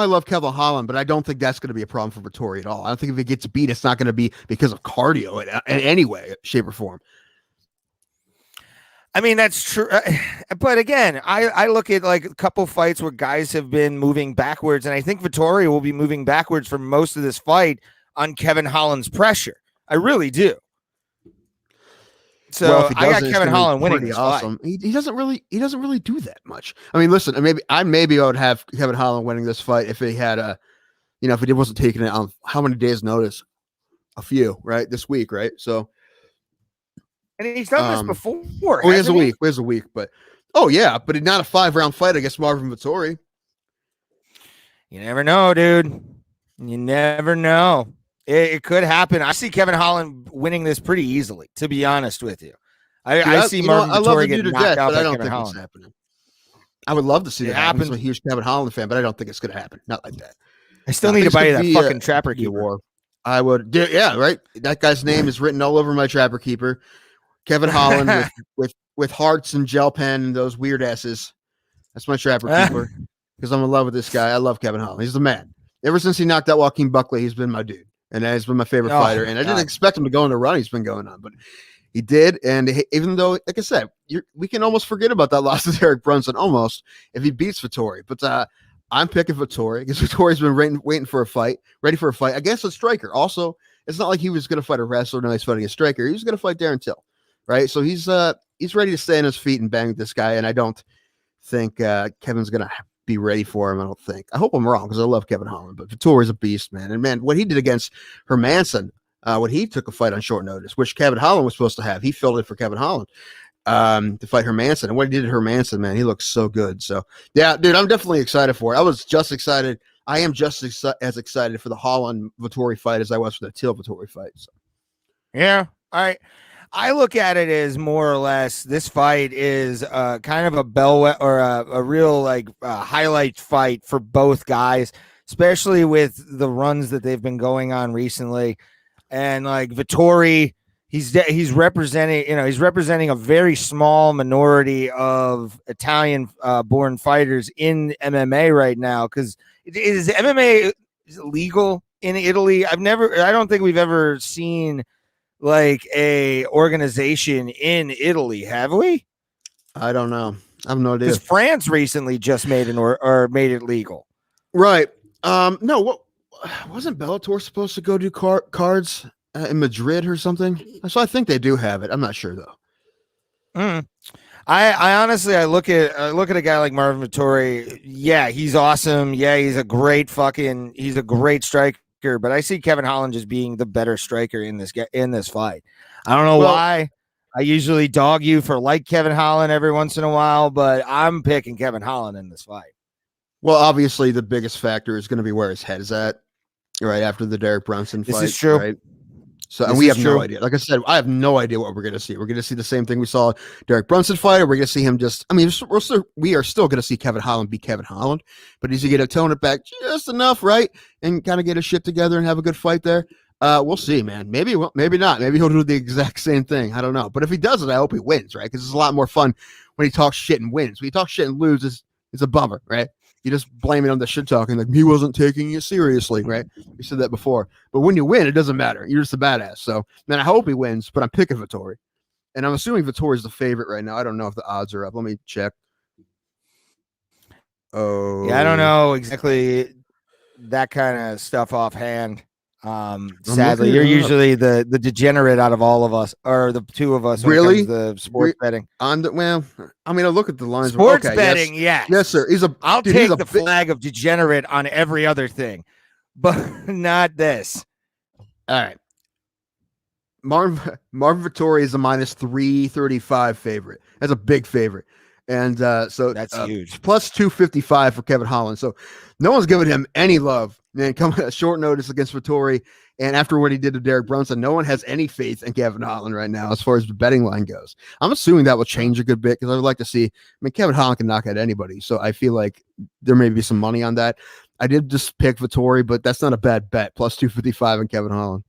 love Kevin Holland, but I don't think that's going to be a problem for Vettori at all. I don't think if he gets beat, it's not going to be because of cardio in any way, shape, or form. I mean, that's true. But again, I look at like a couple fights where guys have been moving backwards, and I think Vettori will be moving backwards for most of this fight on Kevin Holland's pressure. I really do. So I got Kevin Holland winning this fight. He doesn't really do that much. I mean, listen, maybe I would have Kevin Holland winning this fight if he had if he wasn't taking it on how many days notice? A few, right? This week, right? So, and he's done this before. Oh, he has a week. He has a week, but but not a 5-round fight against Marvin Vettori. You never know, dude. You never know. It could happen. I see Kevin Holland winning this pretty easily, to be honest with you. I see Marvin Vettori get knocked out by Kevin Holland. It's happening. I would love to see that happen. I'm a huge Kevin Holland fan, but I don't think it's going to happen. Not like that. I still need to buy you that fucking Trapper Keeper. I would. Yeah, right. That guy's name is written all over my Trapper Keeper. Kevin Holland with hearts and gel pen and those weird asses. That's my Trapper Keeper because I'm in love with this guy. I love Kevin Holland. He's the man. Ever since he knocked out Joaquin Buckley, he's been my dude. And that has been my favorite fighter. And I didn't expect him to go on the run he's been going on, but he did. And even though, like I said, we can almost forget about that loss to Derek Brunson almost if he beats Vettori. But I'm picking Vettori because Vettori's been waiting for a fight, ready for a fight against a striker. Also, it's not like he was going to fight a wrestler. No, he's fighting a striker. He was going to fight Darren Till, right? So he's ready to stay on his feet and bang this guy. And I don't think Kevin's going to be ready for him. I don't think. I hope I'm wrong because I love Kevin Holland, but Vettori's a beast, man. And man, what he did against Hermanson, when he took a fight on short notice, which Kevin Holland was supposed to have, he filled it for Kevin Holland to fight Hermanson. And what he did to Hermanson, man, he looks so good. So yeah, dude, I'm definitely excited for it. I was just excited. I am just as excited for the Holland Vettori fight as I was for the Till Vettori fight. So. Yeah, all right. I look at it as more or less this fight is kind of a bellwether or a real highlight fight for both guys, especially with the runs that they've been going on recently. And like Vettori, he's representing a very small minority of Italian born fighters in MMA right now. Because is MMA legal in Italy? I don't think we've ever seen like a organization in Italy, have we? I don't know. I have no idea. Because France recently just made or made it legal, right? No, what wasn't Bellator supposed to go do cards in Madrid or something? So I think they do have it. I'm not sure though. I honestly look at a guy like Marvin Vettori. Yeah, he's awesome. Yeah, he's a great striker. But I see Kevin Holland just being the better striker in this fight. I don't know why. I usually dog you for like Kevin Holland every once in a while, but I'm picking Kevin Holland in this fight. Well, obviously the biggest factor is going to be where his head is at, right after the Derek Brunson fight. This is true. Right? So, and we have no idea. Like I said, I have no idea what we're going to see. We're going to see the same thing we saw Derek Brunson fight, or we're going to see him just. I mean, we are still going to see Kevin Holland be Kevin Holland, but he's going to tone it back just enough, right, and kind of get his shit together and have a good fight there. We'll see, man. Maybe not. Maybe he'll do the exact same thing. I don't know. But if he does it, I hope he wins, right? Because it's a lot more fun when he talks shit and wins. When he talks shit and loses, it's a bummer, right? You just blame it on the shit talking, like he wasn't taking you seriously, right? We said that before. But when you win, it doesn't matter. You're just a badass. So, man, I hope he wins, but I'm picking Vettori. And I'm assuming Vettori's the favorite right now. I don't know if the odds are up. Let me check. Oh. Yeah, I don't know exactly that kind of stuff offhand. Sadly, you're usually the degenerate out of all of us, or the two of us. When Really? it comes to sports betting. Well, I mean, I look at the lines. Sports Okay, betting, yes. Yes, sir. I'll take the flag of degenerate on every other thing, but not this. All right. Marvin Vettori is a minus 335 favorite. That's a big favorite. And so that's huge. Plus 255 for Kevin Holland. So no one's giving him any love. Man, coming at short notice against Vettori. And after what he did to Derek Brunson, no one has any faith in Kevin Holland right now as far as the betting line goes. I'm assuming that will change a good bit because I would like to see. I mean, Kevin Holland can knock out anybody. So I feel like there may be some money on that. I did just pick Vettori, but that's not a bad bet. Plus 255 on Kevin Holland.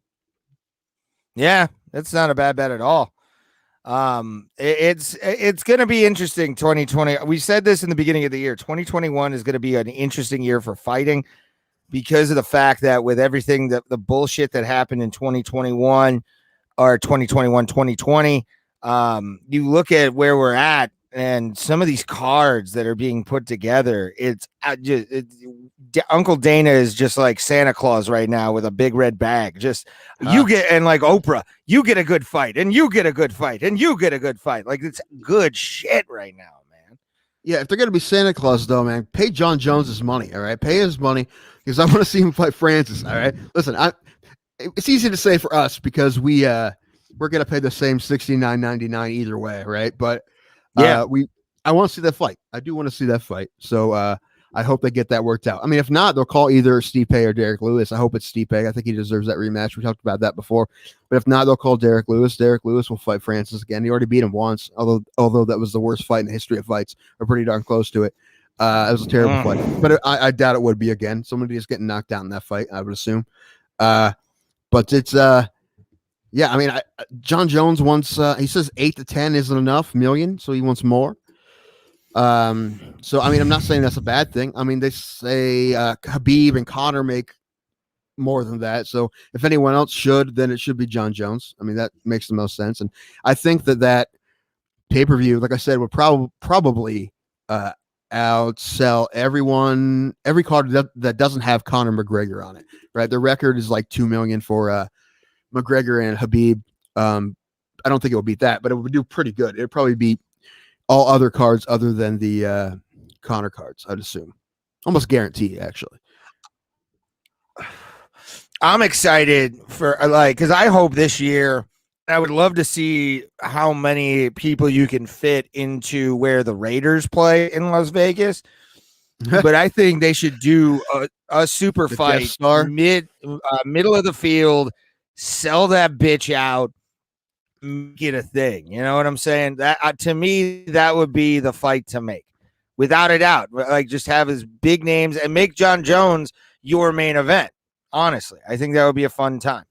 Yeah, that's not a bad bet at all. It's going to be interesting. 2020. We said this in the beginning of the year. 2021 is going to be an interesting year for fighting because of the fact that with everything that the bullshit that happened in 2021 or 2021, 2020, you look at where we're at and some of these cards that are being put together. Uncle Dana is just like Santa Claus right now with a big red bag. Just you get, and like Oprah, you get a good fight and you get a good fight and you get a good fight. Like it's good shit right now, man. Yeah, if they're going to be Santa Claus though, man, pay John Jones his money. All right. Pay his money because I want to see him fight Francis. All right. Listen, it's easy to say for us because we're going to pay the same $69.99 either way. Right. But I want to see that fight. I do want to see that fight. So, I hope they get that worked out. I mean, if not, they'll call either Stipe or Derek Lewis. I hope it's Stipe. I think he deserves that rematch. We talked about that before. But if not, they'll call Derek Lewis. Derek Lewis will fight Francis again. He already beat him once, although that was the worst fight in the history of fights, or pretty darn close to it. It was a terrible fight. But I doubt it would be again. Somebody is getting knocked out in that fight, I would assume. But it's I mean, John Jones wants he says 8 to 10 isn't enough million, so he wants more. So I mean, I'm not saying that's a bad thing. I mean, they say Khabib and Conor make more than that. So if anyone else should, then it should be John Jones. I mean, that makes the most sense. And I think that pay-per-view, like I said, would probably outsell every card that doesn't have Conor McGregor on it. Right, the record is like 2 million for McGregor and Khabib. I don't think it will beat that, but it would do pretty good. It'd probably beat all other cards other than the Conor cards, I'd assume. Almost guarantee, actually. I'm excited for because I hope this year. I would love to see how many people you can fit into where the Raiders play in Las Vegas. But I think they should do a super fight middle of the field, sell that bitch out, get a thing. You know what I'm saying? That to me, that would be the fight to make, without a doubt. Like just have his big names and make John Jones your main event. Honestly, I think that would be a fun time.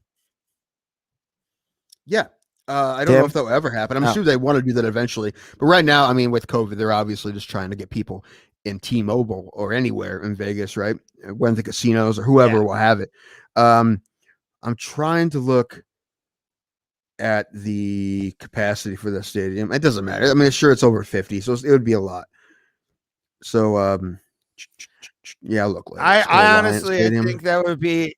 Yeah. I don't know if that will ever happen. I'm sure they want to do that eventually. But right now, I mean, with COVID, they're obviously just trying to get people in T-Mobile or anywhere in Vegas, right? When the casinos or whoever will have it. I'm trying to look at the capacity for the stadium. It doesn't matter. I mean, sure, it's over 50, so it would be a lot. So, yeah, look. I honestly, I think that would be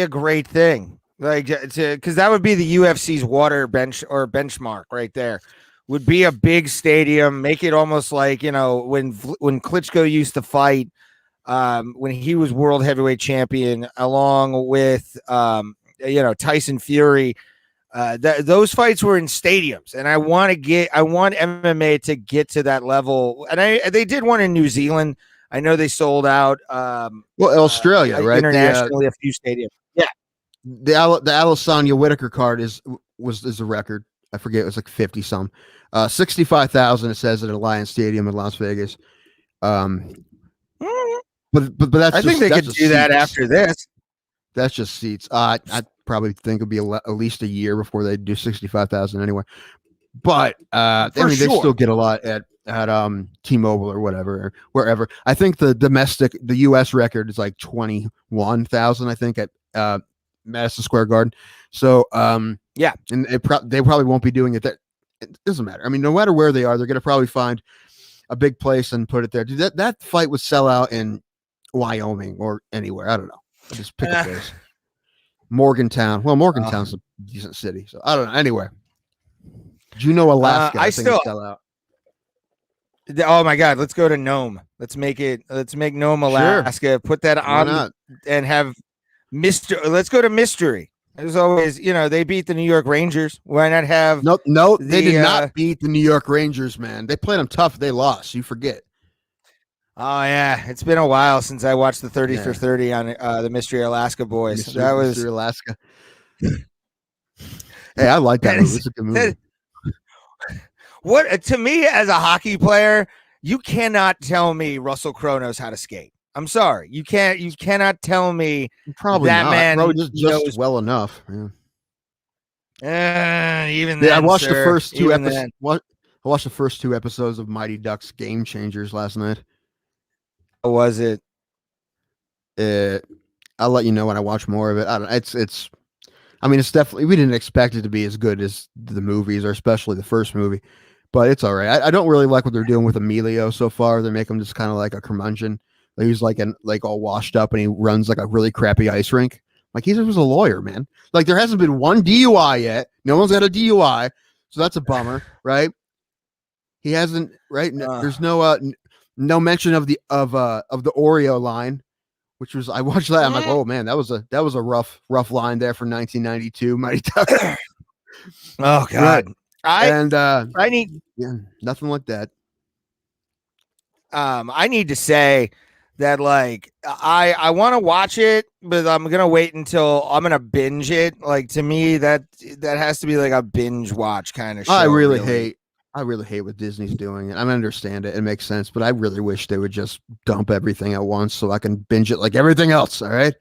a great thing. Like, because that would be the UFC's benchmark right there. Would be a big stadium, make it almost like, you know, when Klitschko used to fight, when he was world heavyweight champion, along with Tyson Fury. Those fights were in stadiums, and I want MMA to get to that level. And they did one in New Zealand. I know they sold out. Australia, right? Internationally, a few stadiums. Yeah. The Adesanya Whitaker card is a record. I forget, it was like 50 some. 65,000 it says at Alliance Stadium in Las Vegas. But that's I think they could do seats. That after this. That's just seats. I probably think it'd be at least a year before they do 65,000 anyway. But they still get a lot at T-Mobile or whatever, or wherever. I think the U.S. record is like 21,000. I think at Madison Square Garden. So yeah, and they probably won't be doing it there. It doesn't matter. I mean, no matter where they are, they're going to probably find a big place and put it there. That fight would sell out in Wyoming or anywhere. I don't know. I'll just pick a place. Morgantown. Well, Morgantown's a decent city, so I don't know. Anyway, Juneau, Alaska. I think it's sell out. Oh my God, let's go to Nome. Let's make Nome, Alaska. Sure. Put that on and have let's go to Mystery. There's always, they beat the New York Rangers. Why not have? No, they did not beat the New York Rangers, man. They played them tough. They lost. You forget. Oh yeah, it's been a while since I watched the 30 for 30 on the Mystery Alaska Boys. Mystery Alaska. Hey, I like that movie. It's a good movie. What to me as a hockey player, you cannot tell me Russell Crowe knows how to skate. I'm sorry, you cannot tell me probably that not. man just knows well enough. Yeah. Even then, I watched the first 2 episodes. I watched the first 2 episodes of Mighty Ducks Game Changers last night. How was it? I'll let you know when I watch more of it. I don't. It's. I mean, it's definitely. We didn't expect it to be as good as the movies, or especially the first movie, but it's all right. I don't really like what they're doing with Emilio so far. They make him just kind of like a curmudgeon. He's like all washed up, and he runs like a really crappy ice rink. Like he was a lawyer, man. Like there hasn't been one DUI yet. No one's got a DUI, so that's a bummer, right? He hasn't. Right? There's no mention of the Oreo line, which was I watched that. I'm like, oh man, that was a rough line there for 1992. Mighty Ducks. Oh God, I need nothing like that. I need to say that like I want to watch it, but I'm gonna wait until I'm gonna binge it. Like to me, that has to be like a binge watch kind of show. I really hate what Disney's doing. I understand it. It makes sense, but I really wish they would just dump everything at once so I can binge it like everything else. All right.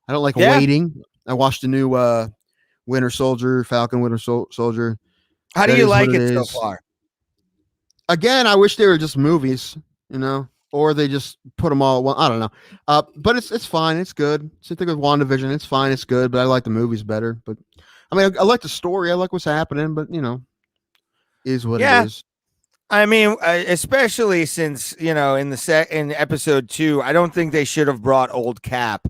I don't like waiting. I watched the new Falcon Winter Soldier. How do you like it so far? Again, I wish they were just movies, or they just put them all at one. I don't know. But it's fine. It's good. Same thing with WandaVision. It's fine. It's good, but I like the movies better. But I mean, I like the story. I like what's happening, but is what it is. I mean, especially since in episode 2, I don't think they should have brought old Cap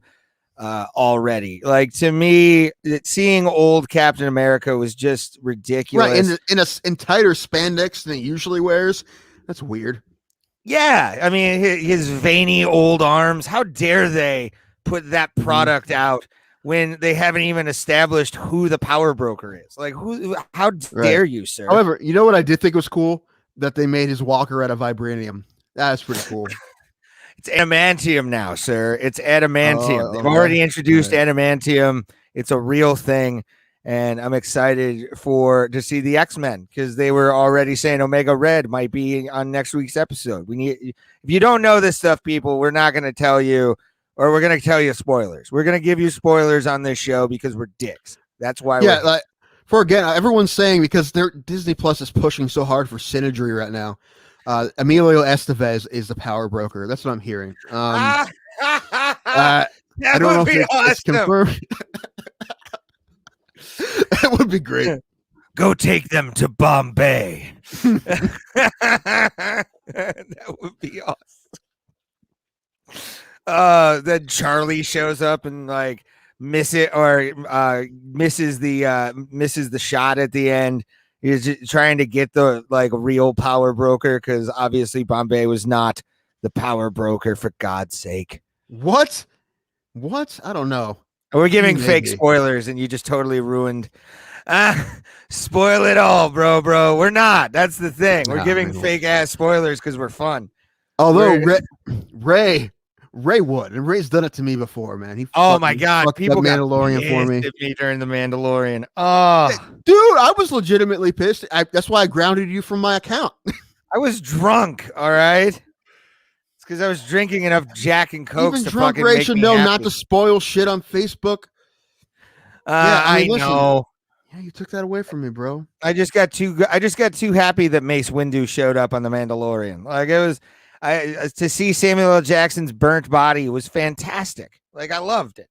already. Like to me, seeing old Captain America was just ridiculous. Right, in tighter spandex than he usually wears. That's weird. Yeah, I mean his veiny old arms. How dare they put that product out when they haven't even established who the power broker is? Like, how dare you, sir? However, you know what I did think was cool? That they made his walker out of vibranium. That's pretty cool. It's adamantium now, sir. It's adamantium. They've already introduced adamantium. It's a real thing. And I'm excited to see the X-Men because they were already saying Omega Red might be on next week's episode. If you don't know this stuff, people, we're not going to tell you. Or we're going to tell you spoilers. We're going to give you spoilers on this show because we're dicks. That's why. Yeah, everyone's saying because Disney Plus is pushing so hard for synergy right now. Emilio Estevez is the power broker. That's what I'm hearing. I don't know if it's confirmed. That would be great. Go take them to Bombay. That would be awesome. Then Charlie shows up and like misses the shot at the end. He's just trying to get the like real power broker because obviously Bombay was not the power broker, for God's sake. What? I don't know. We're giving fake spoilers and you just totally ruined. Spoil it all, bro. We're not. That's the thing. We're giving fake ass spoilers because we're fun. Although Ray would, and Ray's done it to me before, man. My God, people got Mandalorian for me during the Mandalorian. Dude, I was legitimately pissed. That's why I grounded you from my account. I was drunk. All right, it's because I was drinking enough Jack and Coke. Even drunk Ray should know not to spoil shit on Facebook. I know. Yeah, you took that away from me, bro. I just got too happy that Mace Windu showed up on the Mandalorian. Like it was. To see Samuel L. Jackson's burnt body was fantastic. Like I loved it.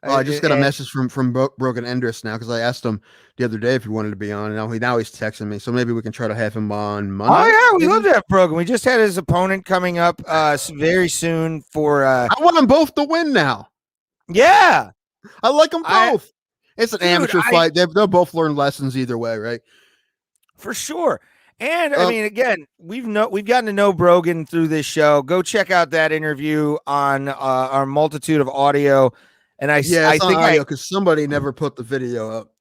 I just got a message from Broken Endress now because I asked him the other day if he wanted to be on, and now he's texting me. So maybe we can try to have him on Monday. Oh yeah, we love to have Broken. We just had his opponent coming up very soon for. I want them both to win now. Yeah, I like them both. It's an Dude, amateur fight. They'll both learn lessons either way, right? For sure. And I mean, again, we've gotten to know Brogan through this show. Go check out that interview on our multitude of audio. And I think audio because somebody never put the video up.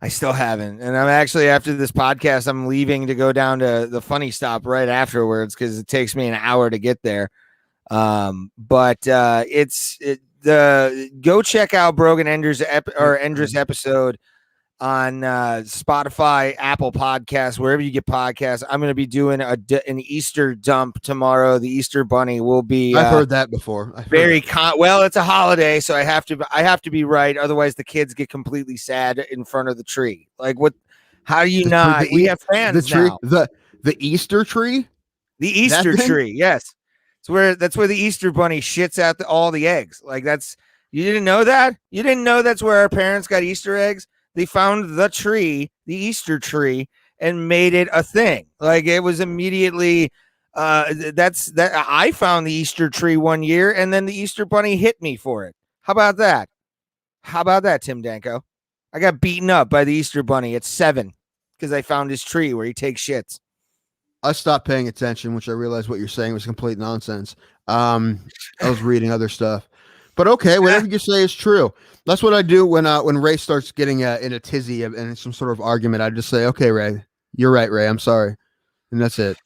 I still haven't. And I'm actually, after this podcast, I'm leaving to go down to the Funny Stop right afterwards because it takes me an hour to get there. But go check out Brogan Enders episode on Spotify, Apple Podcasts, wherever you get podcasts. I'm going to be doing an Easter dump tomorrow. The Easter Bunny will be. I've heard that before. Well, it's a holiday, so I have to be right. Otherwise, the kids get completely sad in front of the tree. Like what? How do you not? We have fans the tree, now. The Easter tree. The Easter tree, yes. That's where the Easter Bunny shits out all the eggs. Like you didn't know that? You didn't know that's where our parents got Easter eggs? They found the tree, the Easter tree, and made it a thing. Like it was immediately I found the Easter tree one year, and then the Easter Bunny hit me for it. How about that? Tim Danko? I got beaten up by the Easter Bunny at 7 because I found his tree where he takes shits. I stopped paying attention, which I realized what you're saying was complete nonsense. I was reading other stuff. But okay, whatever you say is true. That's what I do when Ray starts getting in a tizzy and some sort of argument. I just say, "Okay, Ray, you're right, Ray. I'm sorry," and that's it.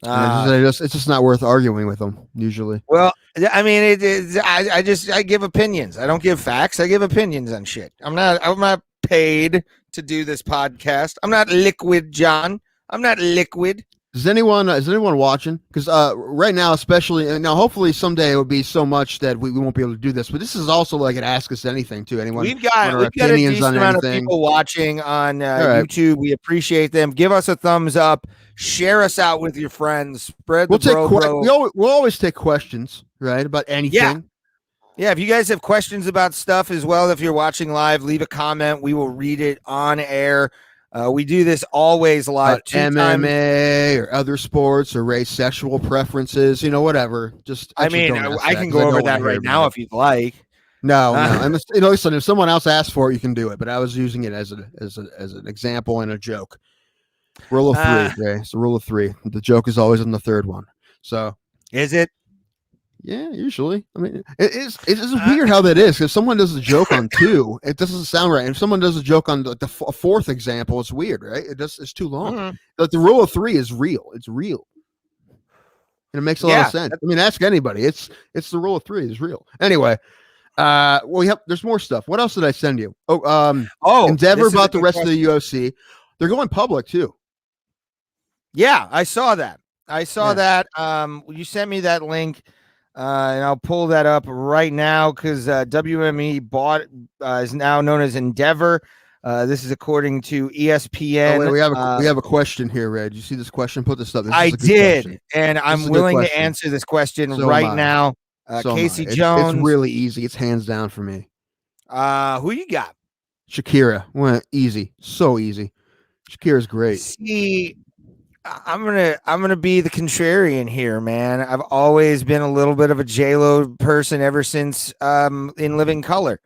It's just not worth arguing with him usually. Well, I mean, I give opinions. I don't give facts. I give opinions on shit. I'm not paid to do this podcast. I'm not liquid, John. I'm not liquid. Is anyone watching? Because right now, especially now, hopefully someday it will be so much that we won't be able to do this. But this is also like an Ask Us Anything to anyone. We've got a decent amount of people watching on YouTube. We appreciate them. Give us a thumbs up. Share us out with your friends. Spread the We'll always take questions, right, about anything. Yeah. If you guys have questions about stuff as well, if you're watching live, leave a comment. We will read it on air. We do this always live. MMA or other sports or race, sexual preferences, whatever. Just I can go over that right now if you'd like. No. And listen, if someone else asks for it, you can do it. But I was using it as an example and a joke. Rule of 3, Ray. It's a rule of 3. The joke is always on the third one. So is it? Yeah, usually. I mean, it's weird how that is. If someone does a joke on 2, it doesn't sound right. If someone does a joke on the fourth example, it's weird, right? It's too long. Mm-hmm. But the rule of 3 is real. It's real, and it makes a lot of sense. I mean, ask anybody. It's the rule of 3 is real. Anyway, there's more stuff. What else did I send you? Endeavor about the rest of the UFC. They're going public too. Yeah, I saw that. That. You sent me that link. And I'll pull that up right now because WME is now known as Endeavor. This is according to ESPN. We have a question here, Red. You see this question? Put this up. I did, question. And I'm willing to answer this question right now. Casey Jones. It's really easy. It's hands down for me. Who you got? Shakira. Well, easy. So easy. Shakira's great. See, I'm gonna be the contrarian here, man. I've always been a little bit of a J-Lo person ever since In Living Color.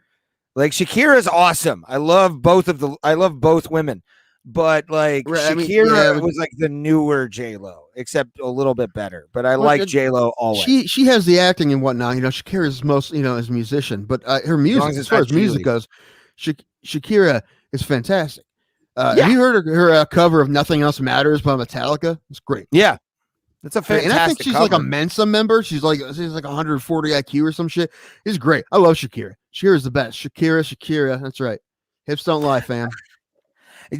Like Shakira is awesome. I love both women, but like Shakira was like the newer J-Lo, except a little bit better. But I like J-Lo always. She has the acting and whatnot. Shakira is most as a musician, but her music, as far as music goes, Shakira is fantastic. Have you heard her cover of "Nothing Else Matters" by Metallica? It's great. Yeah, that's a fantastic. And I think she's cover. like a Mensa member. She's like 140 IQ or some shit. It's great. I love Shakira. Shakira's the best. Shakira. That's right. Hips don't lie, fam.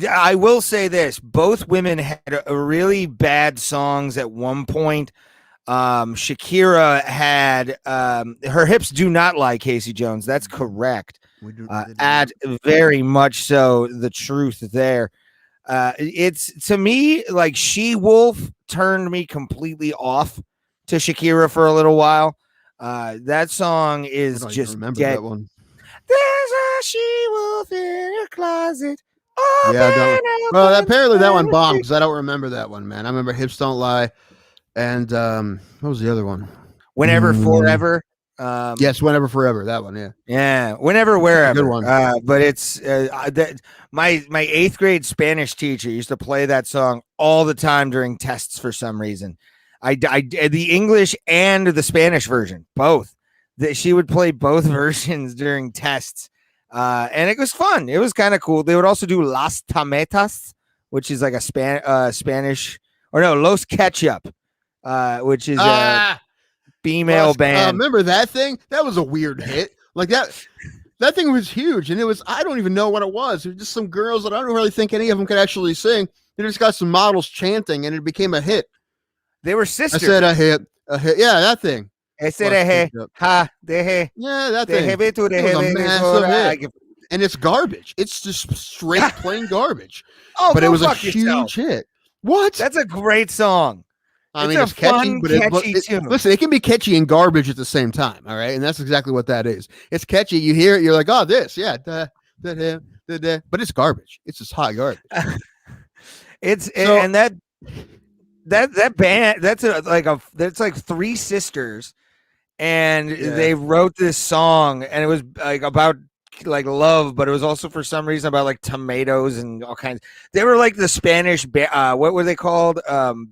I will say this: both women had a really bad songs at one point. Shakira had her hips do not lie. Casey Jones. That's correct. Add very much so the truth there. It's to me like She-Wolf turned me completely off to Shakira for a little while. That song is just dead. That one. There's a she-wolf in your closet. Apparently that one bombed because I don't remember that one, man. I remember Hips Don't Lie, and what was the other one? Whenever Forever. Yes, Whenever Forever. That one, yeah. Yeah, whenever, wherever. Good one. But it's my 8th grade Spanish teacher used to play that song all the time during tests for some reason. I the English and the Spanish version, both. That she would play both versions during tests, and it was fun. It was kind of cool. They would also do Las Tomatas, which is like a Spanish, or no, Los Ketchup, which is a female band. Remember that thing? That was a weird hit. Like that thing was huge, and it was, I don't even know what it was. It was just some girls that I don't really think any of them could actually sing. They just got some models chanting, and it became a hit. They were sisters. I said a hit. Yeah, that thing. I said a hit. Ha, de he. Yeah, that thing. It was a massive hit. And it's garbage. It's just straight plain garbage. Oh, but it was a yourself. huge hit. What? That's a great song. I mean, it's catchy, but listen, it can be catchy and garbage at the same time. All right. And that's exactly what that is. It's catchy. You hear it, you're like, oh, this, yeah. But it's garbage. It's just hot garbage. And that band, that's like 3 sisters, and they wrote this song, and it was like about like love, but it was also for some reason about like tomatoes and all kinds. They were like the Spanish what were they called?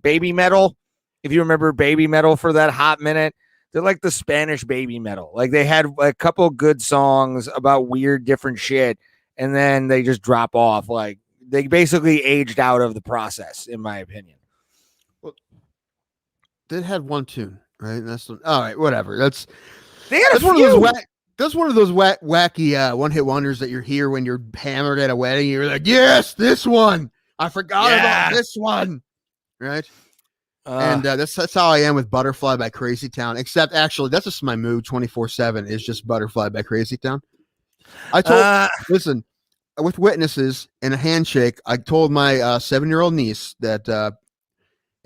Baby metal. If you remember baby metal for that hot minute, they're like the Spanish baby metal. Like they had a couple good songs about weird different shit, and then they just drop off. Like they basically aged out of the process, in my opinion. Well, they had one tune, right? That's all right. Whatever. That's one of those. That's one of those wacky one-hit wonders that you hear when you're hammered at a wedding. You're like, yes, this one. I forgot about this one, right? And that's how I am with Butterfly by Crazy Town. Except, actually, that's just my mood 24/7 is just Butterfly by Crazy Town. I told, listen, with witnesses and a handshake, I told my 7-year-old niece that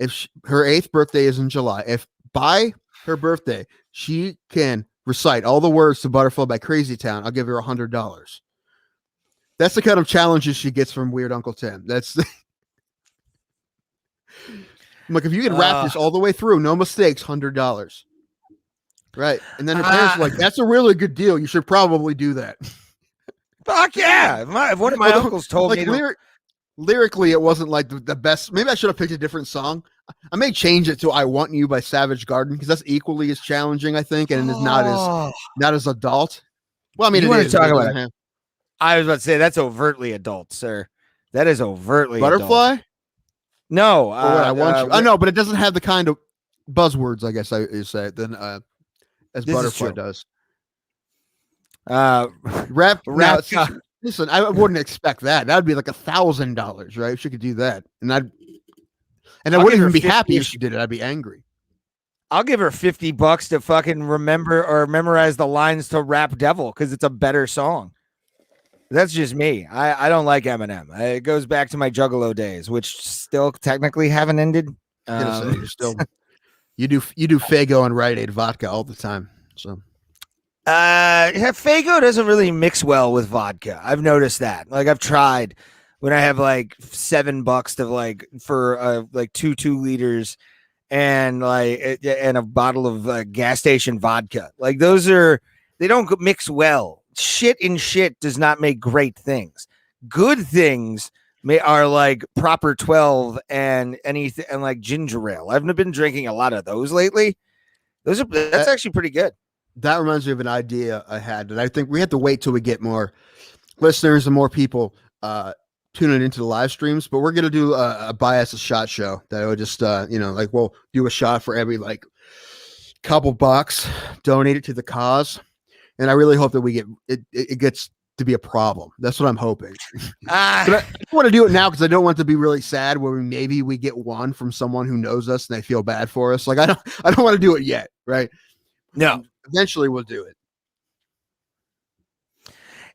if her 8th birthday is in July, if by her birthday she can recite all the words to Butterfly by Crazy Town, I'll give her $100. That's the kind of challenges she gets from Weird Uncle Tim. That's I'm like, if you can rap this all the way through, no mistakes, $100. Right. And then her parents were like, that's a really good deal. You should probably do that. Fuck yeah. If one of my uncles told like, me lyrically, it wasn't like the best. Maybe I should have picked a different song. I may change it to I Want You by Savage Garden, because that's equally as challenging, I think, and it's not as adult. Well, I mean, you want to talk about it. I was about to say that's overtly adult, sir. That is overtly Butterfly? Adult. No. I Want You. I know, but it doesn't have the kind of buzzwords, I guess you say, than as Butterfly does. Rap. Now, listen, I wouldn't expect that. That would be like $1,000, right? If she could do that, and I wouldn't even be happy if she did it. I'd be angry. I'll give her $50 to fucking remember or memorize the lines to Rap Devil, because it's a better song. That's just me. I don't like Eminem. It goes back to my Juggalo days, which still technically haven't ended. You're still you do Faygo and Rite Aid vodka all the time. So Faygo doesn't really mix well with vodka. I've noticed that. Like I've tried when I have like $7 to like for like 2 liters and like and a bottle of gas station vodka. Like they don't mix well. Shit in shit does not make great things. Good things are like proper 12 and anything, and like ginger ale. I've been drinking a lot of those lately. That's actually pretty good. That reminds me of an idea I had, and I think we have to wait till we get more listeners and more people tuning into the live streams. But we're gonna do a buy us a shot show that I would just like we'll do a shot for every like couple bucks, donate it to the cause. And I really hope that we get it gets to be a problem. That's what I'm hoping. But I don't want to do it now because I don't want it to be really sad where maybe we get one from someone who knows us and they feel bad for us. Like I don't want to do it yet, right? No. Eventually we'll do it.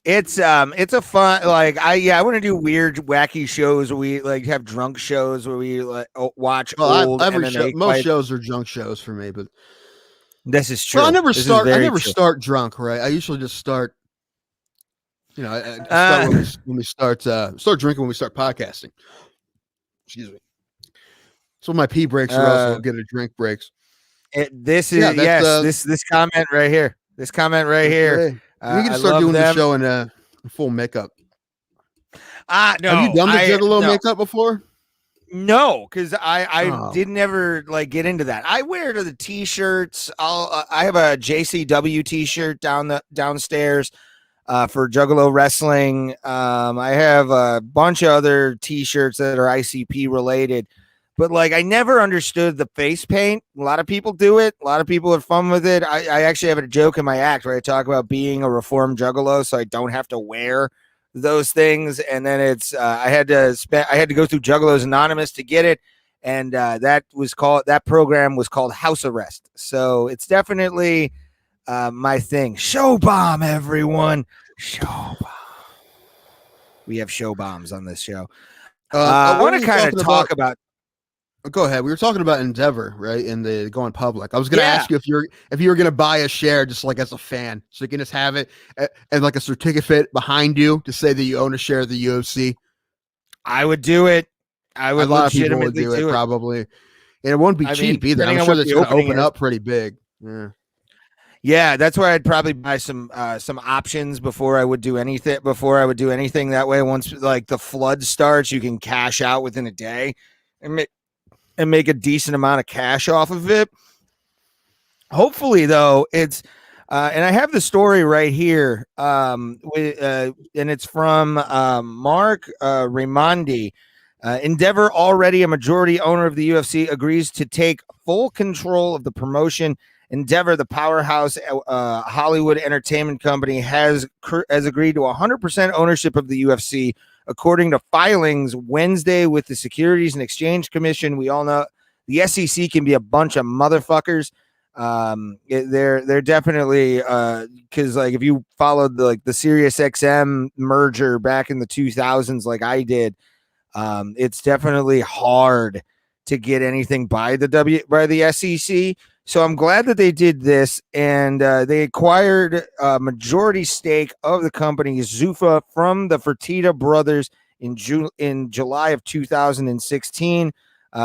It's a fun, like I want to do weird wacky shows where we like have drunk shows where we like watch old MMA most shows are drunk shows for me, but this is true. Well, I never start drunk, right? I usually just start, I start when we start drinking when we start podcasting. Excuse me. So my pee breaks are also good at drink breaks. This comment right here. This comment right here. Okay. We need I to start love doing the them. show in full makeup. No, Have you done the Juggalo no. makeup before? No, because I Oh. did never like get into that. I wear to the t-shirts. I have a JCW t-shirt downstairs for Juggalo Wrestling. I have a bunch of other t-shirts that are ICP related, but like I never understood the face paint. A lot of people do it. A lot of people have fun with it. I actually have a joke in my act where I talk about being a reformed Juggalo, so I don't have to wear those things. And then it's I had to go through Juggalos Anonymous to get it, and that program was called House Arrest. So it's definitely my thing. Show bomb, everyone. Show bomb. We have show bombs on this show. I want to kind of talk about. Go ahead. We were talking about Endeavor, right? And the going public. I was going to ask you if you were going to buy a share just like as a fan, so you can just have it and like a certificate behind you to say that you own a share of the UFC. I would do it. I would. A lot of people would do it probably, and it won't be cheap either. I'm sure that's going to open up pretty big. Yeah. Yeah, that's why I'd probably buy some options before I would do anything. That way, once like the flood starts, you can cash out within a day and make a decent amount of cash off of it. Hopefully, though, it's and I have the story right here, and it's from Mark Raimondi. Endeavor, already a majority owner of the UFC, agrees to take full control of the promotion. Endeavor, the powerhouse Hollywood entertainment company, has agreed to 100% ownership of the UFC, according to filings Wednesday with the Securities and Exchange Commission. We all know the SEC can be a bunch of motherfuckers. They're definitely because like if you followed the Sirius XM merger back in the 2000s, like I did, it's definitely hard to get anything by the SEC. So I'm glad that they did this, and they acquired a majority stake of the company Zuffa from the Fertitta brothers in July of 2016,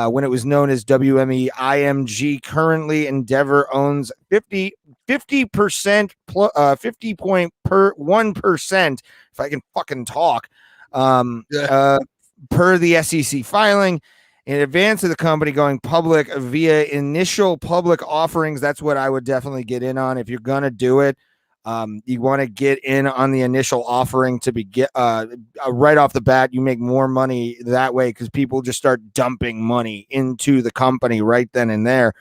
when it was known as WME IMG. Currently, Endeavor owns 50% 50.1%, if I can fucking talk, per the SEC filing. In advance of the company going public via initial public offerings. That's what I would definitely get in on. If you're going to do it, you want to get in on the initial offering to right off the bat. You make more money that way because people just start dumping money into the company right then and there.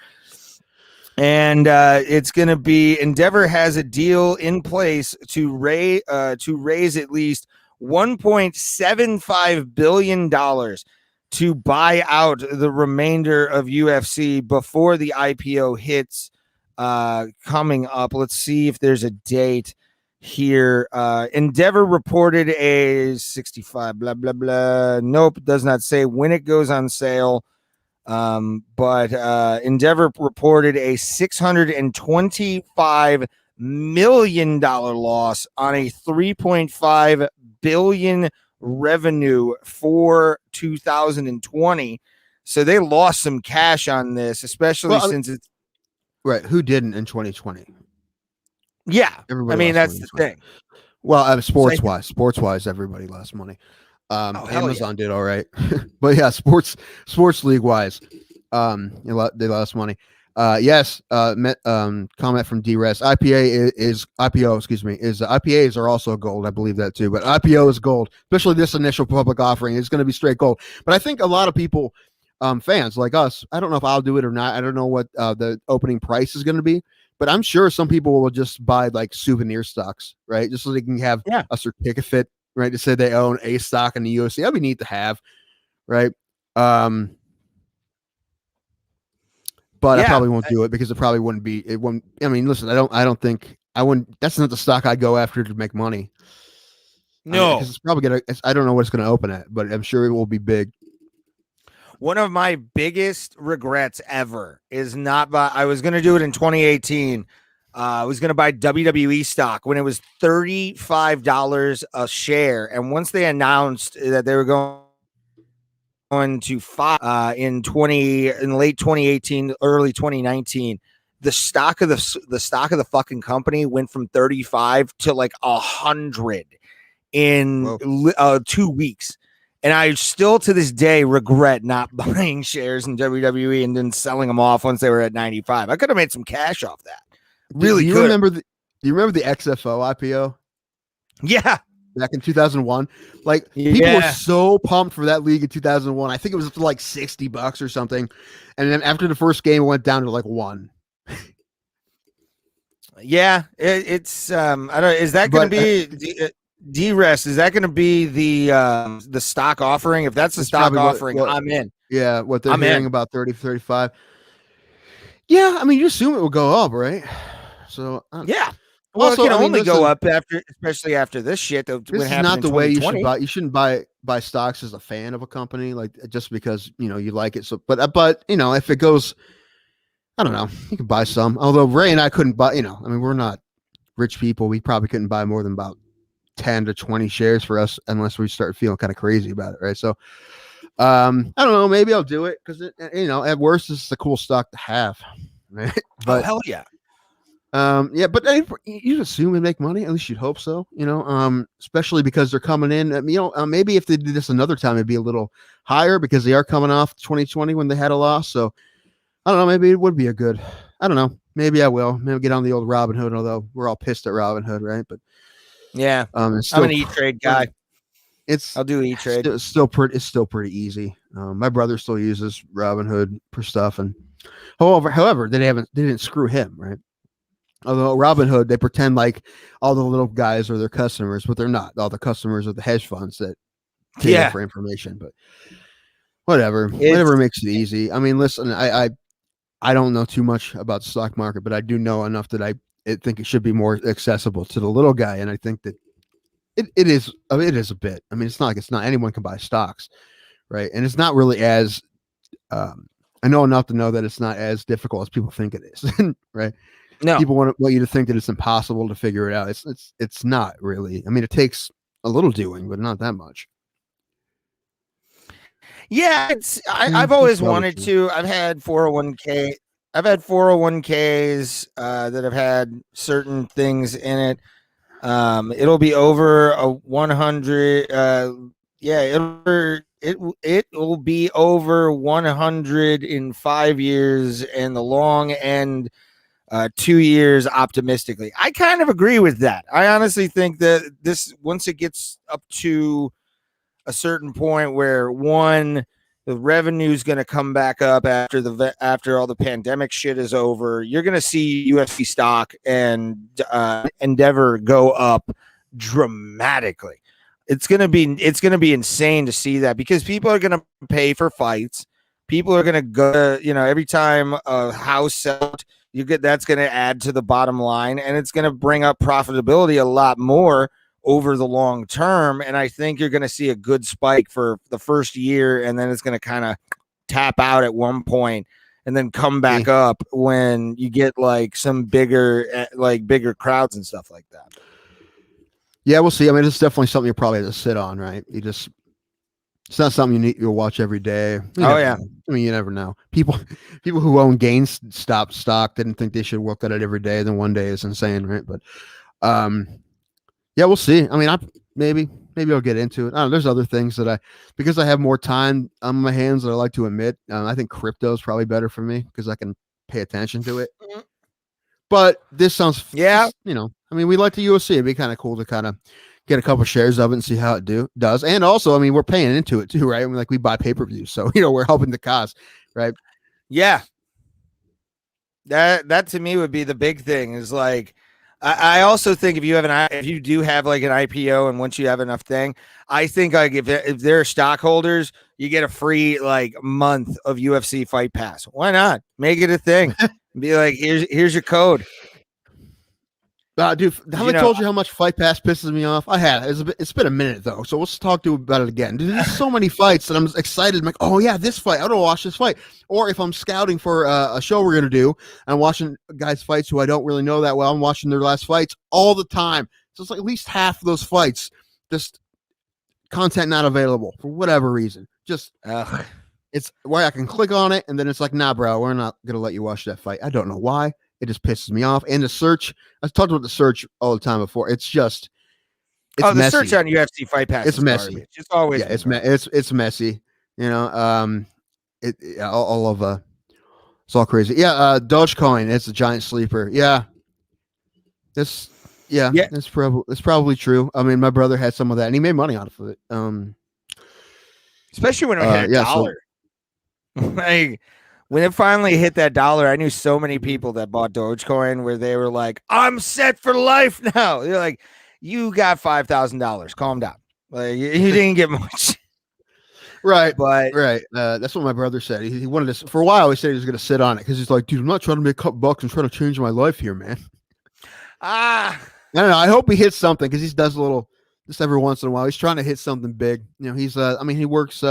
And it's going to be Endeavor has a deal in place to raise at least $1.75 billion to buy out the remainder of UFC before the IPO hits coming up. Let's see if there's a date here. Endeavor reported a 65 blah blah blah. Nope, does not say when it goes on sale. But Endeavor reported a $625 million loss on a $3.5 billion revenue for 2020. So they lost some cash on this, especially since it's right. Who didn't in 2020? Yeah, everybody. I mean, that's the thing. Well, sports wise, everybody lost money. Amazon did all right, but yeah, sports league wise, they lost money. Yes. Comment from DRES. IPAs are also gold. I believe that too, but IPO is gold, especially this initial public offering. It's going to be straight gold. But I think a lot of people, fans like us, I don't know if I'll do it or not. I don't know what the opening price is going to be, but I'm sure some people will just buy like souvenir stocks, right? Just so they can have a certificate, right, to say they own a stock in the UFC. That'd be neat to have, right? But I probably won't do it because it probably wouldn't be. It won't. I mean, listen, I don't think I wouldn't. That's not the stock I go after to make money. No, because it's probably gonna. I don't know what it's gonna open at, but I'm sure it will be big. One of my biggest regrets ever is not buy. I was gonna do it in 2018. I was gonna buy WWE stock when it was $35 a share, and once they announced that they were going to in late 2018, early 2019, the stock of the fucking company went from 35 to like 100 in 2 weeks. And I still to this day regret not buying shares in WWE and then selling them off once they were at 95. I could have made some cash off that. Really do you could. Do you remember the XFO IPO? Yeah. Back in 2001, like people were so pumped for that league in 2001. I think it was up to like $60 or something, and then after the first game, it went down to like 1. Yeah, it's I don't. Is that going to be D-Rest? Is that going to be the stock offering? If that's the stock offering, I'm in. Yeah, what they're hearing about 30, 35. Yeah, I mean, you assume it will go up, right? So yeah. Well, also, it can only go up especially after this shit. This is not the way you should buy. You shouldn't buy stocks as a fan of a company, like just because you like it. So, but if it goes, I don't know, you can buy some. Although Ray and I couldn't buy. I mean, we're not rich people. We probably couldn't buy more than about 10 to 20 shares for us unless we start feeling kind of crazy about it, right? So, I don't know. Maybe I'll do it because at worst, it's a cool stock to have, right? But hell yeah. Yeah, but you assume they make money. At least you'd hope so, especially because they're coming in. Maybe if they did this another time, it'd be a little higher because they are coming off 2020 when they had a loss. So I don't know. Maybe it would be a good. I don't know. Maybe I will. Maybe get on the old Robinhood. Although we're all pissed at Robinhood, right? But yeah, I'm an E-Trade guy. I'll do E-Trade. It's still pretty easy. My brother still uses Robinhood for stuff, and however, they didn't screw him, right? Although Robinhood, they pretend like all the little guys are their customers, but they're not. All the customers are the hedge funds that pay for information. But whatever makes it easy. I mean, listen, I don't know too much about the stock market, but I do know enough that I think it should be more accessible to the little guy, and I think that it is a bit. I mean, it's not anyone can buy stocks, right? And it's not really as I know enough to know that it's not as difficult as people think it is, right? No, people want you to think that it's impossible to figure it out. It's not really. I mean, it takes a little doing, but not that much. Yeah, I've always wanted to. I've had 401k. I've had 401ks that have had certain things in it. It'll be over a 100. It will be over 100 in 5 years, and the long end. 2 years optimistically. I kind of agree with that. I honestly think that this, once it gets up to a certain point where the revenue is going to come back up after all the pandemic shit is over, you're going to see UFC stock and Endeavor go up dramatically. It's going to be insane to see that because people are going to pay for fights. People are going to go, every time a house out, that's going to add to the bottom line, and it's going to bring up profitability a lot more over the long term. And I think you're going to see a good spike for the first year, and then it's going to kind of tap out at one point and then come back up when you get like some bigger crowds and stuff like that. Yeah, we'll see. I mean, it's definitely something you probably have to sit on, right? It's not something you'll watch every day. I mean, you never know. People who own GameStop stock didn't think they should look at it every day. Then one day is insane, right? But, yeah, we'll see. I mean, maybe I'll get into it. I don't know, there's other things because I have more time on my hands that I like to admit. I think crypto is probably better for me because I can pay attention to it. But this sounds, I mean, we like the UFC. It'd be kind of cool to kind of get a couple shares of it and see how it does. And also, I mean, we're paying into it too, right? I mean, we buy pay-per-views, so we're helping the cause, right? Yeah. That to me would be the big thing is like, I also think if you do have like an IPO and once you have enough thing, I think like if they're stockholders, you get a free like month of UFC Fight Pass. Why not make it a thing? Be like, here's your code. Dude, have I told you how much Fight Pass pisses me off? I have. It's been a minute though, so let's talk about it again. Dude, there's so many fights that I'm excited. I'm like, oh yeah, this fight. I don't watch this fight. Or if I'm scouting for a show we're gonna do, and I'm watching guys' fights who I don't really know that well. I'm watching their last fights all the time. So it's like at least half of those fights, just content not available for whatever reason. Just it's where I can click on it, and then it's like, nah, bro, we're not gonna let you watch that fight. I don't know why. It just pisses me off. And the search, I've talked about the search all the time before. It's just, it's the messy. search on UFC Fight Pass It's is messy. garbage. It's always it's messy. You know, all of it's all crazy. Yeah, Dogecoin, it's a giant sleeper. Yeah, it's probably true. I mean, my brother had some of that, and he made money out of it. Especially when it hit a dollar. Like when it finally hit that dollar, I knew so many people that bought Dogecoin where they were like, "I'm set for life now." They're like, "You got $5,000. Calm down. Like you didn't get much." Right, but that's what my brother said. He wanted to for a while. He said he was going to sit on it because he's like, "Dude, I'm not trying to make a couple bucks. I'm trying to change my life here, man." I don't know. I hope he hits something because he does a little just every once in a while. He's trying to hit something big. You know, he's I mean, he works.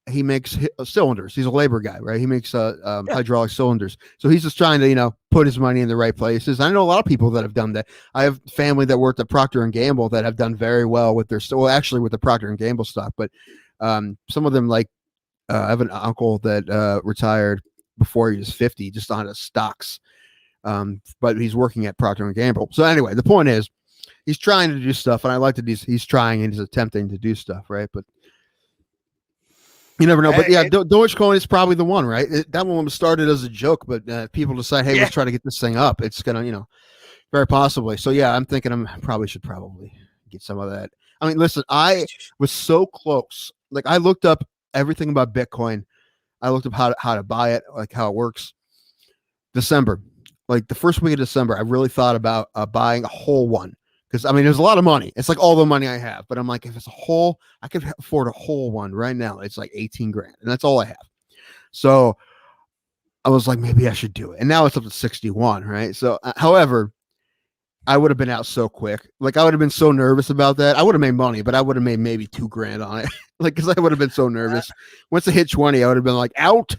He makes cylinders. He's a labor guy, right? He makes hydraulic cylinders. So he's just trying to, you know, put his money in the right places. I know a lot of people that have done that. I have family that worked at Procter and Gamble that have done very well with their, well, actually with the Procter and Gamble stock, but some of them, like I have an uncle that retired before he was 50, just on his stocks. But he's working at Procter and Gamble. So anyway, the point is, he's trying to do stuff, and I like that he's trying and he's attempting to do stuff, right? But you never know. But yeah, Dogecoin is probably the one, right? That one was started as a joke, but people decide, hey, let's try to get this thing up. It's gonna, you know, very possibly. So yeah, I'm thinking should probably get some of that. I mean, listen, I was so close. Like I looked up everything about Bitcoin. I looked up how to buy it, like how it works. December, like the first week of December, I really thought about buying a whole one. Because, I mean, there's a lot of money. It's like all the money I have. But I'm like, if it's a whole, I could afford a whole one right now. It's like 18 grand. And that's all I have. So I was like, maybe I should do it. And now it's up to 61, right? So, however, I would have been out so quick. Like, I would have been so nervous about that. I would have made money, but I would have made maybe 2 grand on it. Like, because I would have been so nervous. Once it hit 20, I would have been like, out.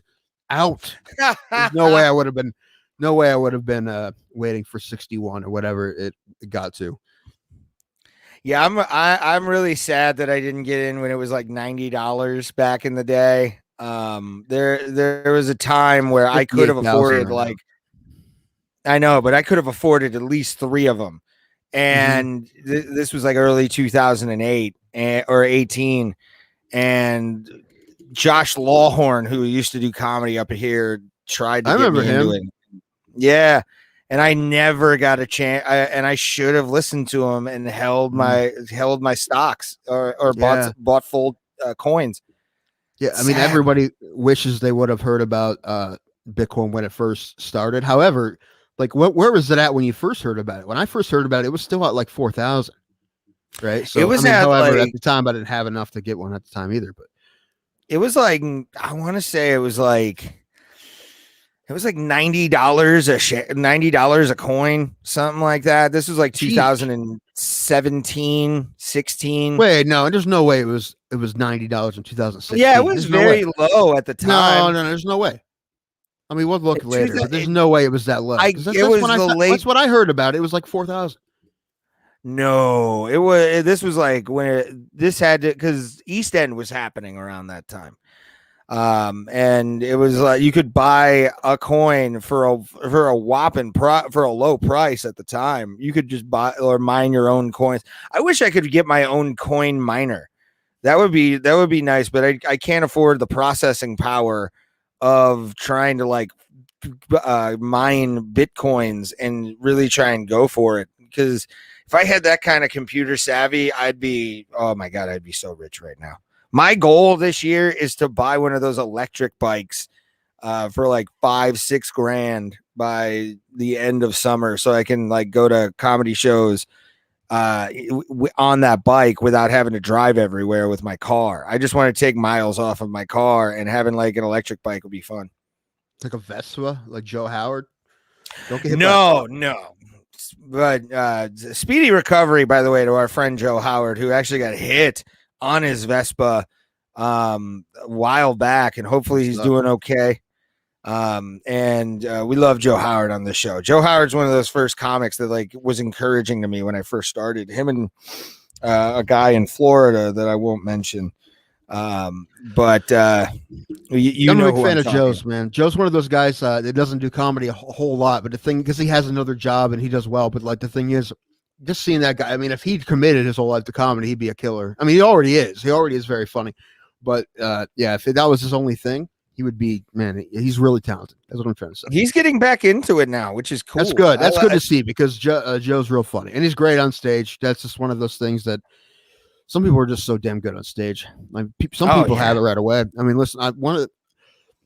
There's no way I would have been waiting for 61 or whatever it got to. Yeah, I'm really sad that I didn't get in when it was like $90 back in the day. There was a time where I could have afforded right I know, but I could have afforded at least 3 of them. And this was like early 2008 or 18. And Josh Lawhorn, who used to do comedy up here, tried to get me into it. Yeah. And I never got a chance, and I should have listened to him and held my stocks or bought full coins. Yeah, I mean, everybody wishes they would have heard about Bitcoin when it first started. However, like, where was it at when you first heard about it? When I first heard about it, it was still at like 4,000, right? So it was, however, at the time, I didn't have enough to get one at the time either. But it was like, I want to say it was like $90 a coin, something like that. This was like 2017, 16. Wait, no, there's no way it was $90 in 2016. Yeah, it was very low at the time. No, there's no way. I mean, we'll look later, but there's no way it was that low. That's what I heard about it. It was like 4,000. No, this was like when this had to, because East End was happening around that time. And it was like you could buy a coin for a whopping for a low price at the time. You could just buy or mine your own coins. I wish I could get my own coin miner. That would be nice, but I can't afford the processing power of trying to like mine Bitcoins and really try and go for it. Because if I had that kind of computer savvy, I'd be so rich right now. My goal this year is to buy one of those electric bikes for like 5-6 grand by the end of summer, so I can like go to comedy shows on that bike without having to drive everywhere with my car. I just want to take miles off of my car, and having like an electric bike would be fun. Like a Vespa, like Joe Howard. Don't get hit no. But speedy recovery, by the way, to our friend Joe Howard, who actually got hit on his Vespa a while back, and hopefully he's doing okay. And we love Joe Howard on the show. Joe Howard's one of those first comics that like was encouraging to me when I first started. Him and a guy in Florida that I won't mention. But You I'm a know big who fan I'm of talking. Joe's, man. Joe's one of those guys that doesn't do comedy a whole lot, but the thing, because he has another job and he does well, but like the thing is, just seeing that guy, I mean, if he'd committed his whole life to comedy, he'd be a killer. I mean, he already is. He already is very funny. But yeah, if that was his only thing, he would be, man, he's really talented. That's what I'm trying to say. He's getting back into it now, which is cool. That's good. That's good to see because Joe's real funny and he's great on stage. That's just one of those things that some people are just so damn good on stage. Like some people have it right away. I mean, listen,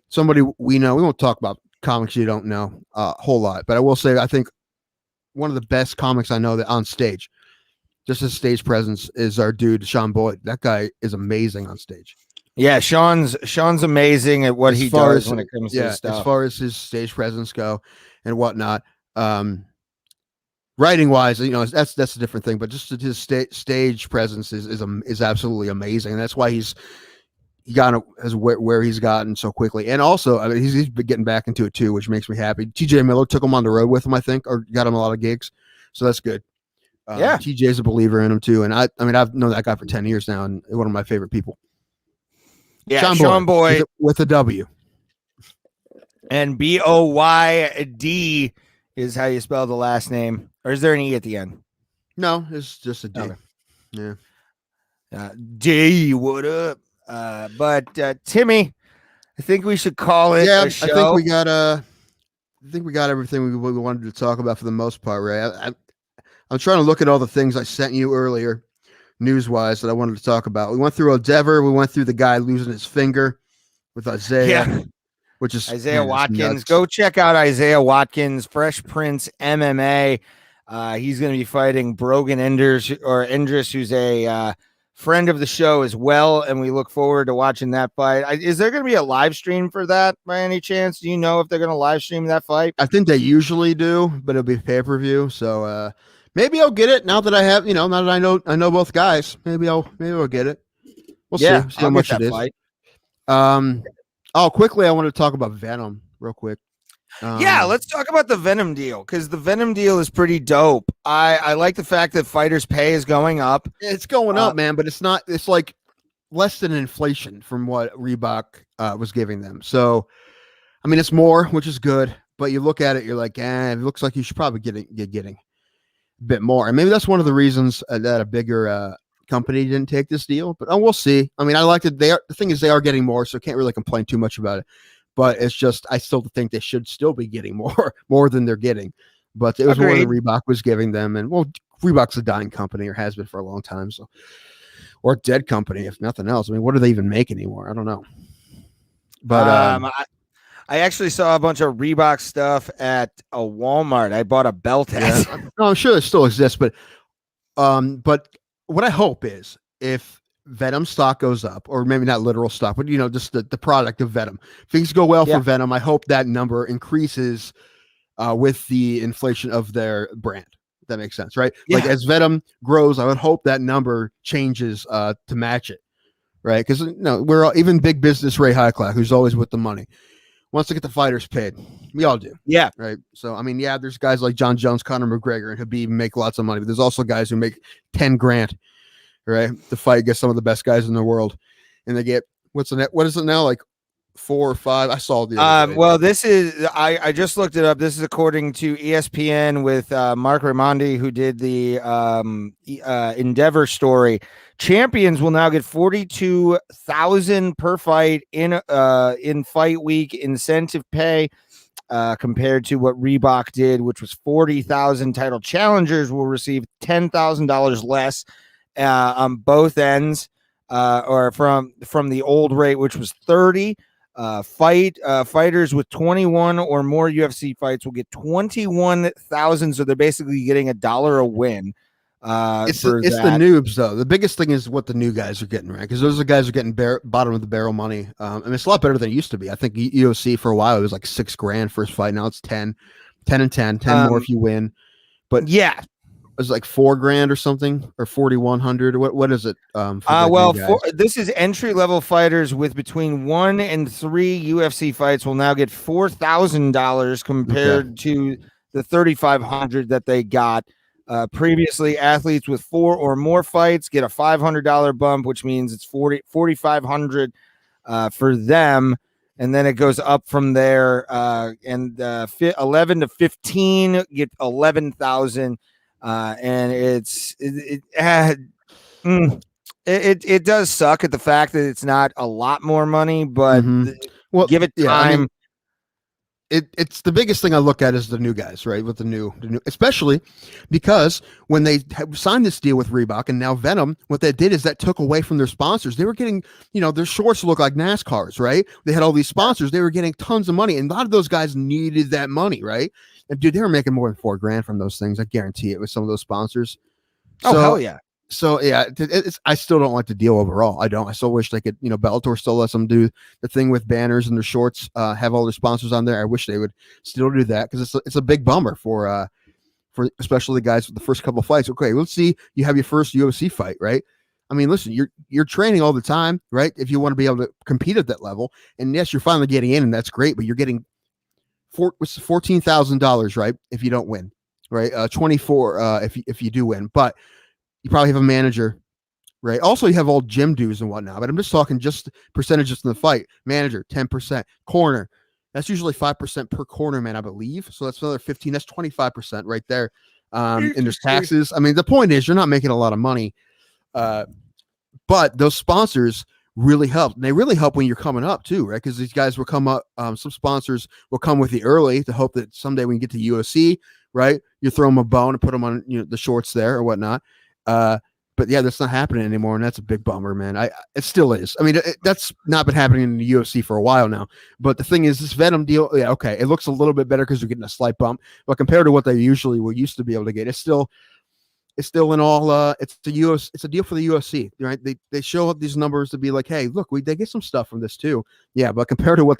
somebody we know, we won't talk about comics you don't know a whole lot, but I will say I think one of the best comics I know that on stage, just his stage presence, is our dude Sean Boyd. That guy is amazing on stage. Yeah, Sean's amazing at what he does when it comes to his stuff. As far as his stage presence go and whatnot. Writing wise, that's a different thing, but just his stage presence is absolutely amazing. And that's why he got as where he's gotten so quickly. And also, I mean, he's been getting back into it too, which makes me happy. TJ Miller took him on the road with him, I think, or got him a lot of gigs. So that's good. Yeah. TJ's a believer in him too. And I mean, I've known that guy for 10 years now and one of my favorite people. Yeah. Sean Boyd with a W. And Boyd is how you spell the last name. Or is there an E at the end? No, it's just a D. Okay. Yeah. D, what up? But Timmy, I think we should call it a show. I think we got everything we wanted to talk about for the most part, Ray. I'm trying to look at all the things I sent you earlier, news-wise, that I wanted to talk about. We went through Endeavor. We went through the guy losing his finger with Isaiah, which is Isaiah Watkins. Go check out Isaiah Watkins, Fresh Prince MMA. He's going to be fighting Brogan Enders, who's a friend of the show as well, and we look forward to watching that fight. Is there going to be a live stream for that by any chance? Do you know if they're going to live stream that fight? I think they usually do, but it'll be pay-per-view. So maybe I'll get it now that I have, now that I know both guys. Maybe I'll get it. We'll see how much it is. Fight. Quickly, I want to talk about Venom real quick. Let's talk about the Venom deal, because the Venom deal is pretty dope. I like the fact that fighters' pay is going up. It's going up, man, but it's like less than inflation from what Reebok was giving them. So, I mean, it's more, which is good, but you look at it, you're like, it looks like you should probably getting a bit more. And maybe that's one of the reasons that a bigger company didn't take this deal, but we'll see. I mean, I like it. The thing is, they are getting more, so can't really complain too much about it. But it's just, I still think they should still be getting more than they're getting. But it was more than Reebok was giving them. And Reebok's a dying company, or has been for a long time. So, or a dead company, if nothing else. I mean, what do they even make anymore? I don't know. But I actually saw a bunch of Reebok stuff at a Walmart. I bought a belt hat. No, I'm sure it still exists, but what I hope is if Venom stock goes up, or maybe not literal stock, but just the product of Venom. Things go well for Venom. I hope that number increases with the inflation of their brand. If that makes sense, right? Yeah. Like as Venom grows, I would hope that number changes to match it, right? Because we're all, even big business Ray Highclass, who's always with the money, wants to get the fighters paid. We all do. Yeah. Right. So I mean, there's guys like John Jones, Conor McGregor, and Khabib make lots of money, but there's also guys who make $10,000. Right, to fight against some of the best guys in the world, and they get what is it now, like 4 or 5? I saw the other day. Well, this is I just looked it up. This is according to ESPN with Mark Raimondi, who did the Endeavor story. Champions will now get $42,000 per fight in fight week incentive pay, compared to what Reebok did, which was $40,000. Title challengers will receive $10,000 less. On both ends, or from the old rate, which was 30. Fighters with 21 or more UFC fights will get 21,000. So they're basically getting $1 a win. It's the noobs though. The biggest thing is what the new guys are getting, right? Because those are guys who are getting bottom of the barrel money. I mean, it's a lot better than it used to be. I think UFC for a while it was like $6,000 first fight. Now it's 10 and 10 more if you win. But yeah. It was like $4,000 or something, or 4,100. What is it? This is entry level fighters with between 1 and 3 UFC fights will now get $4,000 compared to the $3,500 that they got previously. Athletes with 4 or more fights get a $500 bump, which means it's $4,500 for them. and then it goes up from there. 11 to 15 get 11,000, and it does suck at the fact that it's not a lot more money, but Well, give it yeah, time. I mean, it's the biggest thing I look at is the new guys, right? With the new, especially because when they signed this deal with Reebok and now Venom, what that did is that took away from their sponsors. They were getting, their shorts look like NASCARs, right? They had all these sponsors. They were getting tons of money, and a lot of those guys needed that money, right? And dude, they were making more than $4,000 from those things. I guarantee it with some of those sponsors. Oh, hell yeah. So yeah, I still don't like the deal overall. I don't. I still wish they could, Bellator still lets them do the thing with banners and their shorts, have all their sponsors on there. I wish they would still do that because it's a big bummer for especially the guys with the first couple of fights. Okay, let's see, you have your first UFC fight, right? I mean, listen, you're training all the time, right? If you want to be able to compete at that level, and yes, you're finally getting in, and that's great, but you're getting $14,000, right? If you don't win, right? 24 if you do win, but you probably have a manager, right? Also, you have all gym dues and whatnot, but I'm just talking just percentages in the fight. Manager, 10%. Corner, that's usually 5% per corner, man, I believe. So that's another 15. That's 25% right there. And there's taxes. I mean, the point is you're not making a lot of money, but those sponsors really help. And they really help when you're coming up too, right? Because these guys will come up. Some sponsors will come with you early to hope that someday we can get to UFC, right? You throw them a bone and put them on the shorts there or whatnot. But yeah, that's not happening anymore, and that's a big bummer, man. It still is. I mean, that's not been happening in the UFC for a while now. But the thing is, this Venom deal, yeah, okay, it looks a little bit better because you're getting a slight bump, but compared to what they usually were used to be able to get, it's still in all. It's a deal for the UFC, right? They show up these numbers to be like, hey, look, they get some stuff from this too. Yeah, but compared to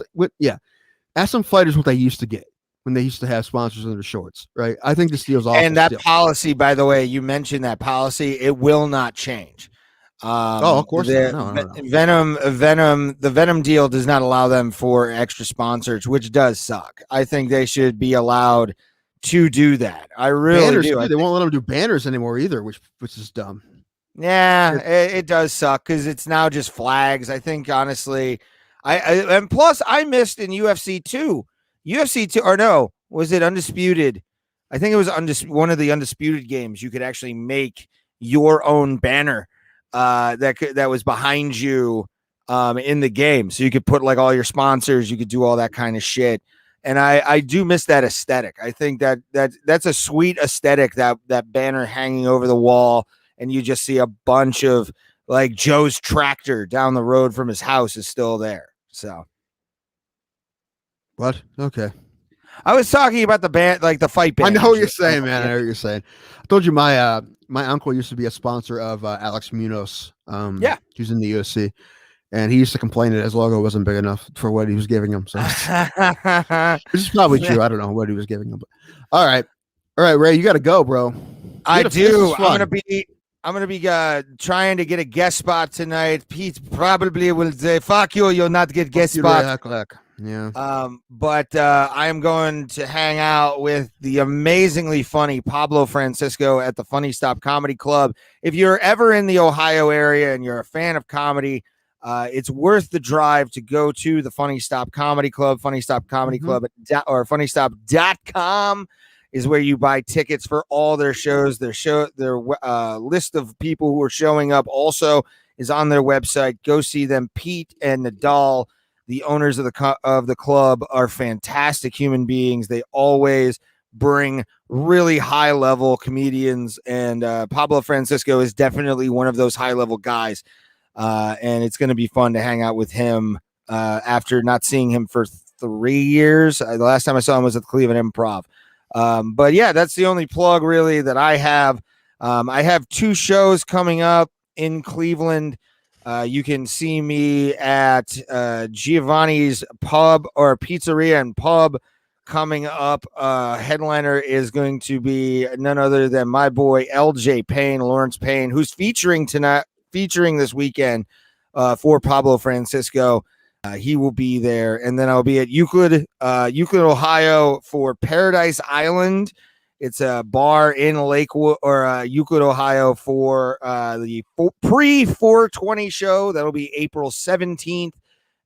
ask some fighters what they used to get when they used to have sponsors in their shorts, right? I think this deal's awful. And that policy, by the way, you mentioned that policy, it will not change. Of course not. No. The Venom deal does not allow them for extra sponsors, which does suck. I think they should be allowed to do that. I really banners, do. They won't let them do banners anymore either, which is dumb. Yeah, it does suck because it's now just flags. I think honestly, and plus I missed in UFC 2. Or no, was it Undisputed? I think it was one of the Undisputed games. You could actually make your own banner that was behind you in the game. So you could put like all your sponsors, you could do all that kind of shit. And I do miss that aesthetic. I think that's a sweet aesthetic, that banner hanging over the wall, and you just see a bunch of like Joe's tractor down the road from his house is still there. So what? Okay. I was talking about the band, like the fight band. I know what you're saying, man. I know what you're saying. I told you my uncle used to be a sponsor of Alex Munoz. Yeah, he was in the UFC, and he used to complain that his logo wasn't big enough for what he was giving him. So, which is probably true. I don't know what he was giving him, but all right, Ray, you got to go, bro. I do. I'm gonna be trying to get a guest spot tonight. Pete probably will say, "Fuck you, you'll not get guest spot." Yeah. But I am going to hang out with the amazingly funny Pablo Francisco at the Funny Stop Comedy Club. If you're ever in the Ohio area and you're a fan of comedy, it's worth the drive to go to the Funny Stop Comedy Club. Funny Stop Comedy Club or funnystop.com is where you buy tickets for all their shows. Their list of people who are showing up also is on their website. Go see them. Pete and Nadal, the owners of the club, are fantastic human beings. They always bring really high level comedians, and Pablo Francisco is definitely one of those high level guys. And it's going to be fun to hang out with him after not seeing him for 3 years. The last time I saw him was at the Cleveland Improv. But yeah, that's the only plug really that I have. I have 2 shows coming up in Cleveland. You can see me at Giovanni's Pub or Pizzeria and Pub coming up. Headliner is going to be none other than my boy LJ Payne, Lawrence Payne, who's featuring this weekend for Pablo Francisco. He will be there, and then I'll be at Euclid, Ohio for Paradise Island. It's a bar in Lakewood or Euclid, Ohio for the pre-420 show. That'll be April 17th.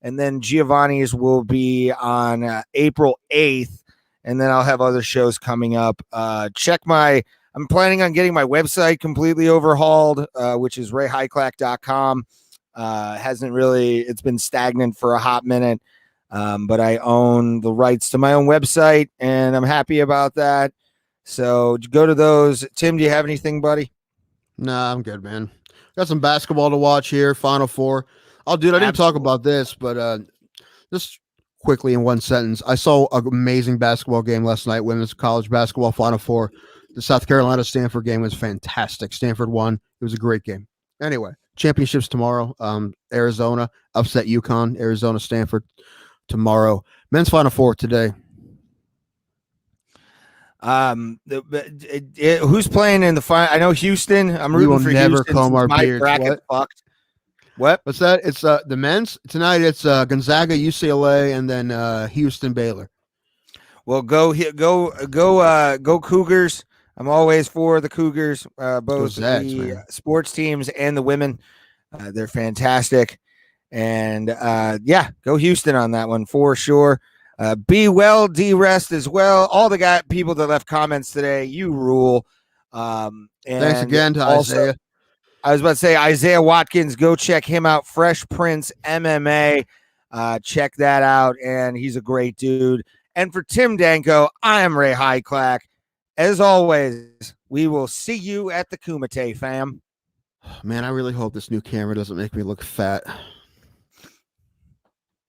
and then Giovanni's will be on April 8th, and then I'll have other shows coming up. I'm planning on getting my website completely overhauled, which is rayhighclack.com. It's been stagnant for a hot minute, but I own the rights to my own website, and I'm happy about that. So go to those. Tim, do you have anything, buddy? Nah, I'm good, man. Got some basketball to watch here. Final Four. I didn't talk about this, but just quickly in one sentence, I saw an amazing basketball game last night. Women's college basketball Final Four. The South Carolina Stanford game was fantastic. Stanford won. It was a great game. Anyway, championships tomorrow. Arizona upset UConn. Arizona Stanford tomorrow. Men's Final Four today. Who's playing in the final? I know Houston. I'm rooting for never Houston. comb our My beards. bracket fucked. What? What's that? It's the men's tonight. It's Gonzaga, UCLA, and then Houston, Baylor. Well, go Cougars. I'm always for the Cougars, both Zags, the man. sports teams and the women. They're fantastic. And go Houston on that one for sure. Be well, D-Rest as well. All the people that left comments today, you rule. And thanks again to also, Isaiah. I was about to say Isaiah Watkins. Go check him out. Fresh Prince MMA. Check that out. And he's a great dude. And for Tim Danko, I am Ray Highclack. As always, we will see you at the Kumite, fam. Man, I really hope this new camera doesn't make me look fat.